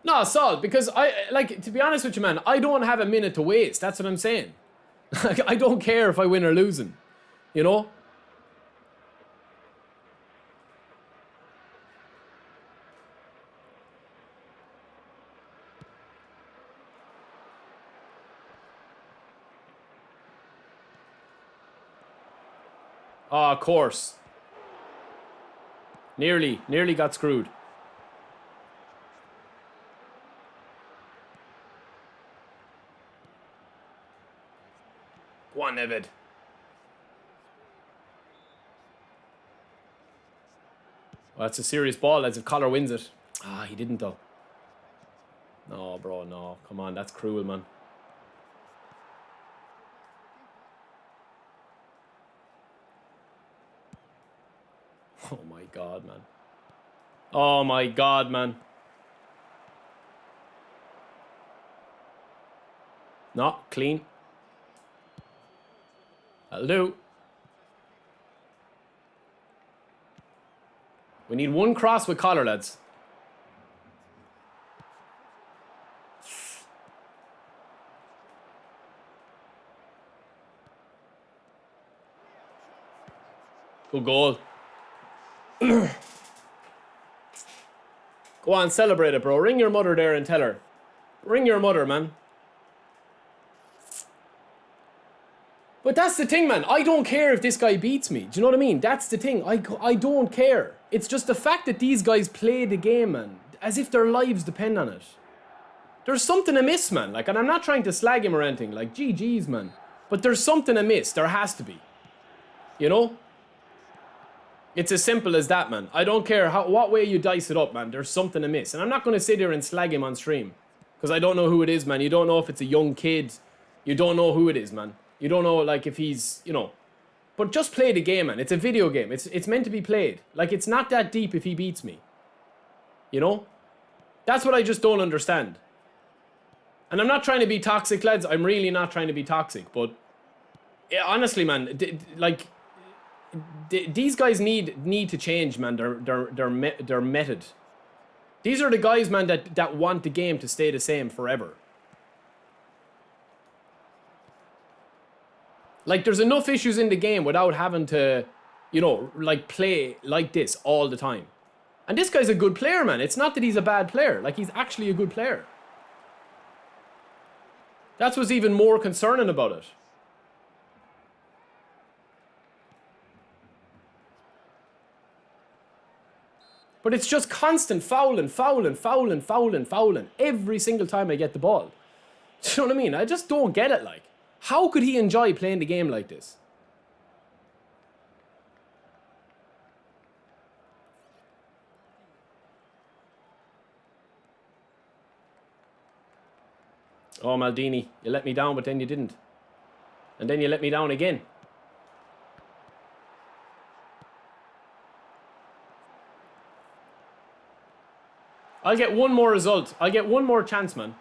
No, Saul, because like, to be honest with you, man, I don't have a minute to waste. That's what I'm saying. Like, I don't care if I win or losing. You know? Oh, of course. Nearly got screwed. Go on, Nedeved. Well, that's a serious ball, lads, if Collar wins it. Ah, he didn't, though. No, bro, no. Come on, that's cruel, man. Oh, my God, man. Oh, my God, man. No, clean. That'll do. We need one cross with Collar, lads. Good goal. Go on, celebrate it, bro. Ring your mother there and tell her. Ring your mother, man. But that's the thing, man. I don't care if this guy beats me. Do you know what I mean? That's the thing. I don't care. It's just the fact that these guys play the game, man, as if their lives depend on it. There's something amiss, man. Like, and I'm not trying to slag him or anything. Like, GG's, man. But there's something amiss. There has to be. You know? It's as simple as that, man. I don't care what way you dice it up, man. There's something amiss. And I'm not going to sit here and slag him on stream. Because I don't know who it is, man. You don't know if it's a young kid. You don't know who it is, man. You don't know, like, if he's, you know. But just play the game, man. It's a video game. It's meant to be played. Like, it's not that deep if he beats me. You know? That's what I just don't understand. And I'm not trying to be toxic, lads. I'm really not trying to be toxic. But, yeah, honestly, man, these guys need to change, man, their method. These are the guys, man, that want the game to stay the same forever. Like, there's enough issues in the game without having to, you know, like, play like this all the time. And this guy's a good player, man. It's not that he's a bad player. Like, he's actually a good player. That's what's even more concerning about it. But it's just constant fouling every single time I get the ball. Do you know what I mean? I just don't get it, like. How could he enjoy playing the game like this? Oh, Maldini, you let me down, but then you didn't. And then you let me down again. I'll get one more result. I'll get one more chance, man.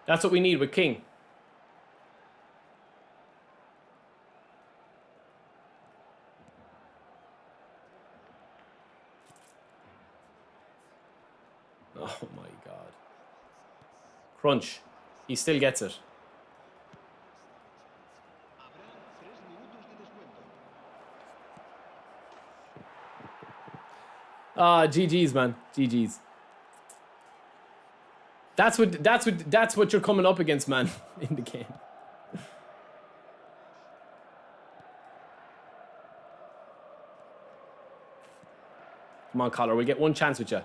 That's what we need with King. Oh my God. Crunch. He still gets it. GG's, man. GG's. That's what you're coming up against, man, in the game. Come on, Collar, we'll get one chance with you.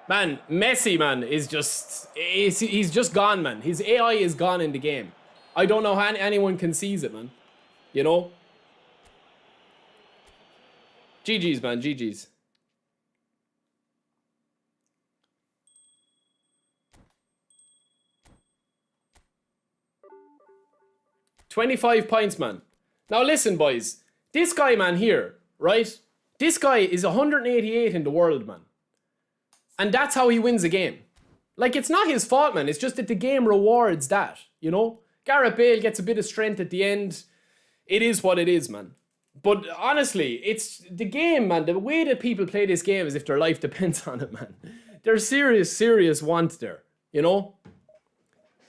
Man, Messi, man, is just... He's just gone, man. His AI is gone in the game. I don't know how anyone can seize it, man. You know? GG's, man. GG's. $25 points, man. Now listen, boys. This guy, man, here, right? This guy is 188 in the world, man. And that's how he wins a game. Like, it's not his fault, man. It's just that the game rewards that, you know? Gareth Bale gets a bit of strength at the end. It is what it is, man. But honestly, it's the game, man. The way that people play this game is if their life depends on it, man. There's serious want there, you know?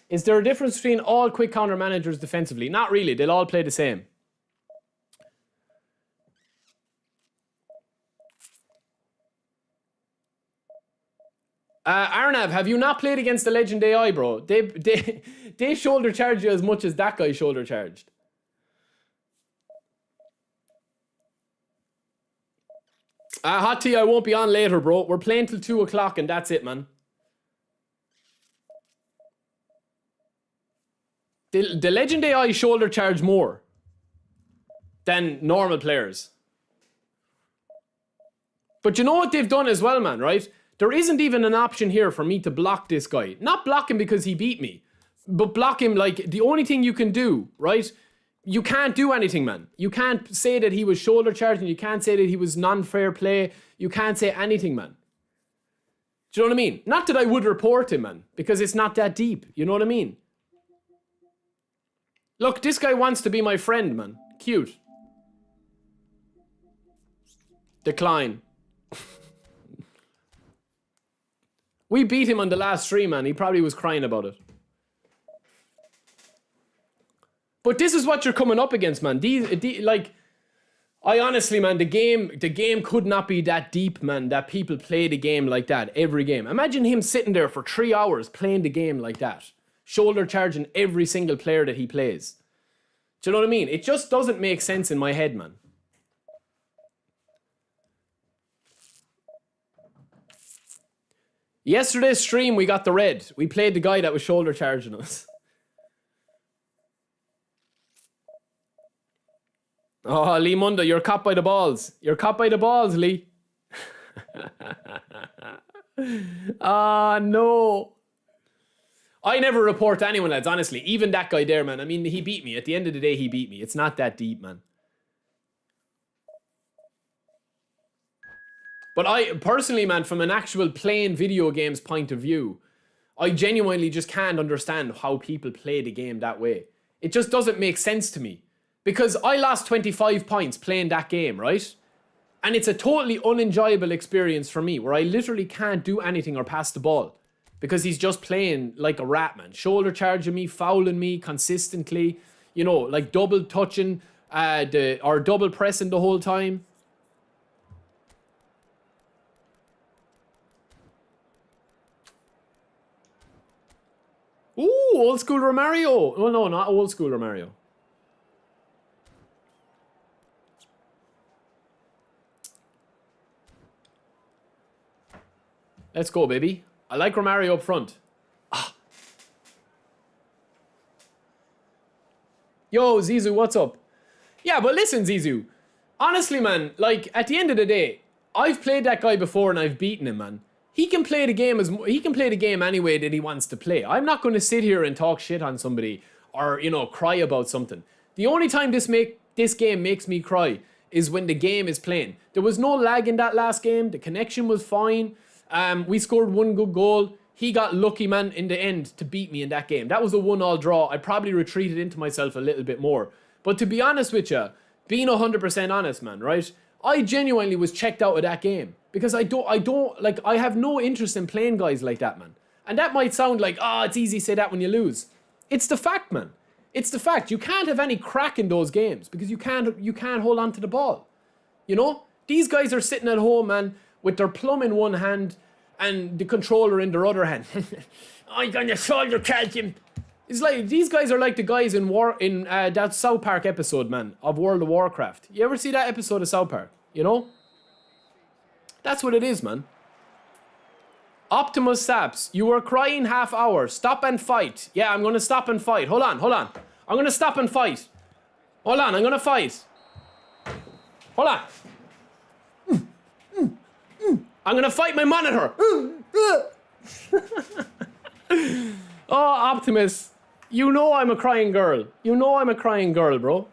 Is there a difference between all quick counter managers defensively? Not really. They'll all play the same. Arnav, have you not played against the Legend AI, bro? They shoulder charge you as much as that guy shoulder charged. Hot tea, I won't be on later, bro. We're playing till 2 o'clock and that's it, man. The Legend AI shoulder charge more than normal players. But you know what they've done as well, man, right? There isn't even an option here for me to block this guy. Not block him because he beat me, but block him like the only thing you can do, right? You can't do anything, man. You can't say that he was shoulder charging. You can't say that he was non-fair play. You can't say anything, man. Do you know what I mean? Not that I would report him, man, because it's not that deep. You know what I mean? Look, this guy wants to be my friend, man. Cute. Decline. We beat him on the last stream, man. He probably was crying about it. But this is what you're coming up against, man. Like, I honestly, man, the game could not be that deep, man, that people play the game like that every game. Imagine him sitting there for 3 hours playing the game like that. Shoulder charging every single player that he plays. Do you know what I mean? It just doesn't make sense in my head, man. Yesterday's stream, we got the red. We played the guy that was shoulder charging us. Oh, Lee Munda, you're caught by the balls. You're caught by the balls, Lee. Ah, no. I never report to anyone, lads, honestly. Even that guy there, man. I mean, he beat me. At the end of the day, he beat me. It's not that deep, man. But I, personally, man, from an actual playing video games point of view, I genuinely just can't understand how people play the game that way. It just doesn't make sense to me. Because I lost 25 points playing that game, right? And it's a totally unenjoyable experience for me, where I literally can't do anything or pass the ball. Because he's just playing like a rat, man. Shoulder charging me, fouling me consistently. You know, like double touching or double pressing the whole time. Ooh, old school Romario. Oh, no, not old school Romario. Let's go, baby. I like Romario up front. Ah. Yo, Zizou, what's up? Yeah, but listen, Zizou. Honestly, man, like, at the end of the day, I've played that guy before and I've beaten him, man. He can play the game any way that he wants to play. I'm not going to sit here and talk shit on somebody or, you know, cry about something. The only time this game makes me cry is when the game is playing. There was no lag in that last game. The connection was fine. We scored one good goal. He got lucky, man, in the end to beat me in that game. That was a 1-1 draw. I probably retreated into myself a little bit more. But to be honest with you, being 100% honest, man, right? I genuinely was checked out of that game. Because I have no interest in playing guys like that, man. And that might sound like, it's easy to say that when you lose. It's the fact, man. It's the fact. You can't have any crack in those games because you can't hold on to the ball. You know? These guys are sitting at home, man, with their plum in one hand and the controller in their other hand. I'm gonna shoulder charge him. It's like, these guys are like the guys in that South Park episode, man, of World of Warcraft. You ever see that episode of South Park? You know? That's what it is, man. Optimus Saps, you were crying half hour. Stop and fight. Yeah, I'm gonna stop and fight. Hold on. I'm gonna stop and fight. Hold on, I'm gonna fight. Hold on. I'm gonna fight my monitor. Oh, Optimus. You know I'm a crying girl. You know I'm a crying girl, bro.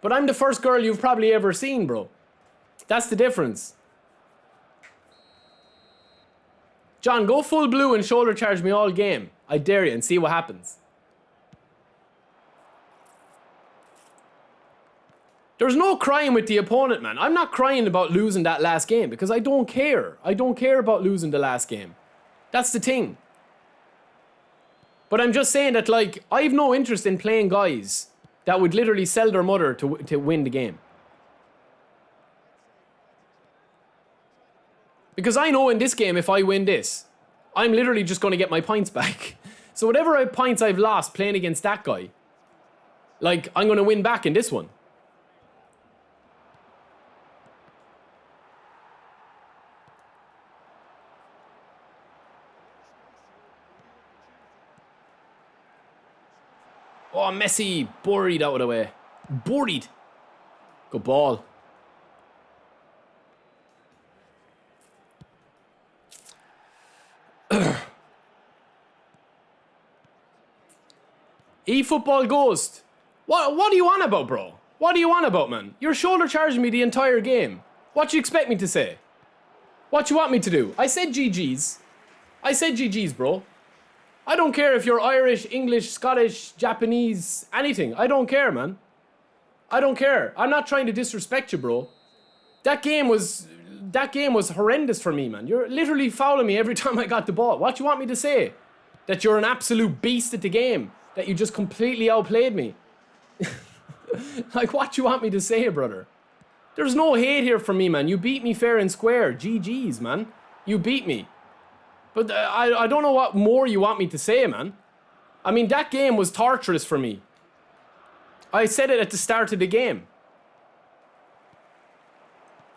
But I'm the first girl you've probably ever seen, bro. That's the difference. John, go full blue and shoulder charge me all game. I dare you, and see what happens. There's no crying with the opponent, man. I'm not crying about losing that last game because I don't care. I don't care about losing the last game. That's the thing. But I'm just saying that, like, I have no interest in playing guys that would literally sell their mother to win the game. Because I know in this game, if I win this, I'm literally just going to get my points back. So whatever points I've lost playing against that guy, like, I'm going to win back in this one. Oh, Messi buried out of the way. Buried. Good ball. eFootball Ghost. What are you on about, bro? What are you on about, man? You're shoulder charging me the entire game. What do you expect me to say? What you want me to do? I said GG's. I said GG's, bro. I don't care if you're Irish, English, Scottish, Japanese, anything. I don't care, man. I don't care. I'm not trying to disrespect you, bro. That game was horrendous for me, man. You're literally fouling me every time I got the ball. What do you want me to say? That you're an absolute beast at the game? That you just completely outplayed me? Like, what do you want me to say, brother? There's no hate here for me, man. You beat me fair and square. GG's, man. You beat me. But I don't know what more you want me to say, man. I mean, that game was torturous for me. I said it at the start of the game.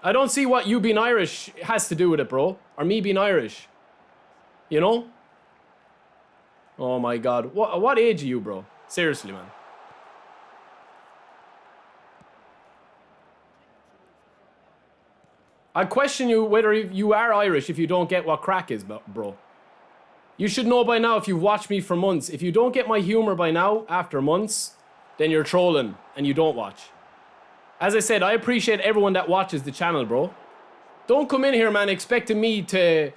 I don't see what you being Irish has to do with it, bro. Or me being Irish. You know? Oh my God. What age are you, bro? Seriously, man. I question you whether you are Irish if you don't get what crack is, bro. You should know by now if you've watched me for months. If you don't get my humor by now, after months, then you're trolling and you don't watch. As I said, I appreciate everyone that watches the channel, bro. Don't come in here, man, expecting me to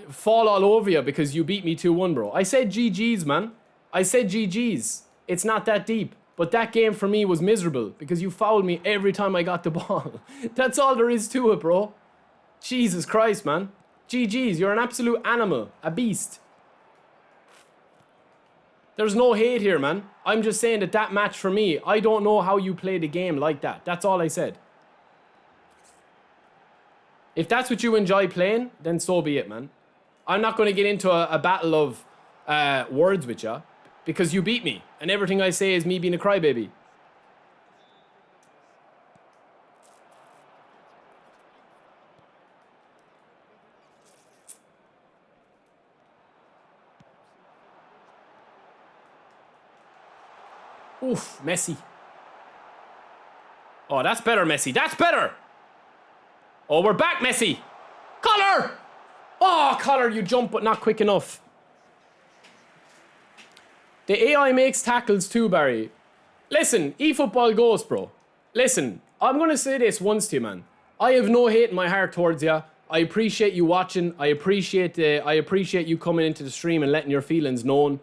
fall all over you because you beat me 2-1, bro. I said GG's, man. I said GG's. It's not that deep. But that game for me was miserable because you fouled me every time I got the ball. That's all there is to it, bro. Jesus Christ, man. GG's, you're an absolute animal. A beast. There's no hate here, man. I'm just saying that match for me, I don't know how you play the game like that. That's all I said. If that's what you enjoy playing, then so be it, man. I'm not going to get into a battle of words with you. Because you beat me, and everything I say is me being a crybaby. Oof, Messi. Oh, that's better, Messi. That's better! Oh, we're back, Messi! Collar! Oh, Collar, you jump, but not quick enough. The AI makes tackles too, Barry. Listen, eFootball Ghost, bro. Listen, I'm going to say this once to you, man. I have no hate in my heart towards you. I appreciate you watching. I appreciate you coming into the stream and letting your feelings known.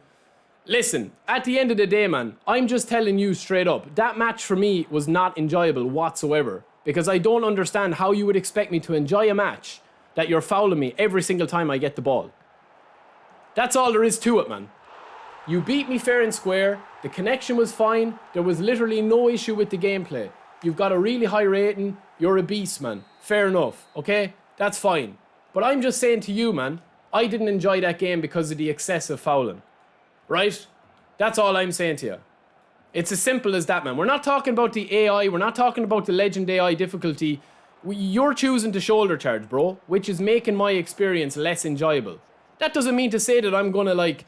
Listen, at the end of the day, man, I'm just telling you straight up. That match for me was not enjoyable whatsoever. Because I don't understand how you would expect me to enjoy a match that you're fouling me every single time I get the ball. That's all there is to it, man. You beat me fair and square. The connection was fine. There was literally no issue with the gameplay. You've got a really high rating. You're a beast, man. Fair enough, okay? That's fine. But I'm just saying to you, man, I didn't enjoy that game because of the excessive fouling. Right? That's all I'm saying to you. It's as simple as that, man. We're not talking about the AI. We're not talking about the Legend AI difficulty. You're choosing to shoulder charge, bro, which is making my experience less enjoyable. That doesn't mean to say that I'm gonna, like,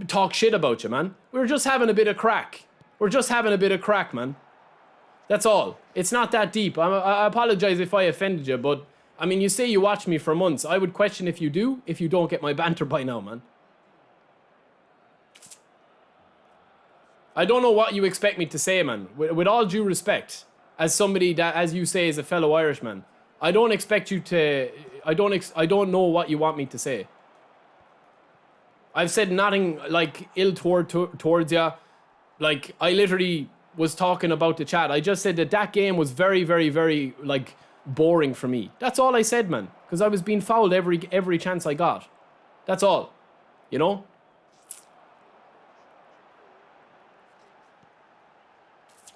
talk shit about you, man. We're just having a bit of crack. We're just having a bit of crack, man. That's all. It's not that deep. I apologize if I offended you, but, I mean, you say you watch me for months. I would question if you do, if you don't get my banter by now, man. I don't know what you expect me to say, man. With all due respect, as somebody that, as you say, is a fellow Irishman, I don't expect you to... I don't know what you want me to say. I've said nothing, like, ill towards you. Like, I literally was talking about the chat. I just said that game was very, very, very, like, boring for me. That's all I said, man. Because I was being fouled every chance I got. That's all. You know?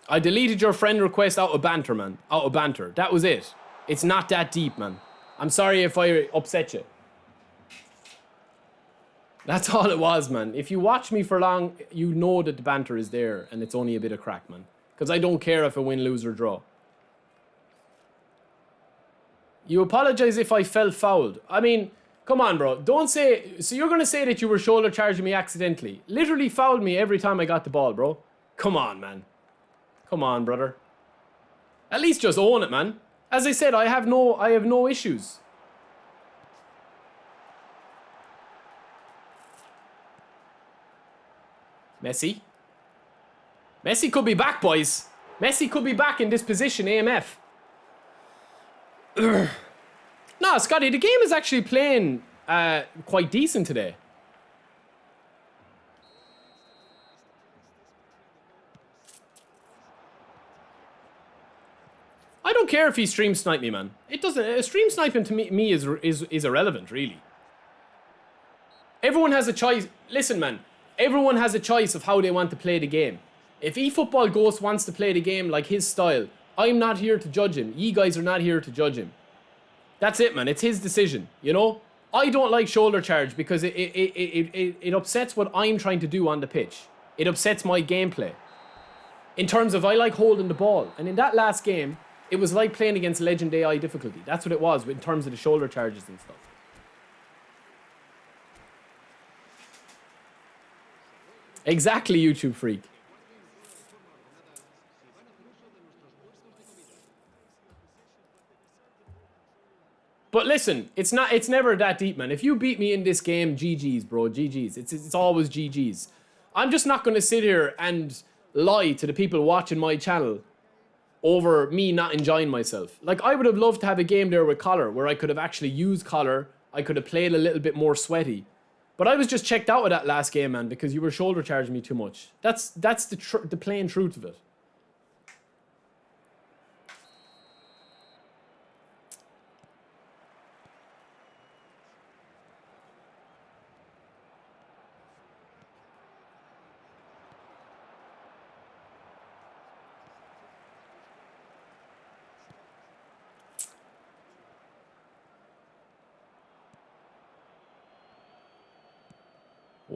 I deleted your friend request out of banter, man. Out of banter. That was it. It's not that deep, man. I'm sorry if I upset you. That's all it was, man. If you watch me for long, you know that the banter is there and it's only a bit of crack, man. Because I don't care if I win, lose, or draw. You apologize if I felt fouled. I mean, come on, bro. Don't say... So you're going to say that you were shoulder charging me accidentally. Literally fouled me every time I got the ball, bro. Come on, man. Come on, brother. At least just own it, man. As I said, I have no issues. Messi. Messi could be back, boys. Messi could be back in this position, AMF. No, Scotty, the game is actually playing quite decent today. I don't care if he stream snipe me, man. It doesn't. Stream sniping to me is irrelevant, really. Everyone has a choice. Listen, man. Everyone has a choice of how they want to play the game. If eFootball Ghost wants to play the game like his style, I'm not here to judge him. You guys are not here to judge him. That's it, man. It's his decision, you know? I don't like shoulder charge because it upsets what I'm trying to do on the pitch. It upsets my gameplay. In terms of I like holding the ball. And in that last game, it was like playing against Legend AI difficulty. That's what it was in terms of the shoulder charges and stuff. Exactly, YouTube freak. But listen, it's never that deep, man. If you beat me in this game, GG's, bro, GG's. It's always GG's. I'm just not going to sit here and lie to the people watching my channel over me not enjoying myself. Like, I would have loved to have a game there with Collar where I could have actually used Collar. I could have played a little bit more sweaty. But I was just checked out of that last game, man, because you were shoulder charging me too much. That's the plain truth of it.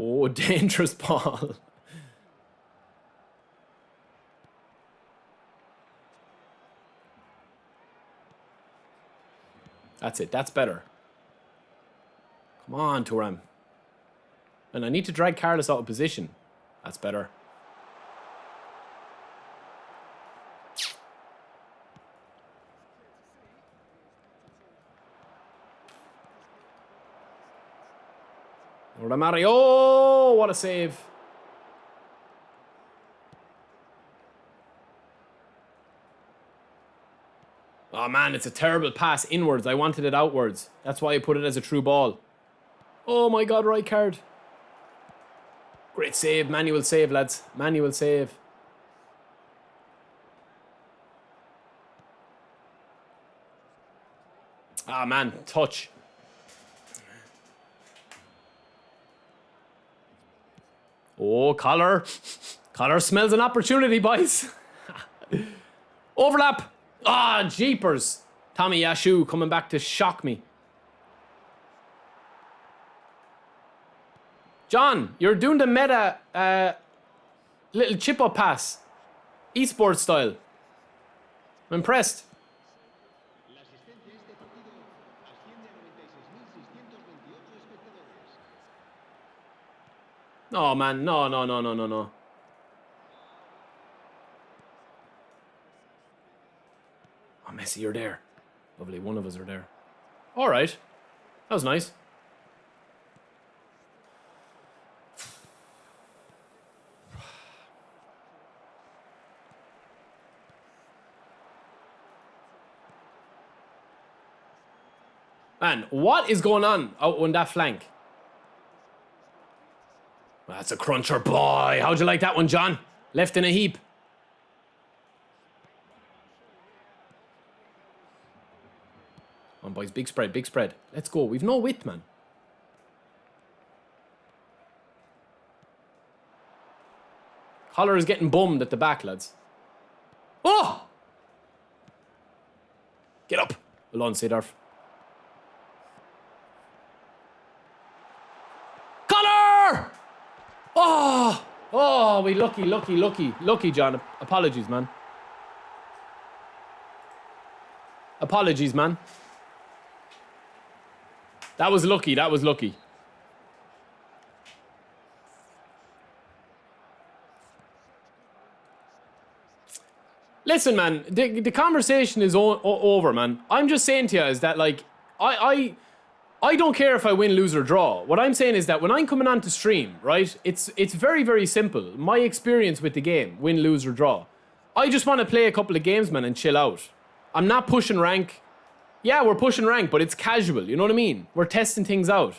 Oh, dangerous ball. That's it. That's better. Come on, Thuram. And I need to drag Carlos out of position. That's better. Mario, oh, what a save. Oh man, it's a terrible pass inwards. I wanted it outwards. That's why I put it as a true ball. Oh my god, right card. Great save, manual save, lads. Manual save. Ah man, touch. Oh, Collar. Collar smells an opportunity, boys. Overlap. Ah, jeepers. Tommy Yashu coming back to shock me. John, you're doing the meta little chip-up pass. Esports style. I'm impressed. La asistencia a este partido asciende a 96.628 espectadores. No, man. No. Oh, Messi, you're there. Lovely. One of us are there. All right. That was nice. Man, what is going on out on that flank? That's a cruncher, boy. How'd you like that one, John? Left in a heap. Come on, boys. Big spread, big spread. Let's go. We've no width, man. Collar is getting bummed at the back, lads. Oh! Get up. Well on, Seedorf. Collar! Oh! Oh, we lucky, John. Apologies, man. Apologies, man. That was lucky. Listen, man, the conversation is over, man. I'm just saying to you is that, like, I don't care if I win, lose, or draw. What I'm saying is that when I'm coming on to stream, right, it's very, very simple. My experience with the game, win, lose, or draw. I just want to play a couple of games, man, and chill out. I'm not pushing rank. Yeah, we're pushing rank, but it's casual, you know what I mean? We're testing things out.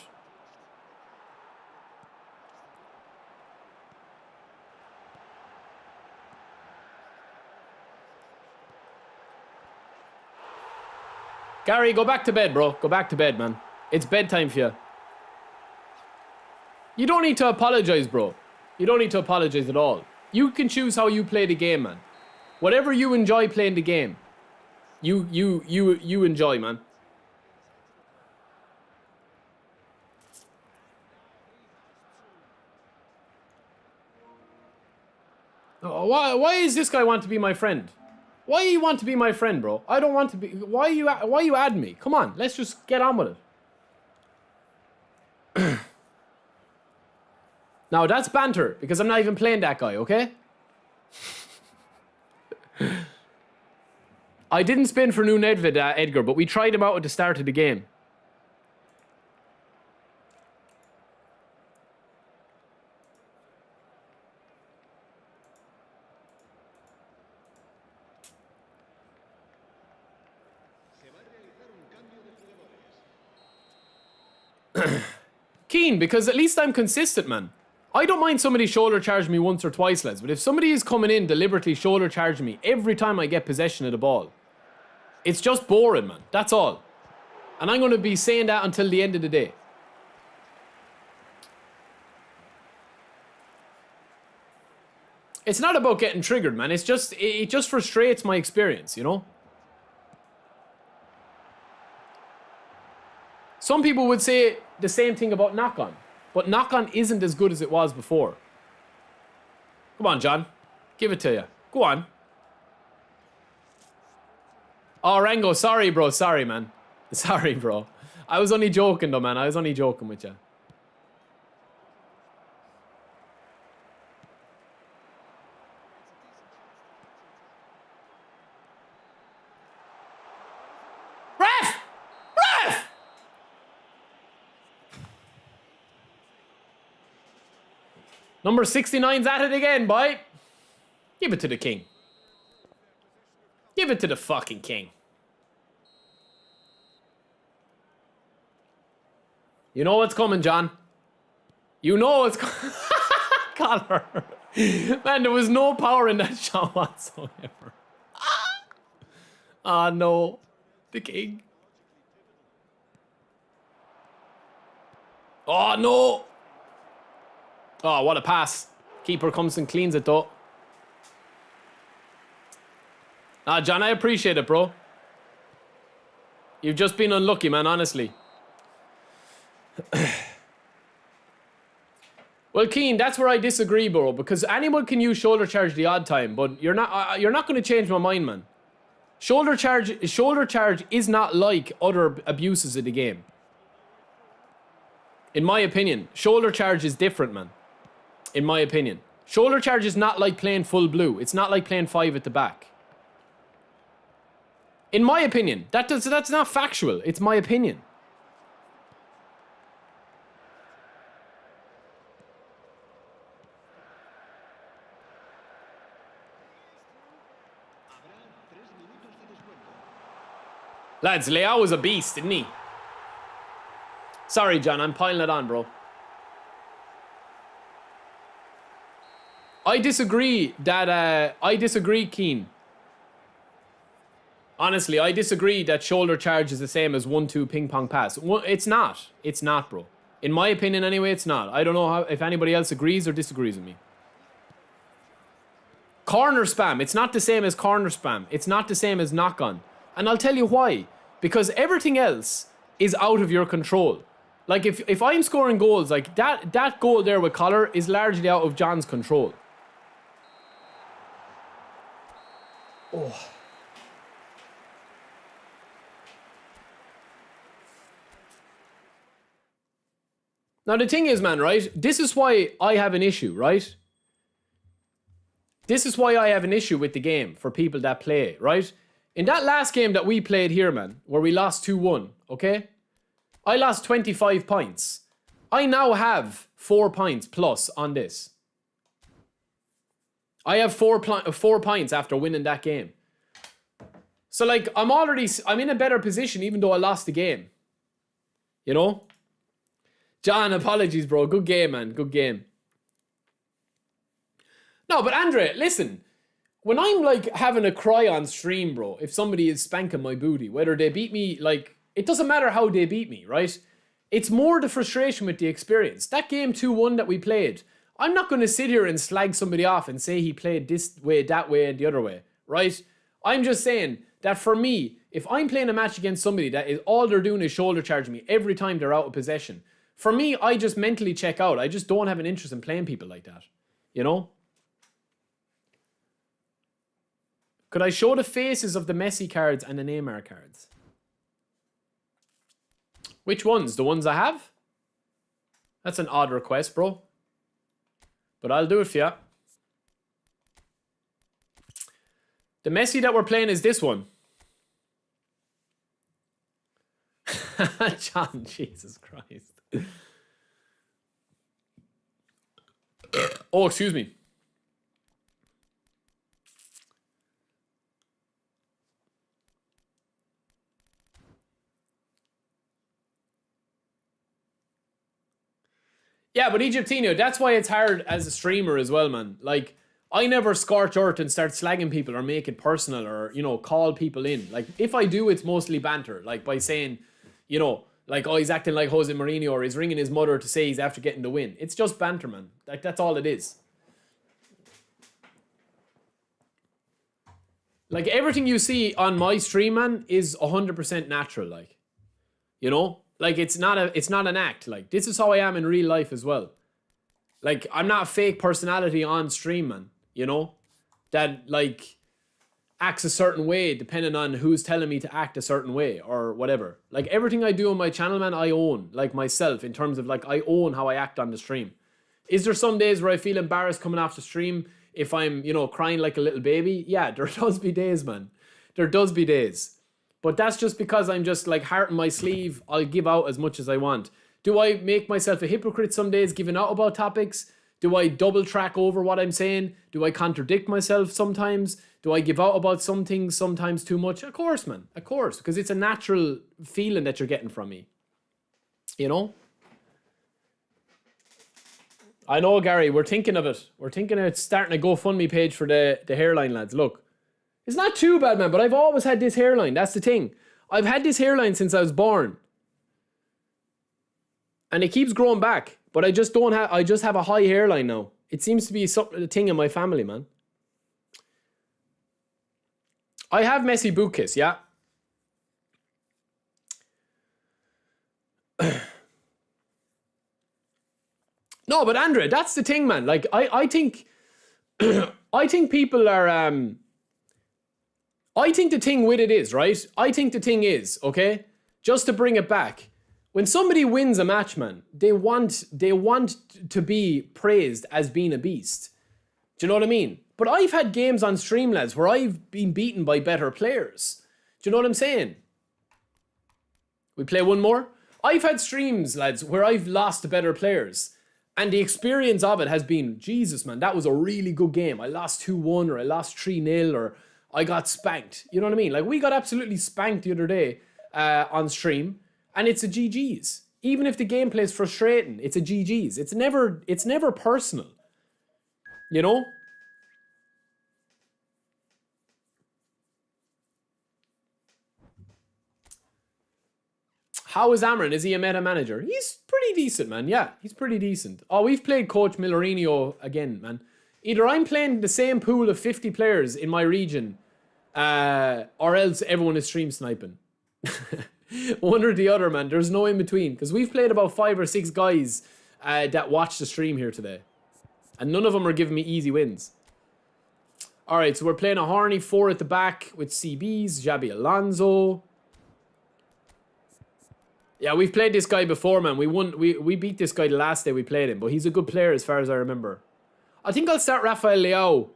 Gary, go back to bed, bro. Go back to bed, man. It's bedtime for you. You don't need to apologize, bro. You don't need to apologize at all. You can choose how you play the game, man. Whatever you enjoy playing the game, you enjoy, man. Oh, why is this guy want to be my friend? Why you want to be my friend, bro? I don't want to be. Why you add me? Come on, let's just get on with it. Now that's banter because I'm not even playing that guy, okay? I didn't spin for new Nedeved, Edgar, but we tried him out at the start of the game. Keen, because at least I'm consistent, man. I don't mind somebody shoulder charging me once or twice, lads, but if somebody is coming in deliberately shoulder charging me every time I get possession of the ball, it's just boring, man. That's all. And I'm going to be saying that until the end of the day. It's not about getting triggered, man. It's just, it just frustrates my experience, you know? Some people would say the same thing about knock-on, but knock-on isn't as good as it was before. Come on, John. Give it to you. Go on. Oh, Rango, sorry, bro. Sorry, man. Sorry, bro. I was only joking, though, man. I was only joking with you. Ref! Ref! Number 69's at it again, boy. Give it to the king. Give it to the fucking king. You know what's coming, John. You know what's coming. Collar. Man, there was no power in that shot whatsoever. Ah, no. The king. Oh, no. Oh, what a pass. Keeper comes and cleans it though. Ah, John, I appreciate it, bro. You've just been unlucky, man, honestly. Well, Keane, that's where I disagree, bro, because anyone can use shoulder charge the odd time, but you're not going to change my mind, man. Shoulder charge is not like other abuses of the game. In my opinion, shoulder charge is different, man. In my opinion. Shoulder charge is not like playing full blue. It's not like playing 5 at the back. In my opinion. That's not factual. It's my opinion. Lads, Leao was a beast, didn't he? Sorry, John, I'm piling it on, bro. I disagree, Keane. Honestly, I disagree that shoulder charge is the same as 1-2 ping pong pass. It's not. It's not, bro. In my opinion, anyway, it's not. I don't know if anybody else agrees or disagrees with me. Corner spam. It's not the same as corner spam. It's not the same as knock on. And I'll tell you why. Because everything else is out of your control. Like, if I'm scoring goals, like, that goal there with Collar is largely out of John's control. Oh. Now, the thing is, man, right? This is why I have an issue, right? This is why I have an issue with the game for people that play, right? In that last game that we played here, man, where we lost 2-1, okay? I lost 25 points. I now have 4 points plus on this. I have 4 points after winning that game. So, like, I'm in a better position even though I lost the game. You know? John, apologies, bro. Good game, man. Good game. No, but Andre, listen. When I'm, like, having a cry on stream, bro, if somebody is spanking my booty, whether they beat me, like, it doesn't matter how they beat me, right? It's more the frustration with the experience. That game 2-1 that we played, I'm not going to sit here and slag somebody off and say he played this way, that way, and the other way, right? I'm just saying that for me, if I'm playing a match against somebody that is all they're doing is shoulder charging me every time they're out of possession, for me, I just mentally check out. I just don't have an interest in playing people like that, you know? Could I show the faces of the Messi cards and the Neymar cards? Which ones? The ones I have? That's an odd request, bro. But I'll do it for you. The Messi that we're playing is this one. John, Jesus Christ. Oh, excuse me. Yeah, but Egyptino, that's why it's hard as a streamer as well, man. Like, I never scorch earth and start slagging people or make it personal or, you know, call people in. Like, if I do, it's mostly banter. Like, by saying, you know, like, oh, he's acting like Jose Mourinho or he's ringing his mother to say he's after getting the win. It's just banter, man. Like, that's all it is. Like, everything you see on my stream, man, is 100% natural, like. You know? Like, it's not an act. Like, this is how I am in real life as well. Like, I'm not a fake personality on stream, man. You know? That, like, acts a certain way depending on who's telling me to act a certain way or whatever. Like, everything I do on my channel, man, I own. Like, myself, in terms of, like, I own how I act on the stream. Is there some days where I feel embarrassed coming off the stream if I'm, you know, crying like a little baby? Yeah, there does be days, man. There does be days. But that's just because I'm just, like, heart in my sleeve. I'll give out as much as I want. Do I make myself a hypocrite some days giving out about topics? Do I double track over what I'm saying? Do I contradict myself sometimes? Do I give out about some things sometimes too much? Of course, man. Of course. Because it's a natural feeling that you're getting from me. You know? I know, Gary. We're thinking of it. We're thinking of starting a GoFundMe page for the hairline, lads. Look. It's not too bad, man, but I've always had this hairline. That's the thing. I've had this hairline since I was born. And it keeps growing back. But I just don't have, I just have a high hairline now. It seems to be a thing in my family, man. I have messy boot kiss, yeah. No, but Andre, that's the thing, man. Like, I think, I think people are, I think the thing with it is, right? I think the thing is, okay? Just to bring it back. When somebody wins a match, man, they want to be praised as being a beast. Do you know what I mean? But I've had games on stream, lads, where I've been beaten by better players. Do you know what I'm saying? We play one more? I've had streams, lads, where I've lost to better players. And the experience of it has been, Jesus, man, that was a really good game. I lost 2-1 or I lost 3-0 or I got spanked. You know what I mean? Like, we got absolutely spanked the other day on stream. And it's a GG's. Even if the gameplay is frustrating, it's a GG's. It's never personal. You know? How is Amorim? Is he a meta manager? He's pretty decent, man. Yeah, he's pretty decent. Oh, we've played Coach Millerino again, man. Either I'm playing the same pool of 50 players in my region, or else everyone is stream sniping. One or the other, man. There's no in between. Because we've played about 5 or 6 guys that watch the stream here today. And none of them are giving me easy wins. Alright, so we're playing a horny 4 at the back with CBs, Xabi Alonso. Yeah, we've played this guy before, man. We beat this guy the last day we played him. But he's a good player as far as I remember. I think I'll start Rafael Leao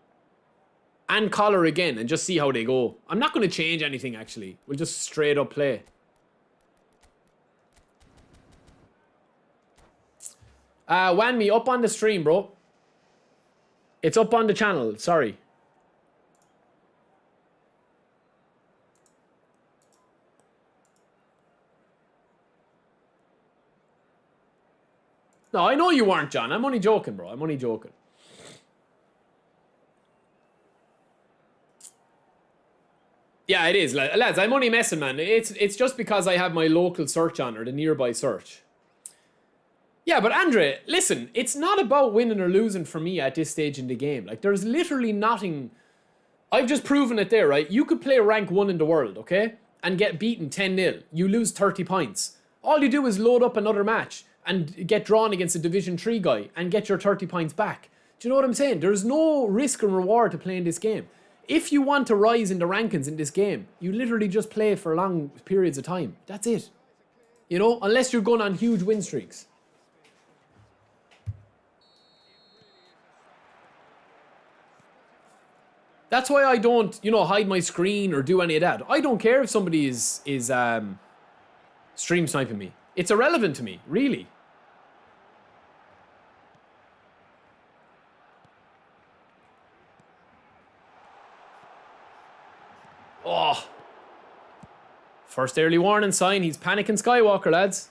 and Collar again and just see how they go. I'm not going to change anything, actually. We'll just straight up play. Wanmi, up on the stream, bro. It's up on the channel, sorry. No, I know you weren't, John. I'm only joking, bro. I'm only joking. Yeah, it is. Lads, I'm only messing, man. It's just because I have my local search on, or the nearby search. Yeah, but Andre, listen, it's not about winning or losing for me at this stage in the game. Like, there's literally nothing... I've just proven it there, right? You could play rank 1 in the world, okay? And get beaten 10-0. You lose 30 points. All you do is load up another match and get drawn against a Division 3 guy and get your 30 points back. Do you know what I'm saying? There's no risk and reward to playing this game. If you want to rise in the rankings in this game, you literally just play for long periods of time. That's it. You know, unless you're going on huge win streaks. That's why I don't, you know, hide my screen or do any of that. I don't care if somebody is stream sniping me. It's irrelevant to me, really. Oh. First early warning sign. He's panicking Skywalker, lads.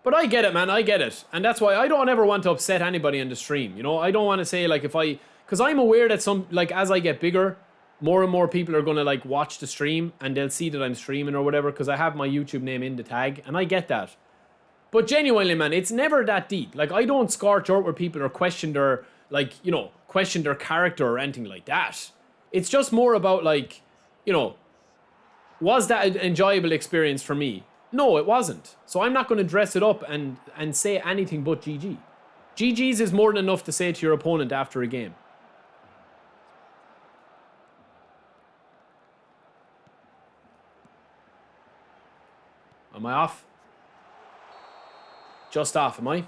But I get it, man. I get it. And that's why I don't ever want to upset anybody in the stream. You know, I don't want to say, like, because I'm aware that as I get bigger, more and more people are going to, like, watch the stream and they'll see that I'm streaming or whatever because I have my YouTube name in the tag. And I get that. But genuinely, man, it's never that deep. Like, I don't scorch out where people are question their, like, you know, question their character or anything like that. It's just more about, like, you know, was that an enjoyable experience for me? No, it wasn't. So I'm not going to dress it up and say anything but GG. GG's is more than enough to say to your opponent after a game. Am I off? Just off, am I?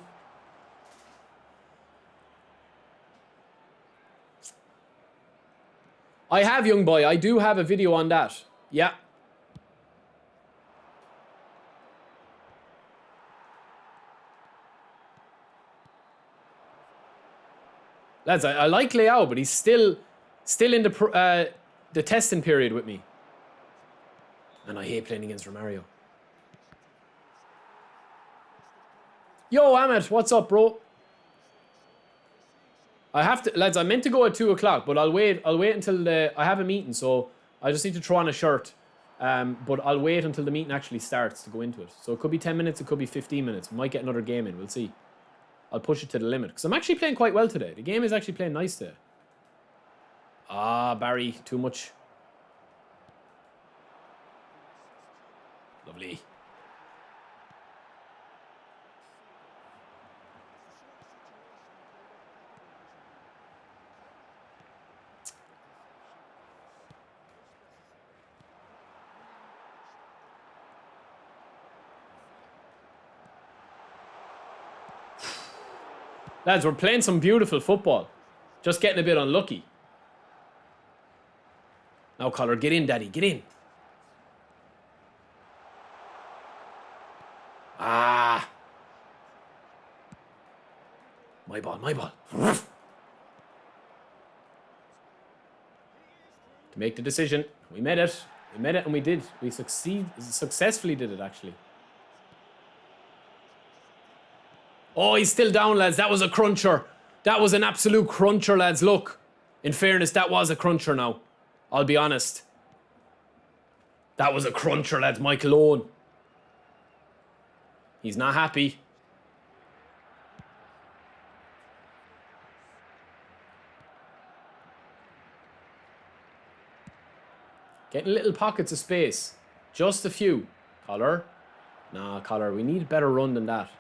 I have, young boy. I do have a video on that. Yeah. Lads, I like Leao, but he's still in the testing period with me. And I hate playing against Romario. Yo, Amit, what's up, bro? I have to, lads, I meant to go at 2 o'clock, but I'll wait until I have a meeting, so I just need to throw on a shirt. But I'll wait until the meeting actually starts to go into it. So it could be 10 minutes, it could be 15 minutes. We might get another game in, we'll see. I'll push it to the limit. Because I'm actually playing quite well today. The game is actually playing nice today. Ah, Barry, too much. Lovely. Lads, we're playing some beautiful football. Just getting a bit unlucky. Now, Collar, get in, Daddy, get in. Ah. My ball, my ball. To make the decision. We made it. We made it and we did. We successfully did it, actually. Oh, he's still down, lads. That was a cruncher. That was an absolute cruncher, lads. Look. In fairness, that was a cruncher now. I'll be honest. That was a cruncher, lads. Michael Owen. He's not happy. Getting little pockets of space. Just a few. Collar. Nah, Collar. We need a better run than that.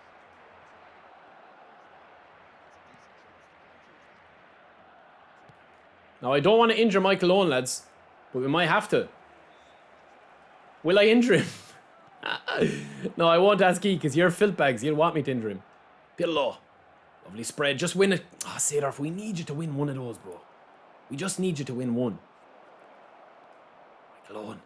Now, I don't want to injure Michael Owen, lads. But we might have to. Will I injure him? No, I won't ask you because you're filth bags. You'll want me to injure him. Bit low. Lovely spread. Just win it. Ah, oh, Sadorf, we need you to win one of those, bro. We just need you to win one. Michael Owen.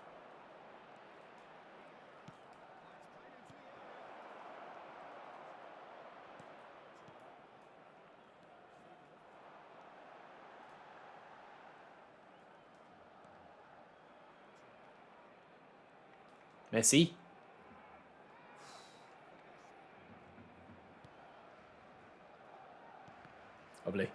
Messi. Lovely.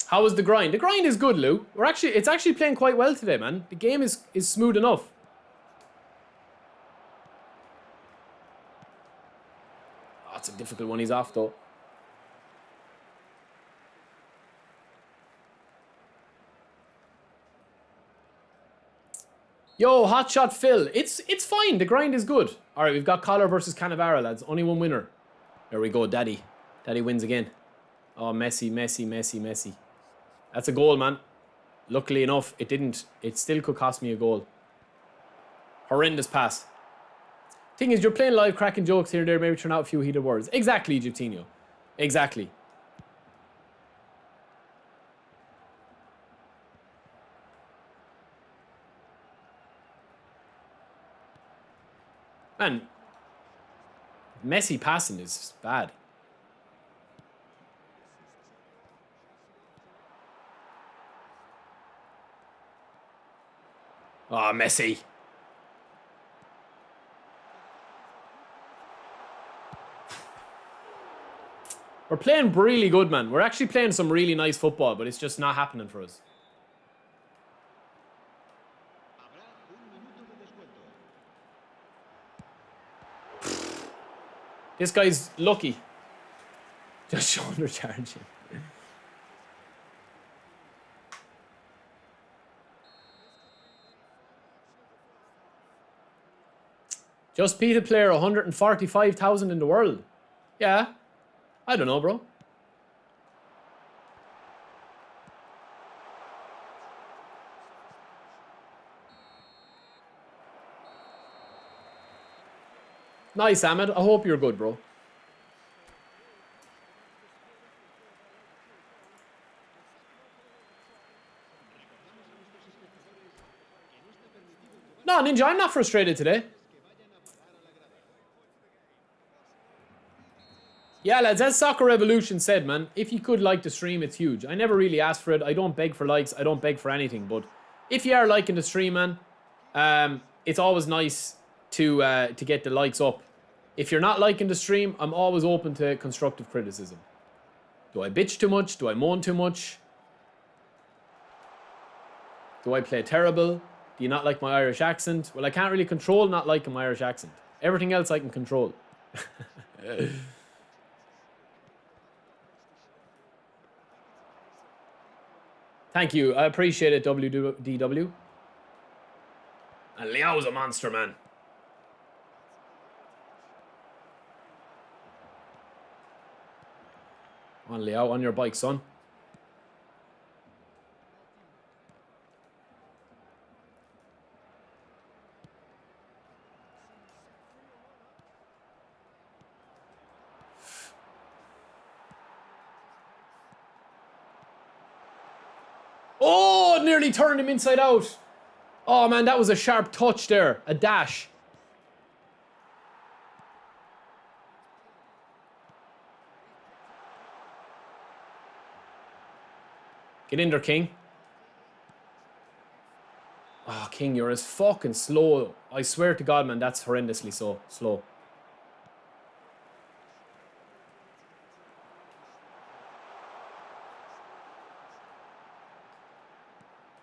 How was the grind? The grind is good, Lou. It's actually playing quite well today, man. The game is smooth enough. Oh, it's a difficult one he's off, though. Yo, Hotshot Phil. It's fine. The grind is good. All right, we've got Collar versus Cannavaro, lads. Only one winner. There we go, Daddy. Daddy wins again. Oh, Messi, Messi, Messi, Messi. That's a goal, man. Luckily enough, it didn't. It still could cost me a goal. Horrendous pass. Thing is, you're playing live, cracking jokes here and there, maybe turn out a few heated words. Exactly, Egyptinho. Exactly. Man, Messi passing is bad. Oh, Messi. We're playing really good, man. We're actually playing some really nice football, but it's just not happening for us. This guy's lucky. Just shoulder charging. Just beat a player 145,000 in the world. Yeah. I don't know, bro. Nice, Ahmed. I hope you're good, bro. No, Ninja, I'm not frustrated today. Yeah, lads, as Soccer Revolution said, man, if you could like the stream, it's huge. I never really asked for it. I don't beg for likes. I don't beg for anything. But if you are liking the stream, man, it's always nice to get the likes up. If you're not liking the stream, I'm always open to constructive criticism. Do I bitch too much? Do I moan too much? Do I play terrible? Do you not like my Irish accent? Well, I can't really control not liking my Irish accent. Everything else I can control. Thank you. I appreciate it, WDW. And Leo's a monster, man. On Leo, on your bike, son. Oh, nearly turned him inside out. Oh, man, that was a sharp touch there. A dash. Get in there, King. Oh, King, you're as fucking slow. I swear to God, man, that's horrendously slow.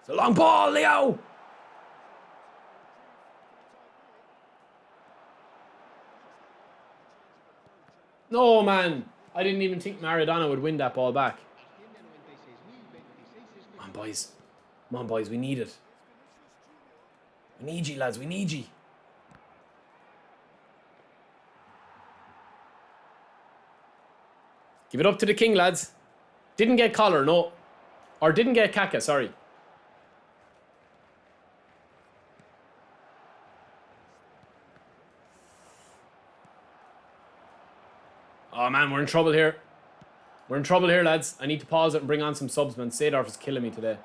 It's a long ball, Leo. No, man. I didn't even think Maradona would win that ball back. Come on, boys. Come on, boys. We need it. We need you, lads. We need you. Give it up to the King, lads. Didn't get Collar, no. Or didn't get Kaka, sorry. Oh, man, we're in trouble here. We're in trouble here, lads. I need to pause it and bring on some subs, man. Seedorf is killing me today.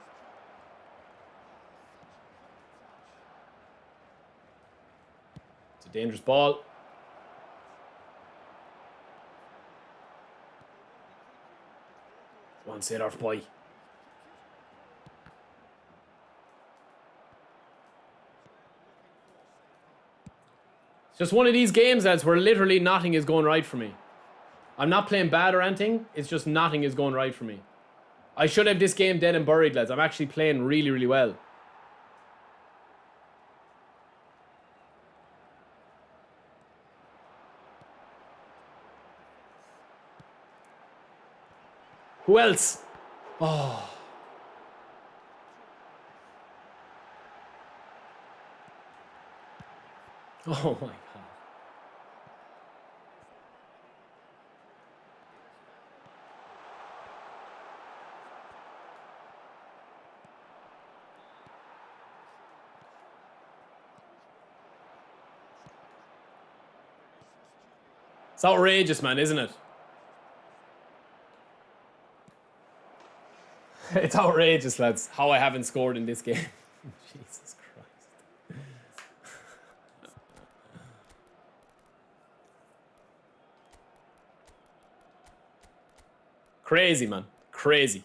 It's a dangerous ball. Come on, Seedorf, boy. It's just one of these games, lads, where literally nothing is going right for me. I'm not playing bad or anything. It's just nothing is going right for me. I should have this game dead and buried, lads. I'm actually playing really, really well. Who else? Oh. Oh my God. It's outrageous, man, isn't it? It's outrageous, lads, how I haven't scored in this game. Jesus Christ. Crazy, man. Crazy.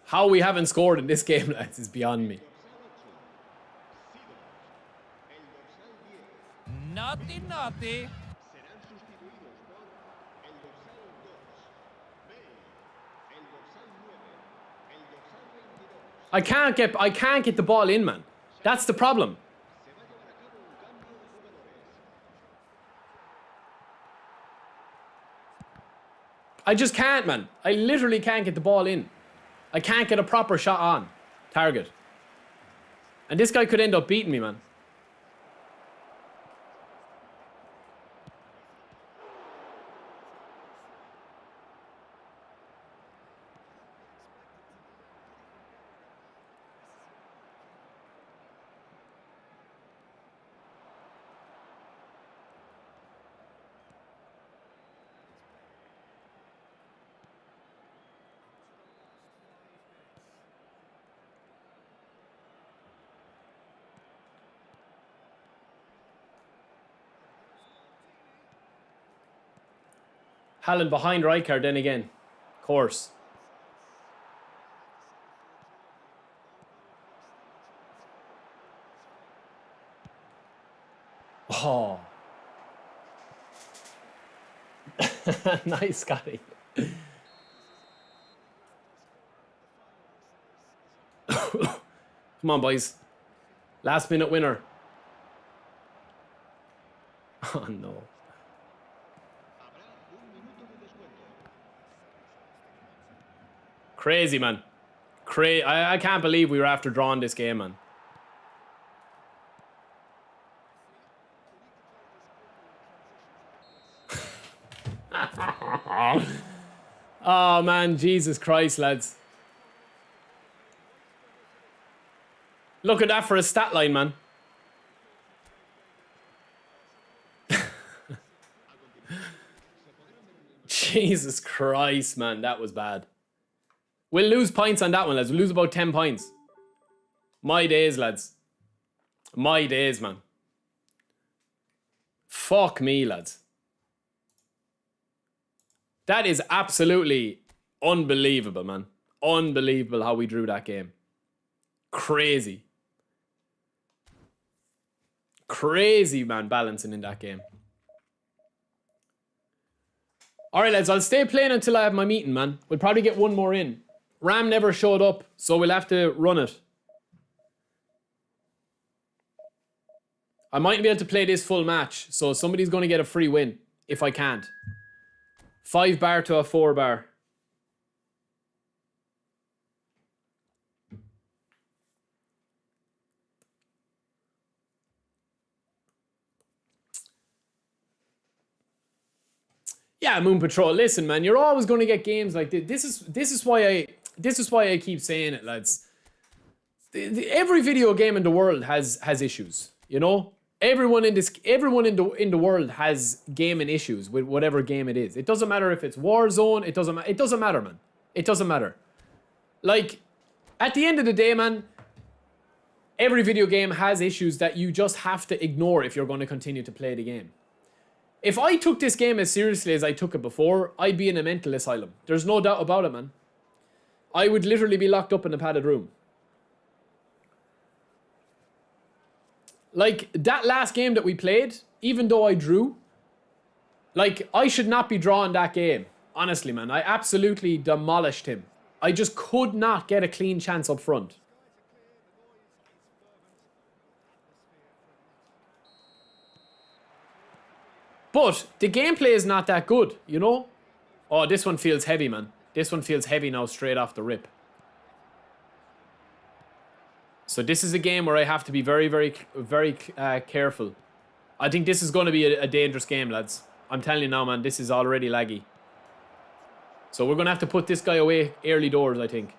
How we haven't scored in this game, lads, is beyond me. Naughty, naughty. I can't get the ball in, man. That's the problem. I just can't, man. I literally can't get the ball in. I can't get a proper shot on target. And this guy could end up beating me, man. Haaland behind Rijkaard then again. Of course. Oh. Nice, Scotty. Come on, boys. Last minute winner. Oh, no. Crazy, man. I can't believe we were after drawing this game, man. Oh, man. Jesus Christ, lads. Look at that for a stat line, man. Jesus Christ, man. That was bad. We'll lose points on that one, lads. We'll lose about 10 points. My days, lads. My days, man. Fuck me, lads. That is absolutely unbelievable, man. Unbelievable how we drew that game. Crazy. Crazy, man, balancing in that game. Alright, lads, I'll stay playing until I have my meeting, man. We'll probably get one more in. Ram never showed up, so we'll have to run it. I mightn't be able to play this full match, so somebody's going to get a free win, if I can't. 5 bar to a 4 bar. Yeah, Moon Patrol. Listen, man, you're always going to get games like this. This is why I keep saying it, lads. Every video game in the world has issues. You know, everyone in the world has gaming issues with whatever game it is. It doesn't matter if it's Warzone. It doesn't matter, man. It doesn't matter. Like, at the end of the day, man, every video game has issues that you just have to ignore if you're going to continue to play the game. If I took this game as seriously as I took it before, I'd be in a mental asylum. There's no doubt about it, man. I would literally be locked up in a padded room. Like, that last game that we played, even though I drew, like, I should not be drawing that game. Honestly, man, I absolutely demolished him. I just could not get a clean chance up front. But the gameplay is not that good, you know? Oh, this one feels heavy, man. This one feels heavy now straight off the rip. So this is a game where I have to be very, very, very careful. I think this is going to be a dangerous game, lads. I'm telling you now, man, this is already laggy. So we're going to have to put this guy away early doors, I think.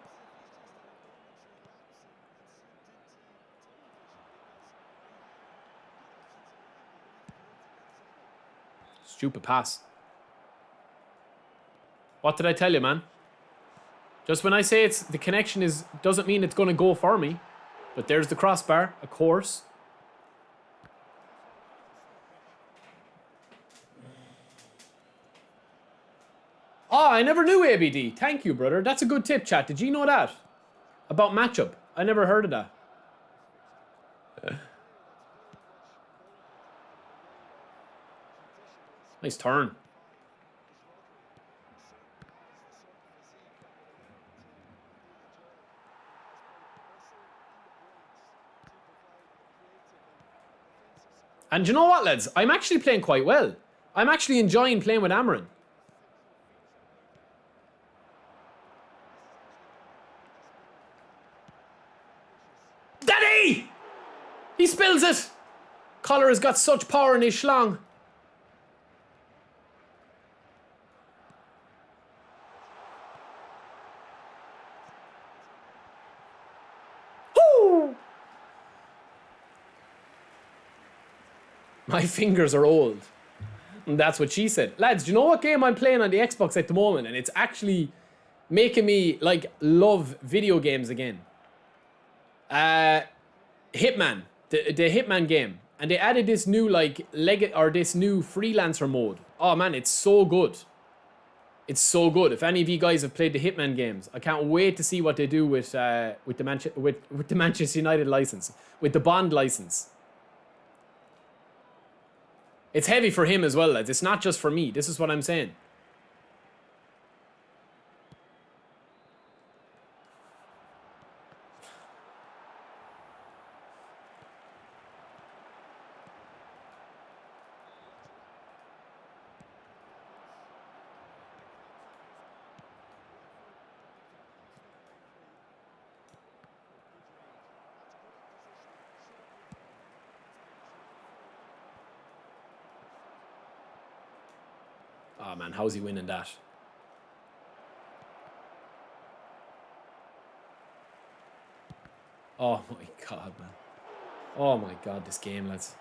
Stupid pass. What did I tell you, man? Just when I say the connection doesn't mean it's going to go for me. But there's the crossbar, of course. Oh, I never knew ABD. Thank you, brother. That's a good tip, chat. Did you know that? About matchup. I never heard of that. Nice turn. And you know what, lads? I'm actually playing quite well. I'm actually enjoying playing with Amorim. Daddy! He spills it! Collar has got such power in his schlong. Woo! My fingers are old. And that's what she said. Lads, do you know what game I'm playing on the Xbox at the moment? And it's actually making me, like, love video games again. Hitman. The Hitman game. And they added this new, like, this new freelancer mode. Oh, man, it's so good. It's so good. If any of you guys have played the Hitman games, I can't wait to see what they do with the Manchester United license, with the Bond license. It's heavy for him as well, lads. It's not just for me. This is what I'm saying. Oh man, how's he winning that? Oh my god, man. Oh my god, this game, lads.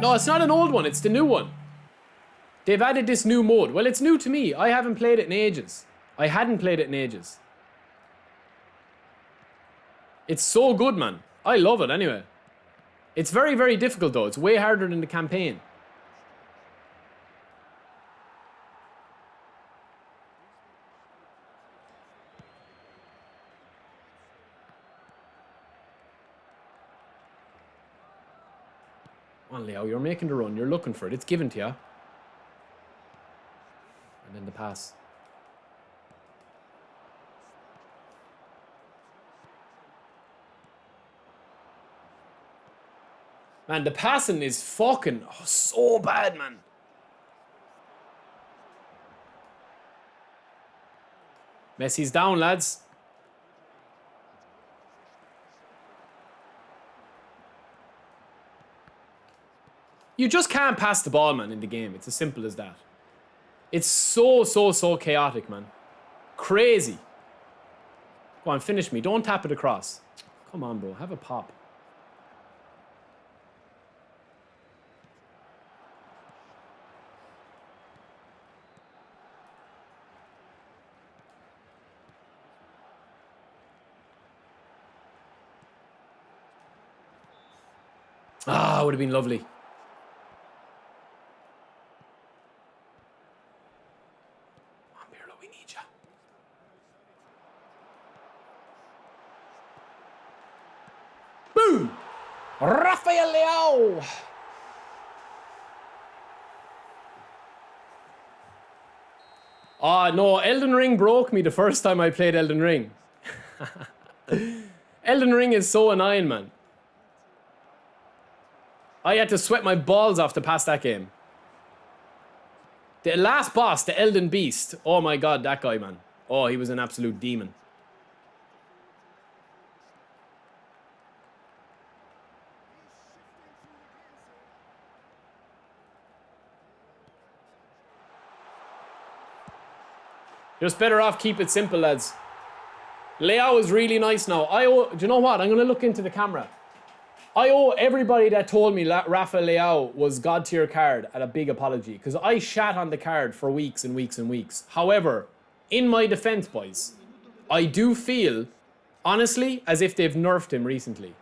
No, it's not an old one, it's the new one. They've added this new mode. Well, it's new to me. I haven't played it in ages. I hadn't played it in ages. It's so good, man. I love it anyway. It's very, very difficult though. It's way harder than the campaign. Come on, Leo, you're making the run. You're looking for it. It's given to you. And then the pass. Man, the passing is fucking so bad, man. Messi's down, lads. You just can't pass the ball, man, in the game. It's as simple as that. It's so chaotic, man. Crazy. Go on, finish me. Don't tap it across. Come on, bro. Have a pop. Ah, would have been lovely. Boom! Rafael Leao! Ah, no, Elden Ring broke me the first time I played Elden Ring. Elden Ring is so annoying, man. I had to sweat my balls off to pass that game. The last boss, the Elden Beast. Oh my god, that guy, man. Oh, he was an absolute demon. Just better off keep it simple, lads. Leao is really nice now. Do you know what? I'm going to look into the camera. I owe everybody that told me Rafa Leao was God tier card a big apology, because I shat on the card for weeks and weeks and weeks. However, in my defense, boys, I do feel, honestly, as if they've nerfed him recently.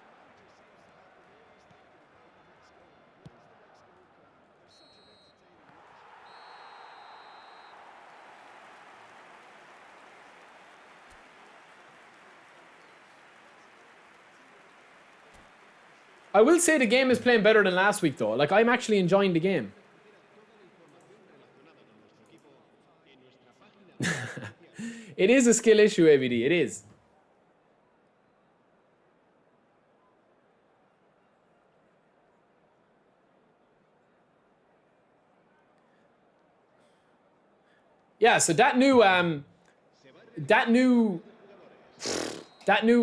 I will say the game is playing better than last week, though. Like, I'm actually enjoying the game. It is a skill issue, AVD. It is. Yeah, so that new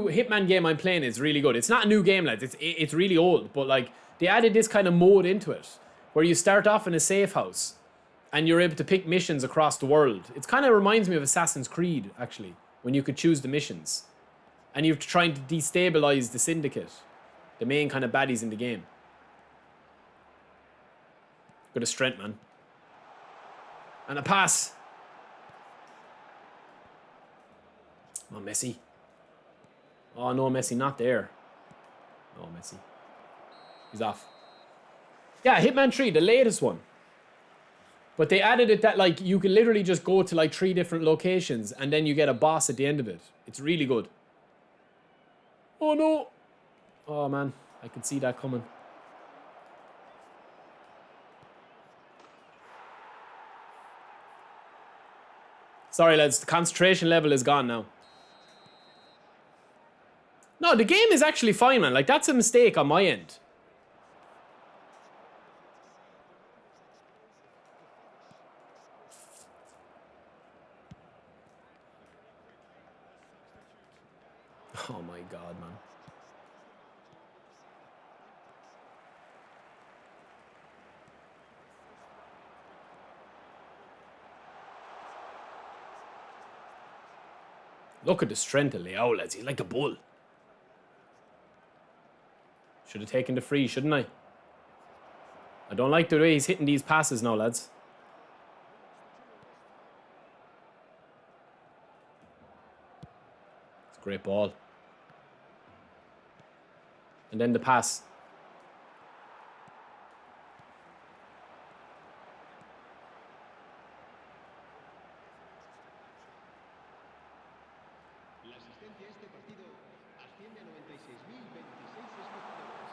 Hitman game I'm playing is really good. It's not a new game, lads. It's really old, but like they added this kind of mode into it where you start off in a safe house and you're able to pick missions across the world. It kind of reminds me of Assassin's Creed, actually, when you could choose the missions and you're trying to destabilize the Syndicate, the main kind of baddies in the game. Good a strength, man. And a pass. Come on, Messi. Oh, no, Messi, not there. No, Messi. He's off. Yeah, Hitman 3, the latest one. But they added it that, like, you can literally just go to, like, 3 different locations and then you get a boss at the end of it. It's really good. Oh, no. Oh, man. I could see that coming. Sorry, lads. The concentration level is gone now. No, the game is actually fine, man. Like, that's a mistake on my end. Oh my god, man. Look at the strength of Leo, lads. He's like a bull. Should have taken the free, shouldn't I? I don't like the way he's hitting these passes now, lads. It's a great ball. And then the pass. La asistencia a este partido asciende a 96.026 espectadores.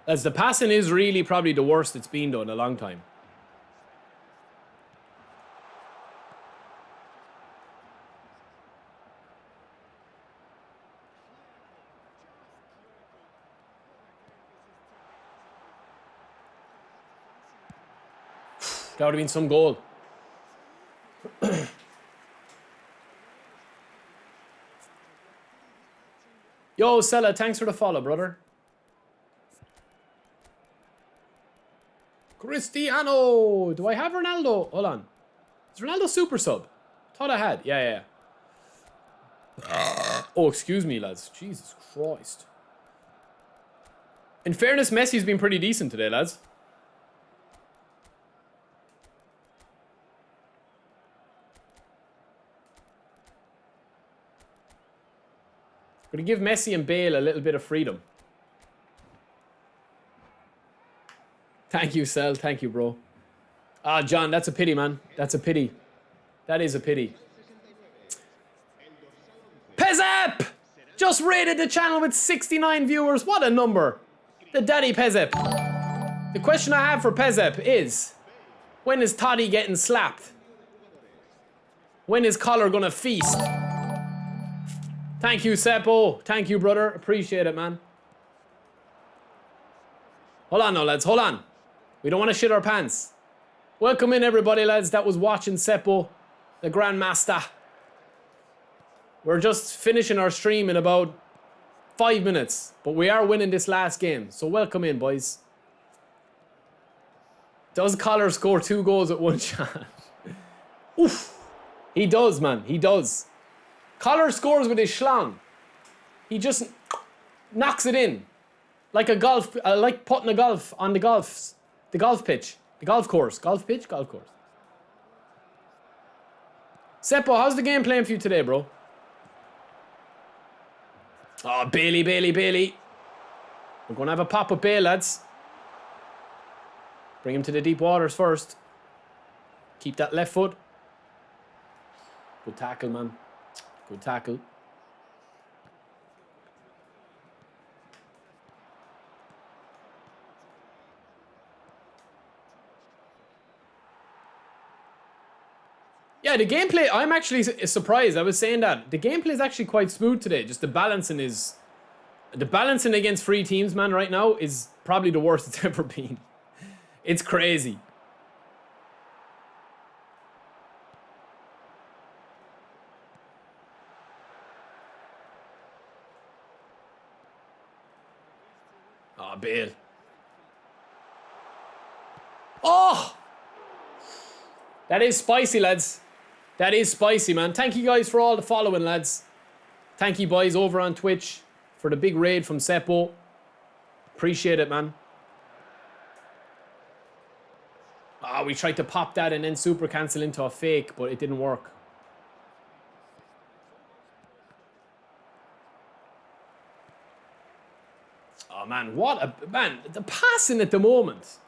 As the passing is really probably the worst it's been though in a long time. That would have been some goal. Yo, Sella, thanks for the follow, brother. Cristiano! Do I have Ronaldo? Hold on. Is Ronaldo super sub? Thought I had. Yeah. Oh, excuse me, lads. Jesus Christ. In fairness, Messi's been pretty decent today, lads. Gonna give Messi and Bale a little bit of freedom. Thank you, Sel. Thank you, bro. Ah, John, that's a pity, man. That's a pity. That is a pity. Pezep! Just rated the channel with 69 viewers. What a number. The daddy Pezep. The question I have for Pezep is, when is Toddy getting slapped? When is Collar gonna feast? Thank you, Seppo. Thank you, brother. Appreciate it, man. Hold on now, lads. Hold on. We don't want to shit our pants. Welcome in, everybody, lads. That was watching Seppo, the Grandmaster. We're just finishing our stream in about 5 minutes, but we are winning this last game. So welcome in, boys. Does Collar score 2 goals at one shot? Oof. He does, man. He does. Collar scores with his schlong. He just knocks it in. Like a golf, like putting a golf on the golf pitch. The golf course. Golf pitch? Golf course. Seppo, how's the game playing for you today, bro? Oh, Bailey. We're going to have a pop with Bale, lads. Bring him to the deep waters first. Keep that left foot. Good tackle, man. Good tackle. Yeah, the gameplay, I'm actually surprised. I was saying that. The gameplay is actually quite smooth today. Just the balancing against free teams, man, right now is probably the worst it's ever been. It's crazy. Oh, Bale. Oh! That is spicy, lads. That is spicy, man. Thank you guys for all the following, lads. Thank you, boys, over on Twitch for the big raid from Seppo. Appreciate it, man. Ah, we tried to pop that and then super cancel into a fake, but it didn't work. Oh, man, what a... Man, the passing at the moment.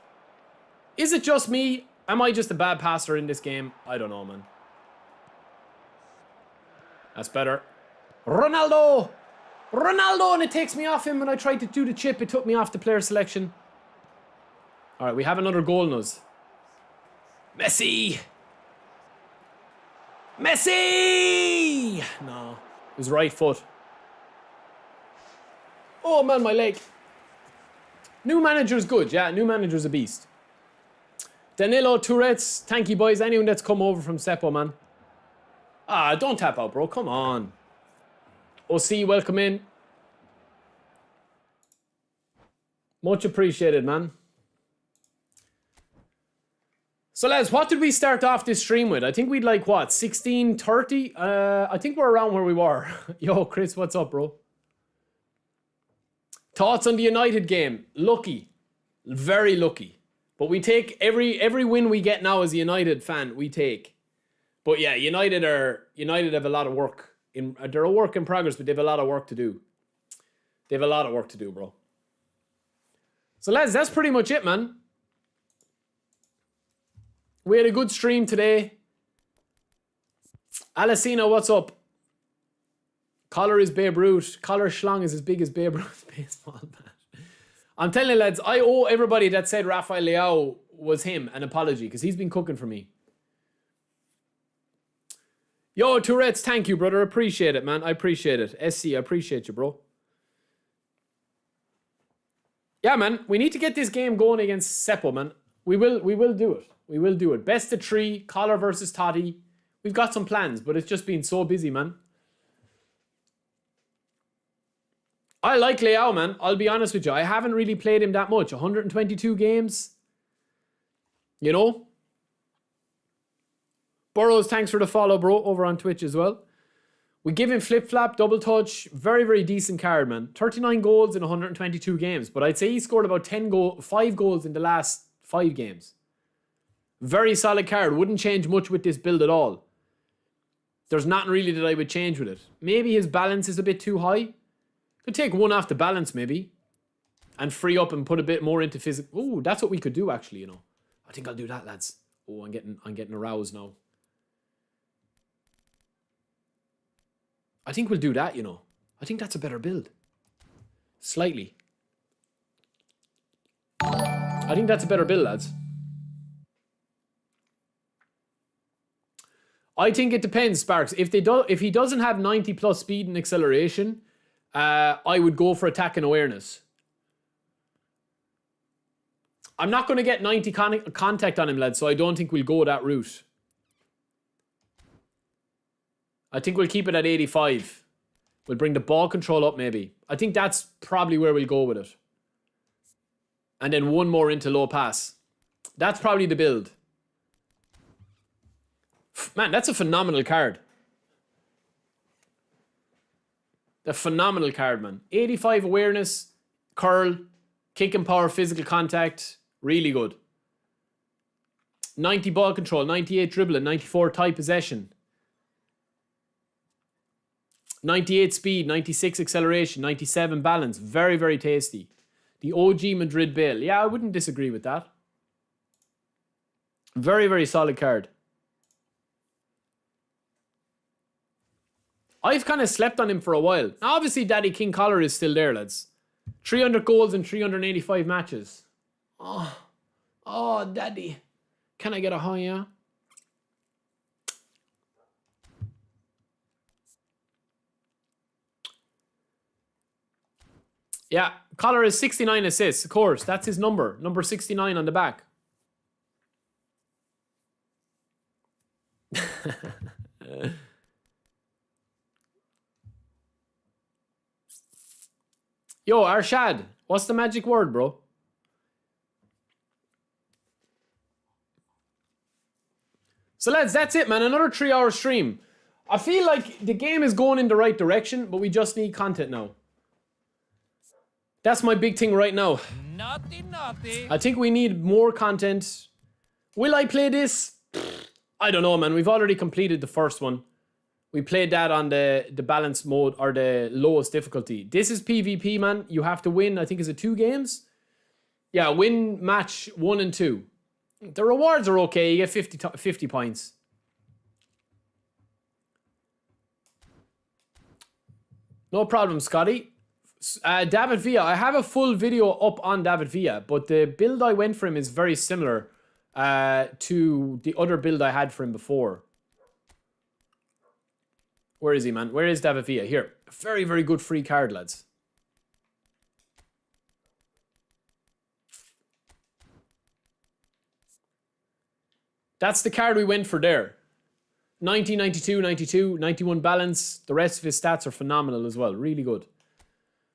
Is it just me? Am I just a bad passer in this game? I don't know, man. That's better. Ronaldo! Ronaldo! And it takes me off him when I tried to do the chip. It took me off the player selection. All right, we have another goal in us. Messi! Messi! No. It was right foot. Oh, man, my leg. New manager's good. Yeah, new manager's a beast. Danilo, Tourette's. Thank you, boys. Anyone that's come over from Seppo, man. Ah, don't tap out, bro. Come on. OC, welcome in. Much appreciated, man. So, lads, what did we start off this stream with? I think we'd like, what, 16:30? I think we're around where we were. Yo, Chris, what's up, bro? Thoughts on the United game? Lucky. Very lucky. But we take every win we get now as a United fan, we take. But yeah, United have a lot of work. They're a work in progress, but they have a lot of work to do. They have a lot of work to do, bro. So, lads, that's pretty much it, man. We had a good stream today. Alessina, what's up? Collar is Babe Ruth. Collar Schlong is as big as Babe Ruth's baseball bat. I'm telling you, lads, I owe everybody that said Rafael Leao was him an apology, because he's been cooking for me. Yo, Tourette's, thank you, brother. Appreciate it, man. I appreciate it. SC, I appreciate you, bro. Yeah, man. We need to get this game going against Seppo, man. We will do it. We will do it. Best of 3, Collar versus Toddy. We've got some plans, but it's just been so busy, man. I like Leao, man. I'll be honest with you. I haven't really played him that much. 122 games. You know? Burrows, thanks for the follow, bro, over on Twitch as well. We give him flip-flap, double touch. Very, very decent card, man. 39 goals in 122 games. But I'd say he scored about 5 goals in the last 5 games. Very solid card. Wouldn't change much with this build at all. There's nothing really that I would change with it. Maybe his balance is a bit too high. Could take one off the balance, maybe. And free up and put a bit more into physical. Ooh, that's what we could do, actually, you know. I think I'll do that, lads. Oh, I'm getting aroused now. I think we'll do that, you know. I think that's a better build. Slightly. I think that's a better build, lads. I think it depends, Sparks. If he doesn't have 90 plus speed and acceleration, I would go for attack and awareness. I'm not going to get 90 contact on him, lads, so I don't think we'll go that route. I think we'll keep it at 85. We'll bring the ball control up, maybe. I think that's probably where we'll go with it. And then one more into low pass. That's probably the build. Man, that's a phenomenal card. A phenomenal card, man. 85 awareness, curl, kick and power, physical contact. Really good. 90 ball control, 98 dribbling, 94 tight possession. 98 speed, 96 acceleration, 97 balance. Very, very tasty. The OG Madrid Bale. Yeah, I wouldn't disagree with that. Very, very solid card. I've kind of slept on him for a while. Now, obviously, Daddy King Collar is still there, lads. 300 goals in 385 matches. Oh, Daddy. Can I get a high, yeah? Yeah, Collar is 69 assists, of course. That's his number. Number 69 on the back. Yo, Arshad, what's the magic word, bro? So, lads, that's it, man. Another 3-hour stream. I feel like the game is going in the right direction, but we just need content now. That's my big thing right now. Naughty, naughty. I think we need more content. Will I play this? I don't know, man. We've already completed the first one. We played that on the balance mode or the lowest difficulty. This is PvP, man. You have to win, I think, is it 2 games? Yeah, win match 1 and 2. The rewards are okay. You get 50 points. No problem, Scotty. David Villa. I have a full video up on David Villa, but the build I went for him is very similar to the other build I had for him before. Where is he, man? Where is David Villa? Here. Very, very good free card, lads. That's the card we went for there. 90, 92, 92, 91 balance. The rest of his stats are phenomenal as well. Really good.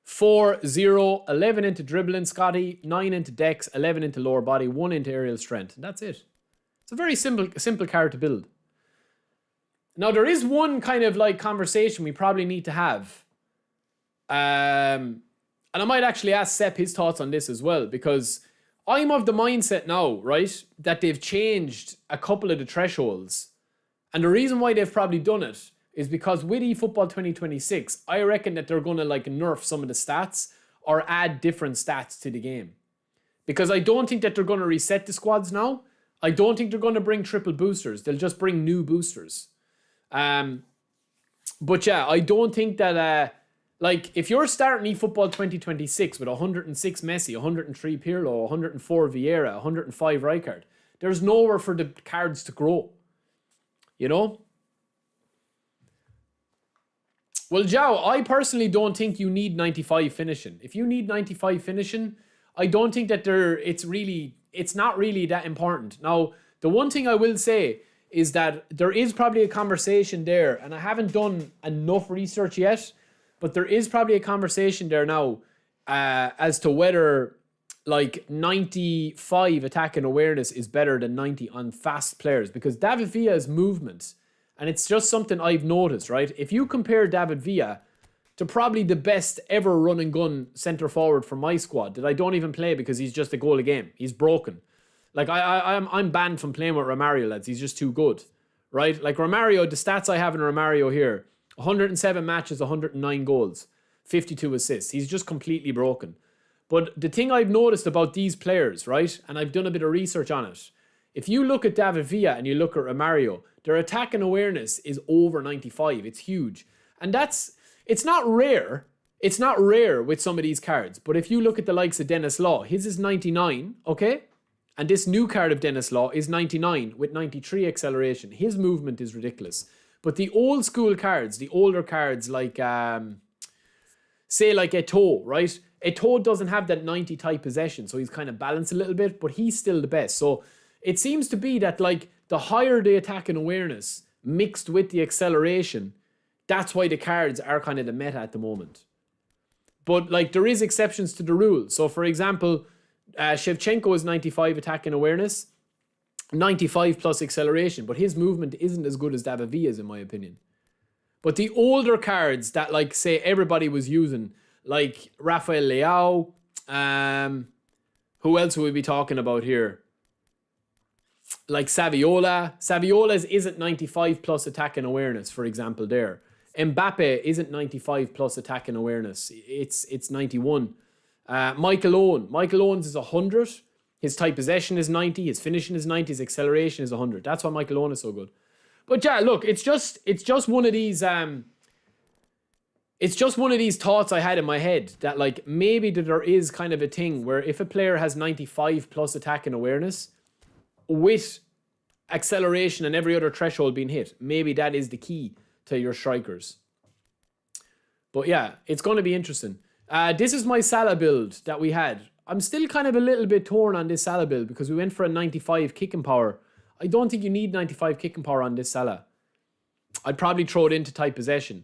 4, 0, 11 into dribbling, Scotty. 9 into dex, 11 into lower body, 1 into aerial strength. And that's it. It's a very simple card to build. Now, there is one kind of like conversation we probably need to have. And I might actually ask Sepp his thoughts on this as well, because I'm of the mindset now, right, that they've changed a couple of the thresholds. And the reason why they've probably done it is because with eFootball 2026, I reckon that they're going to like nerf some of the stats or add different stats to the game. Because I don't think that they're going to reset the squads now. I don't think they're going to bring triple boosters. They'll just bring new boosters. But yeah, I don't think that, like, if you're starting eFootball 2026 with 106 Messi, 103 Pirlo, 104 Vieira, 105 Rijkaard, there's nowhere for the cards to grow. You know? Well, Joe, I personally don't think you need 95 finishing. If you need 95 finishing, I don't think that it's not really that important. Now, the one thing I will say is that there is probably a conversation there, and I haven't done enough research yet, but there is probably a conversation there now as to whether like 95 attack and awareness is better than 90 on fast players, because David Villa's movement, and it's just something I've noticed, right? If you compare David Villa to probably the best ever run and gun centre forward for my squad that I don't even play because he's just a goal a game. He's broken. Like I'm banned from playing with Romario, lads. He's just too good, right? Like Romario, the stats I have in Romario here: 107 matches, 109 goals, 52 assists. He's just completely broken. But the thing I've noticed about these players, right, and I've done a bit of research on it, if you look at David Villa and you look at Romario, their attack and awareness is over 95. It's huge. And it's not rare. It's not rare with some of these cards. But if you look at the likes of Dennis Law, his is 99, okay? And this new card of Dennis Law is 99 with 93 acceleration. His movement is ridiculous. But the old school cards, the older cards like, say like Eto'o, right? Eto'o doesn't have that 90 type possession, so he's kind of balanced a little bit, but he's still the best. So it seems to be that like the higher the attack and awareness mixed with the acceleration, that's why the cards are kind of the meta at the moment. But like there is exceptions to the rule. So for example, Shevchenko is 95 attack and awareness, 95 plus acceleration, but his movement isn't as good as David Villa's in my opinion. But the older cards that like say everybody was using, like Rafael Leao, who else would we be talking about here? Like Saviola. Saviola's isn't 95 plus attack and awareness, for example, there. Mbappe isn't 95 plus attack and awareness. It's 91. Michael Owen's is 100. His type possession is 90. His finishing is 90. His acceleration is 100. That's why Michael Owen is so good. But yeah, look, it's just one of these it's just one of these thoughts I had in my head that like maybe that there is kind of a thing where if a player has 95 plus attack and awareness with acceleration and every other threshold being hit, maybe that is the key to your strikers. But yeah, it's going to be interesting. This is my Salah build that we had. I'm still kind of a little bit torn on this Salah build because we went for a 95 kicking power. I don't think you need 95 kicking power on this Salah. I'd probably throw it into type possession.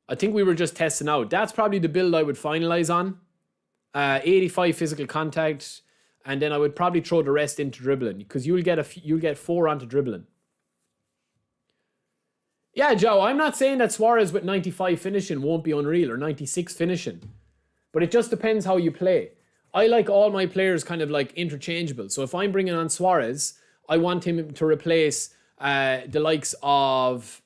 I think we were just testing out. That's probably the build I would finalize on. 85 physical contact, and then I would probably throw the rest into dribbling because you'll get 4 onto dribbling. Yeah, Joe, I'm not saying that Suarez with 95 finishing won't be unreal or 96 finishing, but it just depends how you play. I like all my players kind of like interchangeable. So if I'm bringing on Suarez, I want him to replace the likes of,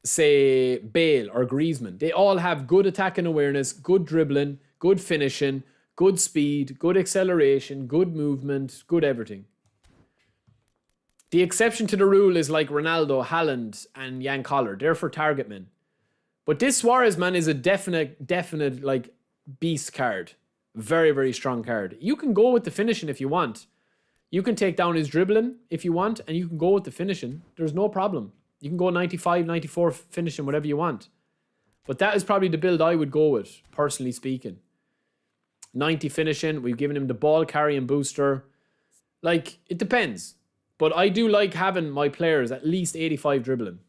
say, Bale or Griezmann. They all have good attacking awareness, good dribbling, good finishing, good speed, good acceleration, good movement, good everything. The exception to the rule is like Ronaldo, Haaland, and Jan Koller. They're for target men. But this Suarez, man, is a definite, like, beast card. Very, very strong card. You can go with the finishing if you want. You can take down his dribbling if you want, and you can go with the finishing. There's no problem. You can go 95, 94 finishing, whatever you want. But that is probably the build I would go with, personally speaking. 90 finishing. We've given him the ball carrying booster. Like, it depends. But I do like having my players at least 85 dribbling.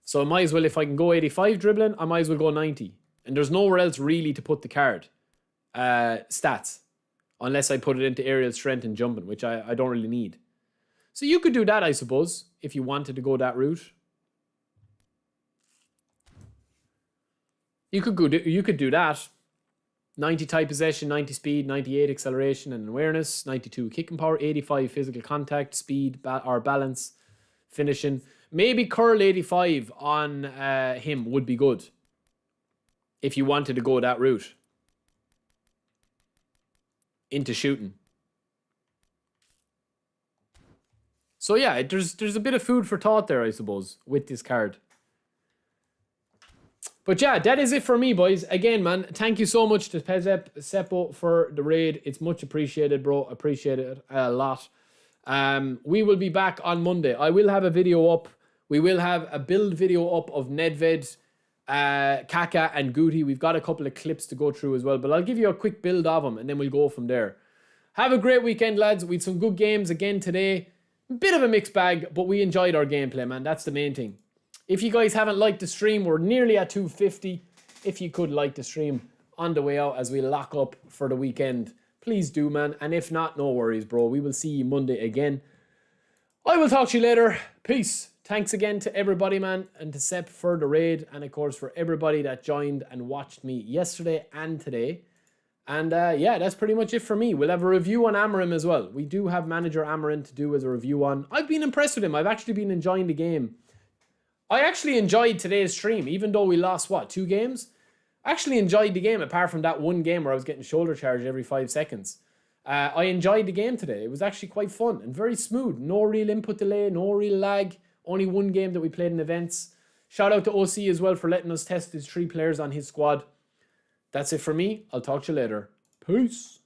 So I might as well, if I can go 85 dribbling, I might as well go 90. And there's nowhere else really to put the card. Stats. Unless I put it into aerial strength and jumping, which I don't really need. So you could do that, I suppose, if you wanted to go that route. You could do that. 90 tight possession, 90 speed, 98 acceleration and awareness, 92 kicking power, 85 physical contact, speed or balance, finishing. Maybe curl 85 on him would be good if you wanted to go that route into shooting. So yeah, there's a bit of food for thought there, I suppose, with this card. But yeah, that is it for me, boys. Again, man, thank you so much to Seppo for the raid. It's much appreciated, bro. Appreciate it a lot. We will be back on Monday. I will have a video up. We will have a build video up of Nedeved, Kaka and Guti. We've got a couple of clips to go through as well, but I'll give you a quick build of them and then we'll go from there. Have a great weekend, lads. We had some good games again today. Bit of a mixed bag, but we enjoyed our gameplay, man. That's the main thing. If you guys haven't liked the stream, we're nearly at 250. If you could like the stream on the way out as we lock up for the weekend, please do, man. And if not, no worries, bro. We will see you Monday again. I will talk to you later. Peace. Thanks again to everybody, man, and to Sep for the raid, and of course for everybody that joined and watched me yesterday and today. And yeah, that's pretty much it for me. We'll have a review on Amorim as well. We do have manager Amorim to do as a review on. I've been impressed with him. I've actually been enjoying the game. I actually enjoyed today's stream, even though we lost, what, 2 games? I actually enjoyed the game, apart from that one game where I was getting shoulder charged every 5 seconds. I enjoyed the game today. It was actually quite fun and very smooth. No real input delay, no real lag. Only one game that we played in events. Shout out to OC as well for letting us test his 3 players on his squad. That's it for me. I'll talk to you later. Peace.